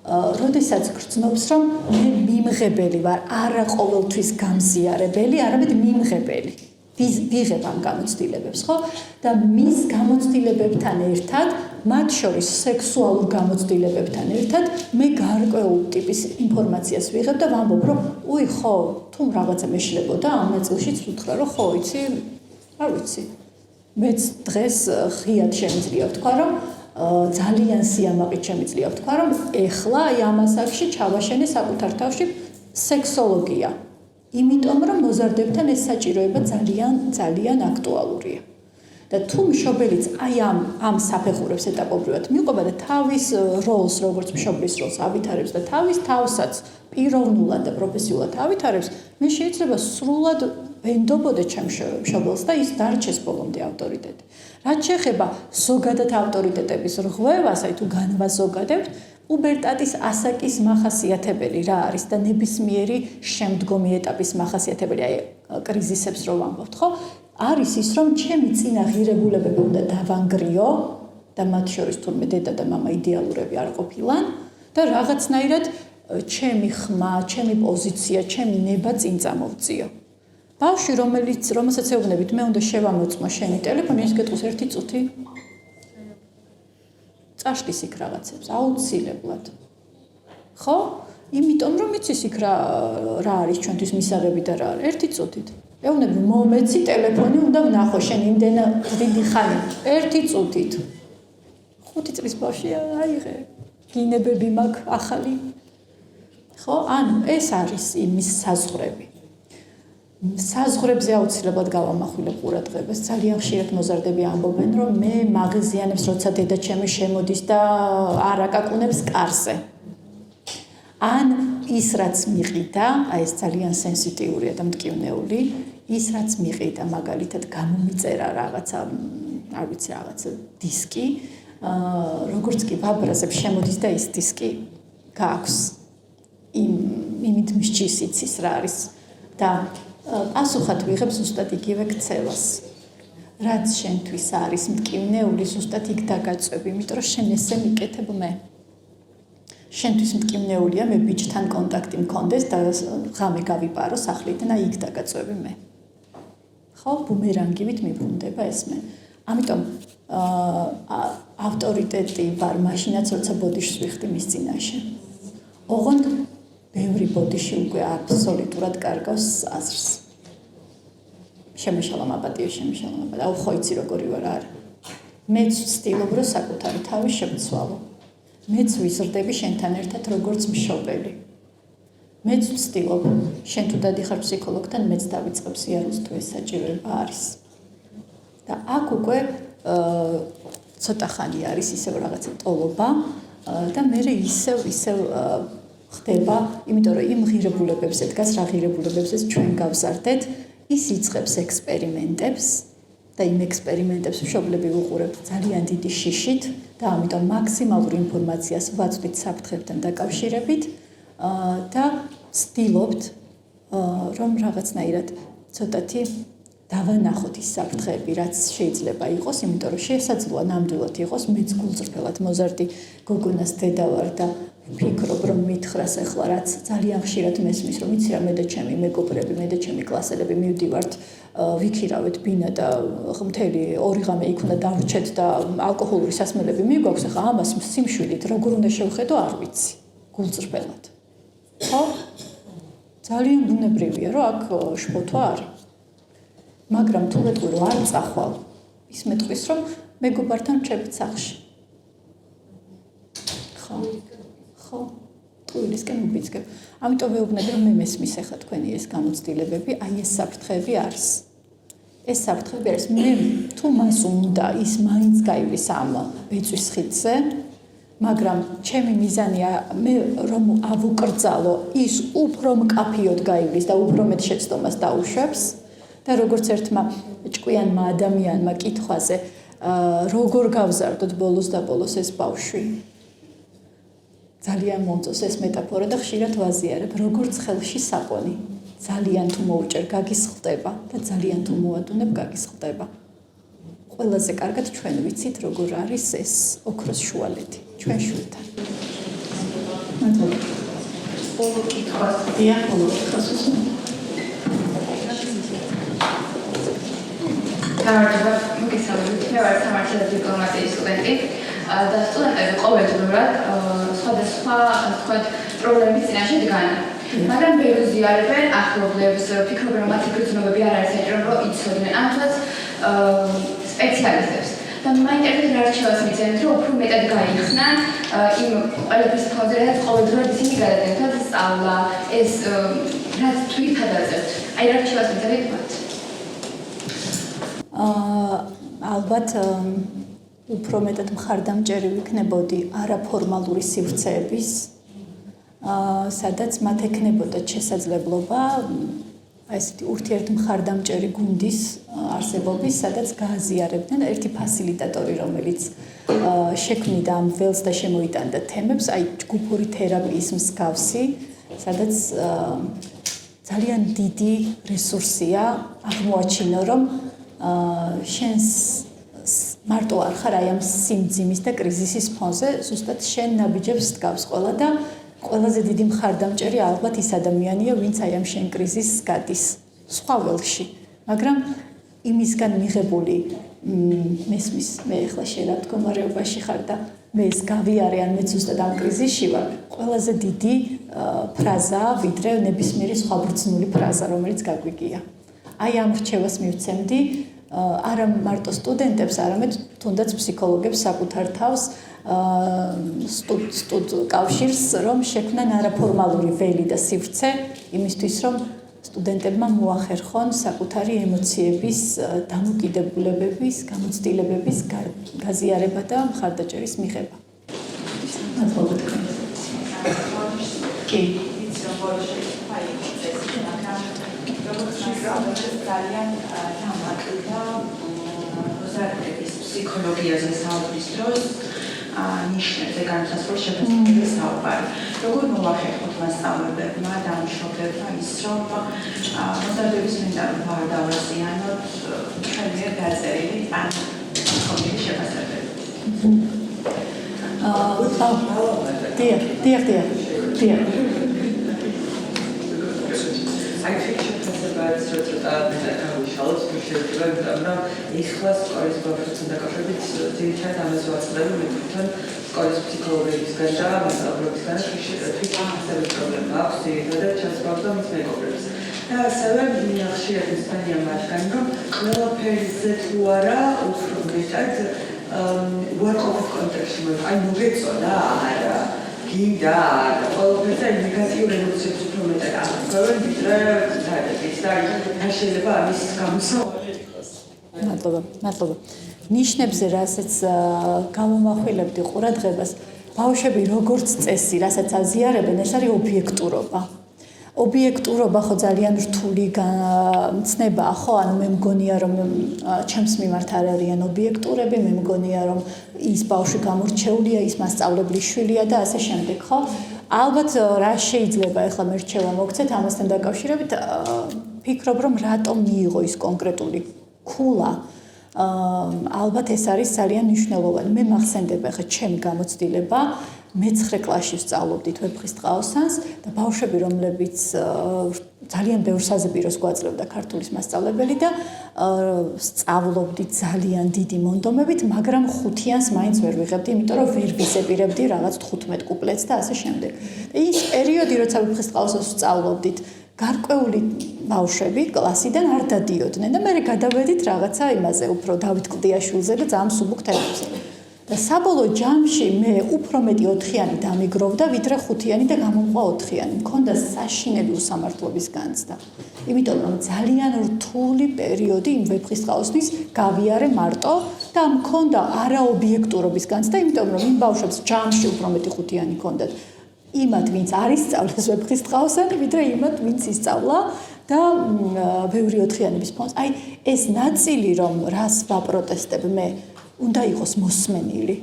როდესაც გრძნობს, რომ მე მიმღებელი ვარ, არა ყოველთვის გამზიარებელი, არამედ მიმღებელი. ვიღებ ამ გამოცდილებებს, ხო? და მის გამოცდილებებთან ერთად, მათ შორის სექსუალურ გამოცდილებებთან ერთად, მე გარკვეულ ტიპის ინფორმაციას ვიღებ და ვამბობ, რომ უი, ხო, თუ რაღაცა მეშლებოდა ამ ნაწილშიც ვუთხრა, რომ ხო, იცი, არ ვიცი. მეც დღეს ღიად შემიძლია ვთქვა, რომ ძალიან სიამაყით შემიძლია ვთქვა, რომ ეხლა აი ამ ასაკში ჩავაშენე საკუთარ თავში სექსოლოგია. იმიტომ რომ მოზარდებთან ეს საჭიროება ძალიან აქტუალურია. და თუ მშობელიც აი ამ საფეხურებს ეტაპობრივად მიუყვება და თავის როლს, როგორც მშობლის როლს ავითარებს და თავის თავსაც პიროვნულად და პროფესიულად ავითარებს, მე შეიძლება სრულად ვენდობოდე ჩემ მშობელს და ის დარჩეს ბოლომდე ავტორიტეტი. რაც შეეხება ზოგადად ავტორიტეტების რღვევას, აი თუ განვაზოგადებთ, პუბერტატის ასაკის მახასიათებელი რა არის და ნებისმიერი შემდგომი ეტაპის მახასიათებელი, აი კრიზისებს რო ვამბობთ, ხო? არის ის, რომ ჩემი წინა ღირებულებები უნდა დავანგრიო და მათ შორის თურმე დედა და მამა იდეალურები არ ყოფილან და რაღაცნაირად ჩემი ხმა, ჩემი პოზიცია, ჩემი ნება წინ წამოვწიო. ბავშვი, რომელსაც ეუბნებით, მე უნდა შევამოწმო შენი ტელეფონი, ის გეტყვის 1 წუთი. წაშლის იქ რაღაცებს, აუცილებლად. ხო? იმიტომ რომ იცის იქ რა არის ჩვენთვის მისაღები და რა არის 1 წუთით. ეუბნები, მომეცი ტელეფონი უნდა ვნახო შენ იმდენ დიდი ხანი 1 წუთით. 5 წლის ბავშვია, აიღე. გინებები მაქვს ახალი. ხო? ანუ ეს არის იმის საზღვრები. საზღვრებზე აუცილებლად გავამახვილებ ყურადღებას. ძალიან ხშირად მოზარდები ამბობენ, რომ მე მაღაზიანებს, როცა დედა ჩემი შემოდის და არ აკაკუნებს კარზე. ან ის რაც მიყიდა, აი ეს ძალიან სენსიტიურია და მტკივნეული, ის რაც მიყიდა, მაგალითად გამომიწერა რაღაცა, არ ვიცი, რაღაცა დისკი, როგორც კი ვაბრაზებ შემოდის და ის დისკი გააქვს იმით მსჯის იცის რა არის და პასუხად ვიღებ ზუსტად იგივე ქცევას. რაც შენთვის არის მტკივნეული, ზუსტად იქ დაგაწვევი, იმიტომ რომ შენ ესე მიკეთებ მე. შენთვის მტკივნეულია მე ბიჭთან კონტაქტი მქონდეს და ღამე გავიპარო სახლიდან, აი იქ დაგაწვევი მე. ხო, ბუმერანგივით მიბრუნდება ეს მე. ამიტომ ავტორიტეტი ვარ მაშინაც, როცა ბოდიშს ვიხდი მის წინაშე. ოღონდ ბევრი ბოდიში უკვე აბსოლუტურად კარგავს აზრს. შემეშალა მაპატიო, შემეშალა მაპატიო. აუ ხო იცი როგორი ვარ არა. მეც ვცდილობ რომ საკუთარი თავი შევცვალო. მეც ვიზრდები შენთან ერთად როგორც მშობელი. მეც ვცდილობ შენ თუ დადიხარ ფსიქოლოგთან, მეც დავიწყებ სიარულს თუ ეს საჭიროება არის. და აქ უკვე ცოტა ხანი არის ისევ რაღაცა ტოლობა და მე ისევ ხდება, იმიტომ რომ იმ ღირებულებებზე დგას რა ღირებულებებზეც ჩვენ გავზარდეთ, ის იწყებს ექსპერიმენტებს და იმ ექსპერიმენტებს მშობლები უყურებთ ძალიან დიდი შიშით და ამიტომ მაქსიმალურ ინფორმაციას ვაწვდით საფრთხებთან დაკავშირებით და ვცდილობთ რომ რაღაცნაირად ცოტათი დავანახოთ ის საფრთხეები, რაც შეიძლება იყოს, იმიტომ რომ შესაძლოა ნამდვილად იყოს, მეც გულწრფელად მოზარდი გოგონას დედა ვარ და ვფიქრობ, რომ მითხრას ახლა, რაც ძალიან ხშირად მესმის, რომ იცი რა, მე და ჩემი მეგობრები, მე და ჩემი კლასელები მივდივართ, ვიქირავეთ ბინა და მთელი 2 ღამე იქ უნდა დავრჩეთ და ალკოჰოლური სასმელები მიგვაქვს, ახლა ამას სიმშვილით როგორ უნდა შევხედო, არ ვიცი, გულწრფელად. ხო? ძალიან ბუნებრივია, რომ აქ შფოთვა არის. მაგრამ თუ მეტყვი რომ არ წახვალ, ის მეტყვის რომ მეგობართან ვჩებით სახლში. ხო, ტყუილისკენ ვუბიძგებ. ამიტომ ვეუბნები რომ მე მესმის ახლა თქვენი ეს გამოცდილებები, აი ეს საფრთხეები არის. ეს საფრთხეები არის. მე თუ მას უნდა ის მაინც გაივლის ამ ბეწვის ხიდზე, მაგრამ ჩემი მიზანია მე რომ ავუკრძალო, ის უფრო მკაფიოდ გაივლის და უფრო მეტ შეცდომას დაუშვებს. და როგორც ერთმა ჭკვიანმა ადამიანმა კითხვაზე, როგორ გავზარდოთ ბოლოს და ბოლოს ეს ბავშვი. ძალიან მომწონს ეს მეტაფორა და ხშირად ვაზიარებ, როგორც ხელში საპონი. ძალიან თუ მოუჭერ, გაგისხლდება და ძალიან თუ მოადუნებ, გაგისხლდება. ყველაზე კარგად ჩვენ ვიცით, როგორ არის ეს ოქროს შუალედი ჩვენ შვილთან. მადლობა. ბოლო კითხვას დიახ, ბოლო კითხვას უსმენ. გამარჯობა, მოგესალმებით. მე ვარ სამართლის დიპლომატიის სტუდენტი და სტუდენტები ყოველდღიურად სხვადასხვა პრობლემის წინაშე დგანან. მაგრამ ბევრი ზიარებენ ახლობლებს, ფიქრობენ, რომ მათი გრძნობები არ არის საჭირო, რომ იცოდნენ ამ თვას სპეციალისტებს. და მაინტერესებს რა რჩევას მიცემთ, რომ უფრო მეტად გაიხსნან იმ ყველაფრის ფონზე, რაც ყოველდღიურად ისინი გადადენთ სწავლა, ეს რაც თვითად აწერთ. აი რა რჩევას მიცემთ მათ? ალბათ უფრო მეტად მხარდამჭერი ვიქნებოდი არაფორმალური სივრცეების, სადაც მათ ექნებოდათ შესაძლებლობა ესეთი ურთიერთმხარდამჭერი გუნდის არსებობის, სადაც გააზიარებდნენ ერთი ფასილიტატორი, რომელიც შექმნიდა ამ ველს და შემოიტანდა თემებს, აი ჯგუფური თერაპიის მსგავსი, სადაც ძალიან დიდი რესურსია აღმოაჩინო, რომ შენს მარტო არ ხარ აი ამ სიმძიმის და კრიზისის ფონზე, ზუსტად შენ ნაბიჯებს დგავს ყველა და ყველაზე დიდი მხარდამჭერი ალბათ ის ადამიანია, ვინც აი ამ შენ კრიზისს გადის სხვა ველში. მაგრამ იმისგან მიღებული მესმის მე ახლა შენ რა მდგომარეობაში ხარ და მე ეს გავიარე ან მე ზუსტად ამ კრიზისში ვარ, ყველაზე დიდი ფრაზაა, ვიდრე ნებისმიერი სხვა ბრძნული ფრაზა, რომელიც გაგვიგია. აი ამ რჩევას მივცემდი არა მარტო სტუდენტებს, არამედ თუნდაც ფსიქოლოგებს საკუთარ თავს კავშირს, რომ შექმნან არაფორმალური ველი და სივრცე იმისთვის, რომ სტუდენტებმა მოახერხონ საკუთარი ემოციების, დამოკიდებულებების, გამოცდილებების გაზიარება და მხარდაჭერის მიღება. მადლობა თქვენ. კი. ძალიან დამატება მოსახლეობის ფსიქოლოგიაზე საუბრის დროს ნიშნებზე განსაზღვრულ შეფასებებზე საუბარი. როგორ მოახერხოთ მასწავლებლებმა და მშობლებმა ის, რომ მოსახლეობის მენტალობა არ დავაზიანოთ ჩვენ მიერ დაწერილი ან ხომილი შეფასებები. დიახ. I think შეფასებაც ცოტა გამიშალოს შეიძლება იმიტომ რომ ეხლა სკოლის პროფესორთან დაკავშირებით ძირითადად ამას ვაწყდები მე თვითონ სკოლის ფსიქოლოგიისგან და მასწავლებლებისგან თვითონ ასევე პრობლემა აქვს ძირითადად ჩასწავლდა მის მეგობრებს და ასევე ხშირად ისწავლია მათგან რომ ყველაფერზე თუ არა უფრო მეტად work-off კონტექსტში აი მოგეწონა არა გინდა ყველაფერზე ნეგატიურ ემოციებს უფრო მეტად აღწევენ ვიდრე თერაპიის და რა შეიძლება ამის გამოსავალი იყოს. მადლობა. ნიშნებზე რასაც გამომახვილებდი ყურადღებას, ბავშვები როგორც წესი, რასაც აზიარებენ, ეს არის ობიექტურობა. ობიექტურობა ხო ძალიან რთული ცნებაა, ხო? ანუ მე მგონია, რომ ჩემს მიმართ არ არიან ობიექტურები, მე მგონია, რომ ის ბავშვი გამორჩეულია, ის მასწავლებლის შვილია და ასე შემდეგ, ხო? ალბათ რა შეიძლება ახლა მე რჩევა მოგცეთ ამასთან დაკავშირებით, ფიქრობ, რომ რატომ მიიღო ის კონკრეტული ქულა. ალბათ ეს არის ძალიან მნიშვნელოვანი. მე მახსენდება ახლა ჩემი გამოცდილება მე-9 კლასში ვსწავლობდით ვეფხისტყაოსანს და ბავშვები, რომლებიც ძალიან ბევრ საზეპიროს გვაძლევდა ქართულის მასწავლებელი და სწავლობდით ძალიან დიდი მონდომებით, მაგრამ 5-იანს მაინც ვერ ვიღებდი, იმიტომ რომ ვერ ვიზეპირებდი რაღაც 15 კუპლეტს და ასე შემდეგ. ის პერიოდი, როცა ვეფხისტყაოსანს ვსწავლობდით, გარკვეული ბავშვები კლასიდან არ დადიოდნენ და მე გადავედით რაღაცა იმაზე, უფრო დავით კლდიაშვილზე და ძალიან მსუბუქ თემებზე. და საბოლოო ჯამში მე უფრო მეტი 4-იანი დამიგროვდა, ვიდრე 5-იანი და გამომყვა 4-იანი. მქონდა საშინელი უსამართლობის განცდა. იმიტომ რომ ძალიან რთული პერიოდი იმ ვეფხისტყაოსნის გავიარე მარტო და მქონდა არაობიექტურობის განცდა, იმიტომ რომ იმ ბავშვებს ჯამში უფრო მეტი 5-იანი ჰქონდათ. იმათ, ვინც არ ისწავლეს ვეფხისტყაოსანი, ვიდრე იმათ, ვინც ისწავლა და ბევრი 4-იანების ფონს. აი ეს ნაწილი, რომ რას ვაპროტესტებ მე, უნდა იყოს მოსმენილი.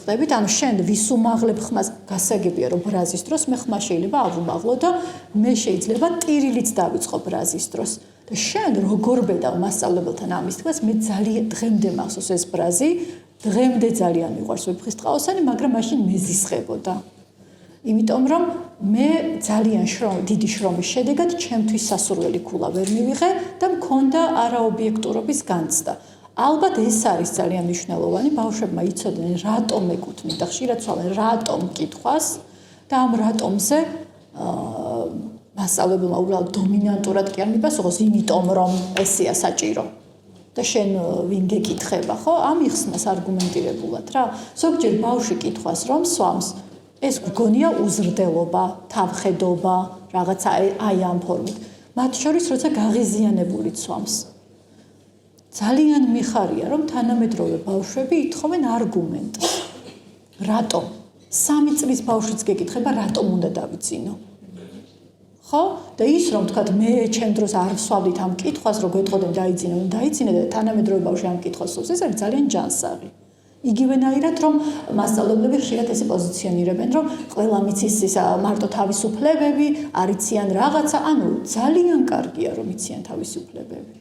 ხდებით, ანუ შენ ვის უმაღლებ ხმას, გასაგებია რომ ბრაზის დროს მე ხმა შეიძლება ავუმაღლო და მე შეიძლება ტირილიც დავიწყო ბრაზის დროს. და შენ როგორ ბედავ მასწავლებელთან ამის თქოს მე ძალიან დღემდე მახსოვს ეს ფრაზი დღემდე ძალიან მიყვარს ვეფხისტყაოსანი მაგრამ მაშინ მეზისხებოდა იმიტომ რომ მე ძალიან დიდი შრომის შედეგად ჩემთვის სასურველი ქულა ვერ მივიღე და მქონდა არაობიექტურობის განცდა ალბათ ეს არის ძალიან მნიშვნელოვანი ბავშვებმა იცოდნენ რატომ ეკუთვნით და ხშირად ცვალენ რატომ კითხვას და ამ რატომზე მასწავლებელმა უბრალოდ დომინანტურად კი არ მიპასუხოს იმიტომ რომ ესეა საჭირო და შენ ვინ გეკითხება ხო ამიხსნას არგუმენტირებულად რა ზოგჯერ ბავშვი კითხვას რომ სვამს ეს გონია უზრდელობა თავხედობა რაღაცა აი ამ ფორმით მათ შორის როცა გაღიზიანებული სვამს ძალიან მიხარია რომ თანამედროვე ბავშვები ითხოვენ არგუმენტს რატომ 3 წლის ბავშვიც გეკითხება რატომ უნდა დავიცინო ხო და ის რომ თქვა მე ჩემ დროს არ ვსვავდით ამ კითხვას რომ გეტყოდენ დაიცინე და თანამედროვე ბავშვი ამ კითხვას სვავს ეს არის ძალიან ჯანსაღი იგივენაირად რომ მასწავლებლები ხშირად ესე პოზიციონირებენ რომ ყველა მიცის ის მარტო თავისუფლებები არიციან რაღაცა ანუ ძალიან კარგია რომ იციან თავისუფლებები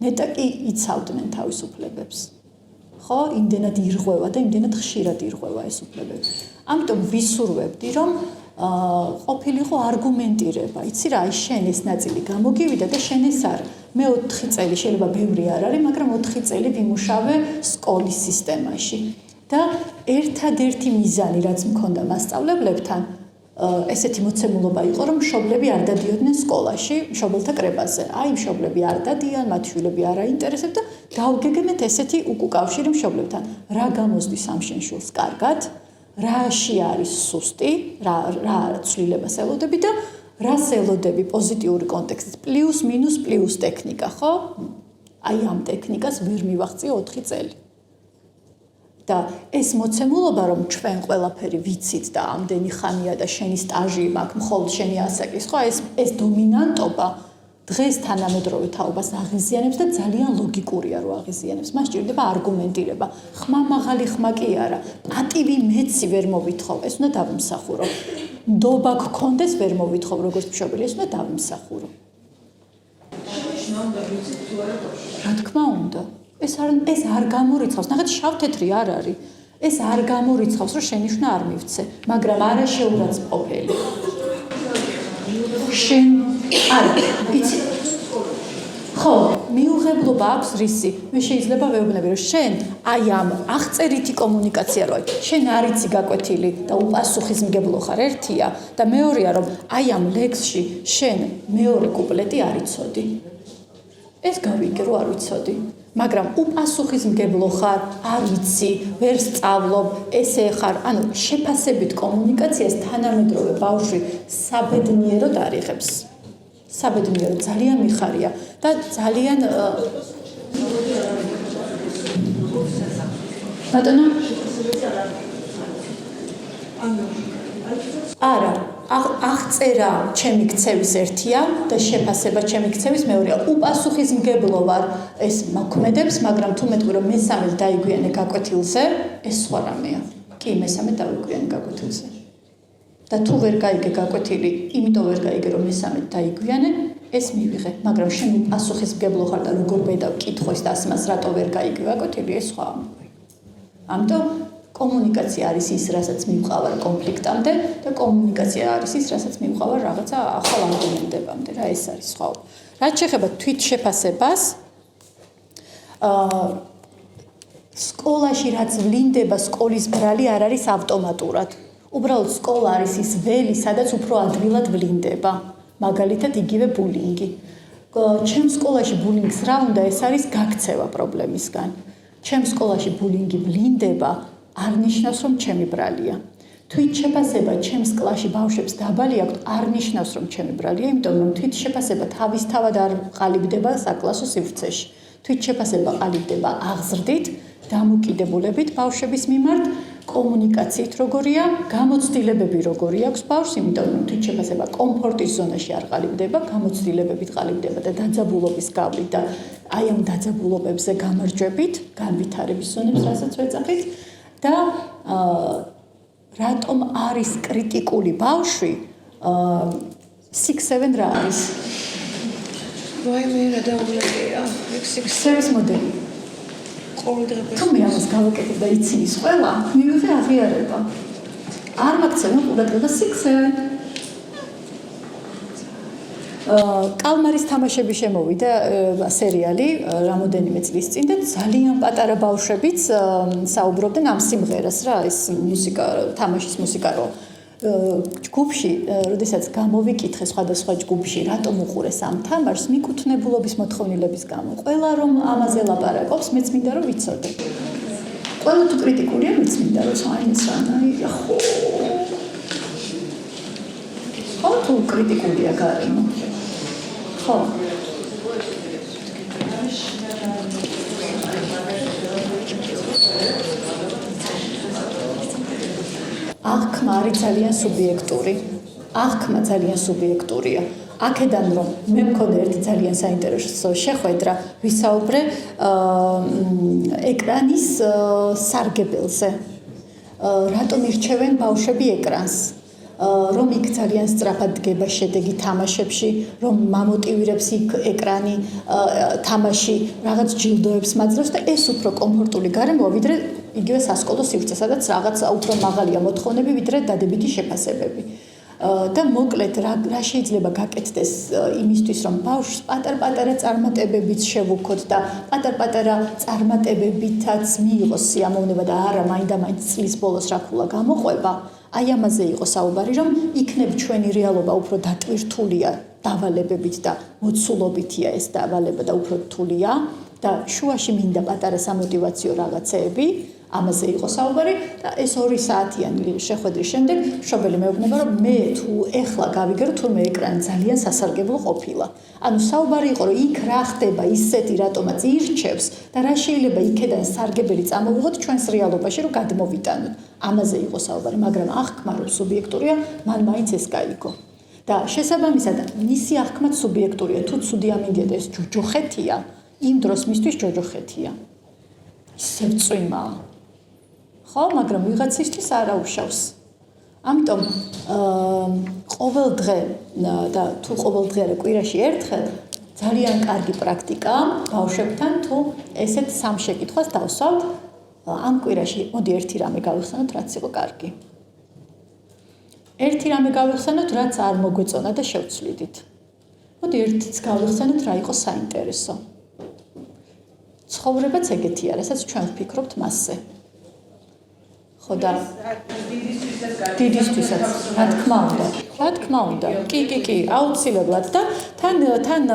ნეტა კი იცავდნენ თავისუფლებებს ხო იმდენად ირღვევა და იმდენად ხშირად ირღვევა ეს უფლებები ამიტომ ვისურვებდი რომ ყოფილიყო არგუმენტირება იცი რა აი შენ ეს ნაწილი გამოგივიდა და შენ ეს არ მე 4 წელი შეიძლება ბევრი არ არის მაგრამ 4 წელი ვიმუშავე სკოლის სისტემაში და ერთადერთი მიზანი რაც მქონდა მასწავლებლებთან ესეთი მოცემულობა იყო რომ მშობლები არ დადიოდნენ სკოლაში მშობელთა კრებაზე აი მშობლები არ დადიან მათ შვილები არ აინტერესებთ და დავგეგმეთ ესეთი უკავშირი მშობლებთან რა გამოსდის ამ შენ შვილს კარგად რაში არის სუსტი რა ცვლილებას ელოდები და რას ელოდები პოზიტიური კონტექსტით პლუს მინუს პლუს ტექნიკა ხო აი ამ ტექნიკას ვერ მივახციე 4 წელი და ეს მოცემულობა რომ ჩვენ ყველაფერი ვიცით და ამდენი ხანია და შენი სტაჟი მაქვს მხოლოდ შენი ასაკის ხო ეს დომინანტობა დღეს თანამედროვე თაობას აღიზიანებს და ძალიან ლოგიკურია რომ აღიზიანებს მას ჭირდება არგუმენტირება ხმა მაღალი ხმა კი არა პატივი მეცი ვერ მოვითხოვ ეს უნდა დავიმსახურო ნდობა გქონდეს ვერ მოვითხოვ როგორც მშობელი ეს უნდა დავიმსახურო რა თქმა უნდა ეს არ გამორიცხავს ნახეთ შავ-თეთრი არ არის ეს არ გამორიცხავს რომ შენიშვნა არ მივცე მაგრამ არა შეურაცხყოფელი შენ არა იცი ხო მიუღებლობა აქვს რისი მე შეიძლება ვეუბნები რომ შენ აი ამ აღწერითი კომუნიკაცია როი შენ არ იცი გაკვეთილი და უპასუხისმგებლო ხარ ერთია და მეორეა რომ აი ამ ლექსში შენ მეორე კუპლეტი არ იცოდი ეს გავიგე რომ არ ვიცოდი მაგრამ უპასუხისმგებლო ხარ არ ვიცი ვერ სწავლობ ესე ხარ ანუ შეფასებით კომუნიკაციას თანამედროვე ბავშვი საბედნიეროდ არიღებს საბედნიეროდ ძალიან მიხარია და ძალიან ბატონო არა აღწერა ჩემი ქცევის ერთია და შეფასება ჩემი ქცევის მეორეა უპასუხისმგებლო ვარ ეს მოქმედებს მაგრამ თუ მეტყვი რომ მესამედ დაიგვიანე გაკვეთილზე ეს სხვა რამეა კი მესამედ დაიგვიანე გაკვეთილზე და თუ ვერ გაიგე გაკვეთილი იმიტომ ვერ გაიგე რომ მესამედ დაიგვიანე ეს მივიღე მაგრამ შენ უპასუხისმგებლო ხარ და როგორ ბედავ კითხვის და ასმას რატო ვერ გაიგე გაკვეთილი ეს სხვა ამიტომ კომუნიკაცია არის ის, რასაც მივყავარ კონფლიქტამდე და კომუნიკაცია არის ის, რასაც მივყავარ რაღაცა ახალ არგუმენტებამდე, რა ეს არის სხვაობა. რაც შეეხება თვითშეფასებას, სკოლაში რაც ვლინდება, სკოლის ბრალი არ არის ავტომატურად. უბრალოდ სკოლა არის ის ველი, სადაც უფრო ადვილად ვლინდება. მაგალითად იგივე ბულინგი. ჩემ სკოლაში ბულინგს რა უნდა, ეს არის გაქცევა პრობლემისგან. ჩემ სკოლაში ბულინგი ვლინდება არ ნიშნავს რომ ჩემი ბრალია. თვითშეფასება ჩემს კლასში ბავშვებს დაბალი აქვთ არ ნიშნავს რომ ჩემი ბრალია, იმიტომ რომ თვითშეფასება თავისთავად არ ყალიბდება საკლასო სივრცეში. თვითშეფასება ყალიბდება აღზრდით, დამოკიდებულებით ბავშვების მიმართ, კომუნიკაციით როგორია, გამოცდილებები როგორი აქვს ბავშვს, იმიტომ რომ თვითშეფასება კომფორტის ზონაში არ ყალიბდება, გამოცდილებებით ყალიბდება და დაძაბულობის გავლით და აი ამ დაძაბულობებზე გამარჯვებით, განვითარების ზონებს რასაც ვეძახით. და რატომ არის კრიტიკული ბავშვი 6-7 რა არის ვაიმე რა დაუნებია მექსიკის სერვის მოდელი. ყოველდღე თუ მე ამას გავაკეთებ და იცის ყველა, მივიღე აღიარება. არ მაგცემ ყურადღებას სიქსე. კალმარის თამაშები შემოვიდა სერიალი რამოდენიმე წლის წინ და ძალიან პატარა ბავშვებიც საუბრობდნენ ამ სიმღერას რა ეს მუსიკა თამაშის მუსიკა რო ჯგუფში როდესაც გამოვიკითხე სხვადასხვა ჯგუფში რატომ უყურეს ამ თამაშს მიკუთვნებულობის მოთხოვნილების გამო ყველა რომ ამაზე ლაპარაკობს მეც მინდა რომ ვიცოდე ყველა თუ კრიტიკულია მეც მინდა რომ საინც რანაირია ხო თუ კრიტიკულია გარემო ხო აღქმა არის ძალიან სუბიექტური. აღქმა ძალიან სუბიექტურია. აქედან რომ მე მქონდა ერთი ძალიან საინტერესო შეხვედრა, ვისაუბრე ეკრანის სარგებელზე. რატომ ირჩევენ ბავშვები ეკრანს? რომ იქ ძალიან სწრაფად დგება შედეგი თამაშებში, რომ მამოტივირებს იქ ეკრანი თამაში რაღაც ჯილდოებს მაძლევს და ეს უფრო კომფორტული გარემოა, ვიდრე იგივე სასკოლო სივრცე, სადაც რაღაც უფრო მაღალია მოთხოვნები, ვიდრე დადებითი შეფასებები. და მოკლედ რა შეიძლება გაკეთდეს იმისთვის, რომ ბავშვს პატარ-პატარა წარმატებებიც შევუქოთ და პატარ-პატარა წარმატებებითაც მიიღოს სიამოვნება და არა მაინდა-მაინც წლის ბოლოს რა ქულა გამოყვება. აი ამაზე იყო საუბარი, რომ იქნებ ჩვენი რეალობა უფრო დატვირთულია დავალებებით და მოცულობითია ეს დავალება და უფრო რთულია და შუაში მინდა პატარა სამოტივაციო რაღაცეები, ამაზე იყო საუბარი და ეს 2 საათიანი შეხვედრის შემდეგ მშობელი მეუბნება, რომ მე თუ ეხლა გავიგერო თურმე ეკრანი ძალიან სასარგებლო ყოფილა. ანუ საუბარი იყო, რომ იქ რა ხდება ისეთი რატომაც ირჩევს და რა შეიძლება იქედან სარგებელი წამოვიღოთ ჩვენს რეალობაში, რომ გადმოვიტანოთ. ამაზე იყო საუბარი, მაგრამ აღქმა რომ სუბიექტურია, მან მაინც ეს გაიგო. და შესაბამისად, მისი აღქმაც სუბიექტურია, თუ ცუდი ამინდია და ეს ჯოჯოხეთია, იმ დროს მისთვის ჯოჯოხეთია. ისევ წვიმაა. ხო, მაგრამ ვიღაცისთვის არა უშავს. ამიტომ ყოველ დღე და თუ ყოველ დღე არა კვირაში ერთხელ ძალიან კარგი პრაქტიკაა ბავშვებთან თუ ესეთ სამ შეკითხვას დავსვათ ამ კვირაში მოდი ერთი რამე გავიხსენოთ რაც იყო კარგი. ერთი რამე გავიხსენოთ რაც არ მოგვეწონა და შევცვლიდით. მოდი ერთიც გავიხსენოთ რა იყო საინტერესო. ცხოვრებაც ეგეთია, რასაც ჩვენ ვფიქრობთ მასზე. ხო და დიდისთვისაც რა თქმა უნდა კი აუცილებლად და თან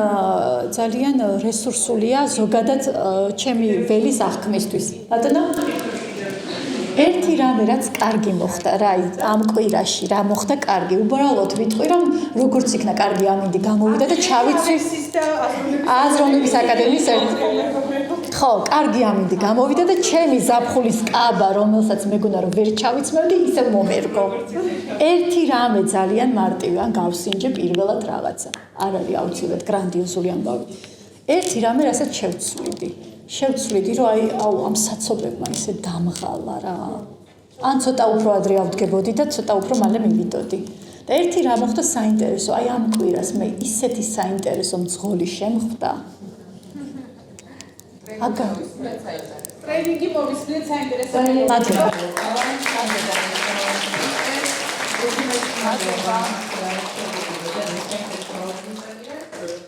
ძალიან რესურსულია ზოგადად ჩემი ველის აღქმისთვის ბატონო ერთი რამე რაც კარგი მოხდა რა ამ კვირაში რა მოხდა კარგი უბრალოდ ვიტყვი რომ როგორც იქნა კარგი ამინდი გამოვიდა და ჩავიცვი აზროვნების აკადემიის ხო, კარგი ამინდი გამოვიდა და ჩემი ზაფხულის კაბა, რომელსაც მეგონა რომ ვერ ჩავიცმევდი, ისე მომერგო. ერთი რამე ძალიან მარტივი, ან გავსინჯე პირველად რაღაცა. არ არის აუცილებლად გრანდიოზული ამბავი. ერთი რამე, რასაც შევცვლიდი, რომ აუ ამ საცობებმა ისე დამღალა რა. ან ცოტა უფრო ადრე ავდგებოდი და ცოტა უფრო მალე მივიდოდი. და ერთი რა მოხდა საინტერესო, აი ამ კვირას მე ისეთი საინტერესო მძღოლი შემხვდა. აგა ტრეინინგი მოვისმენთ საინტერესო მადლობა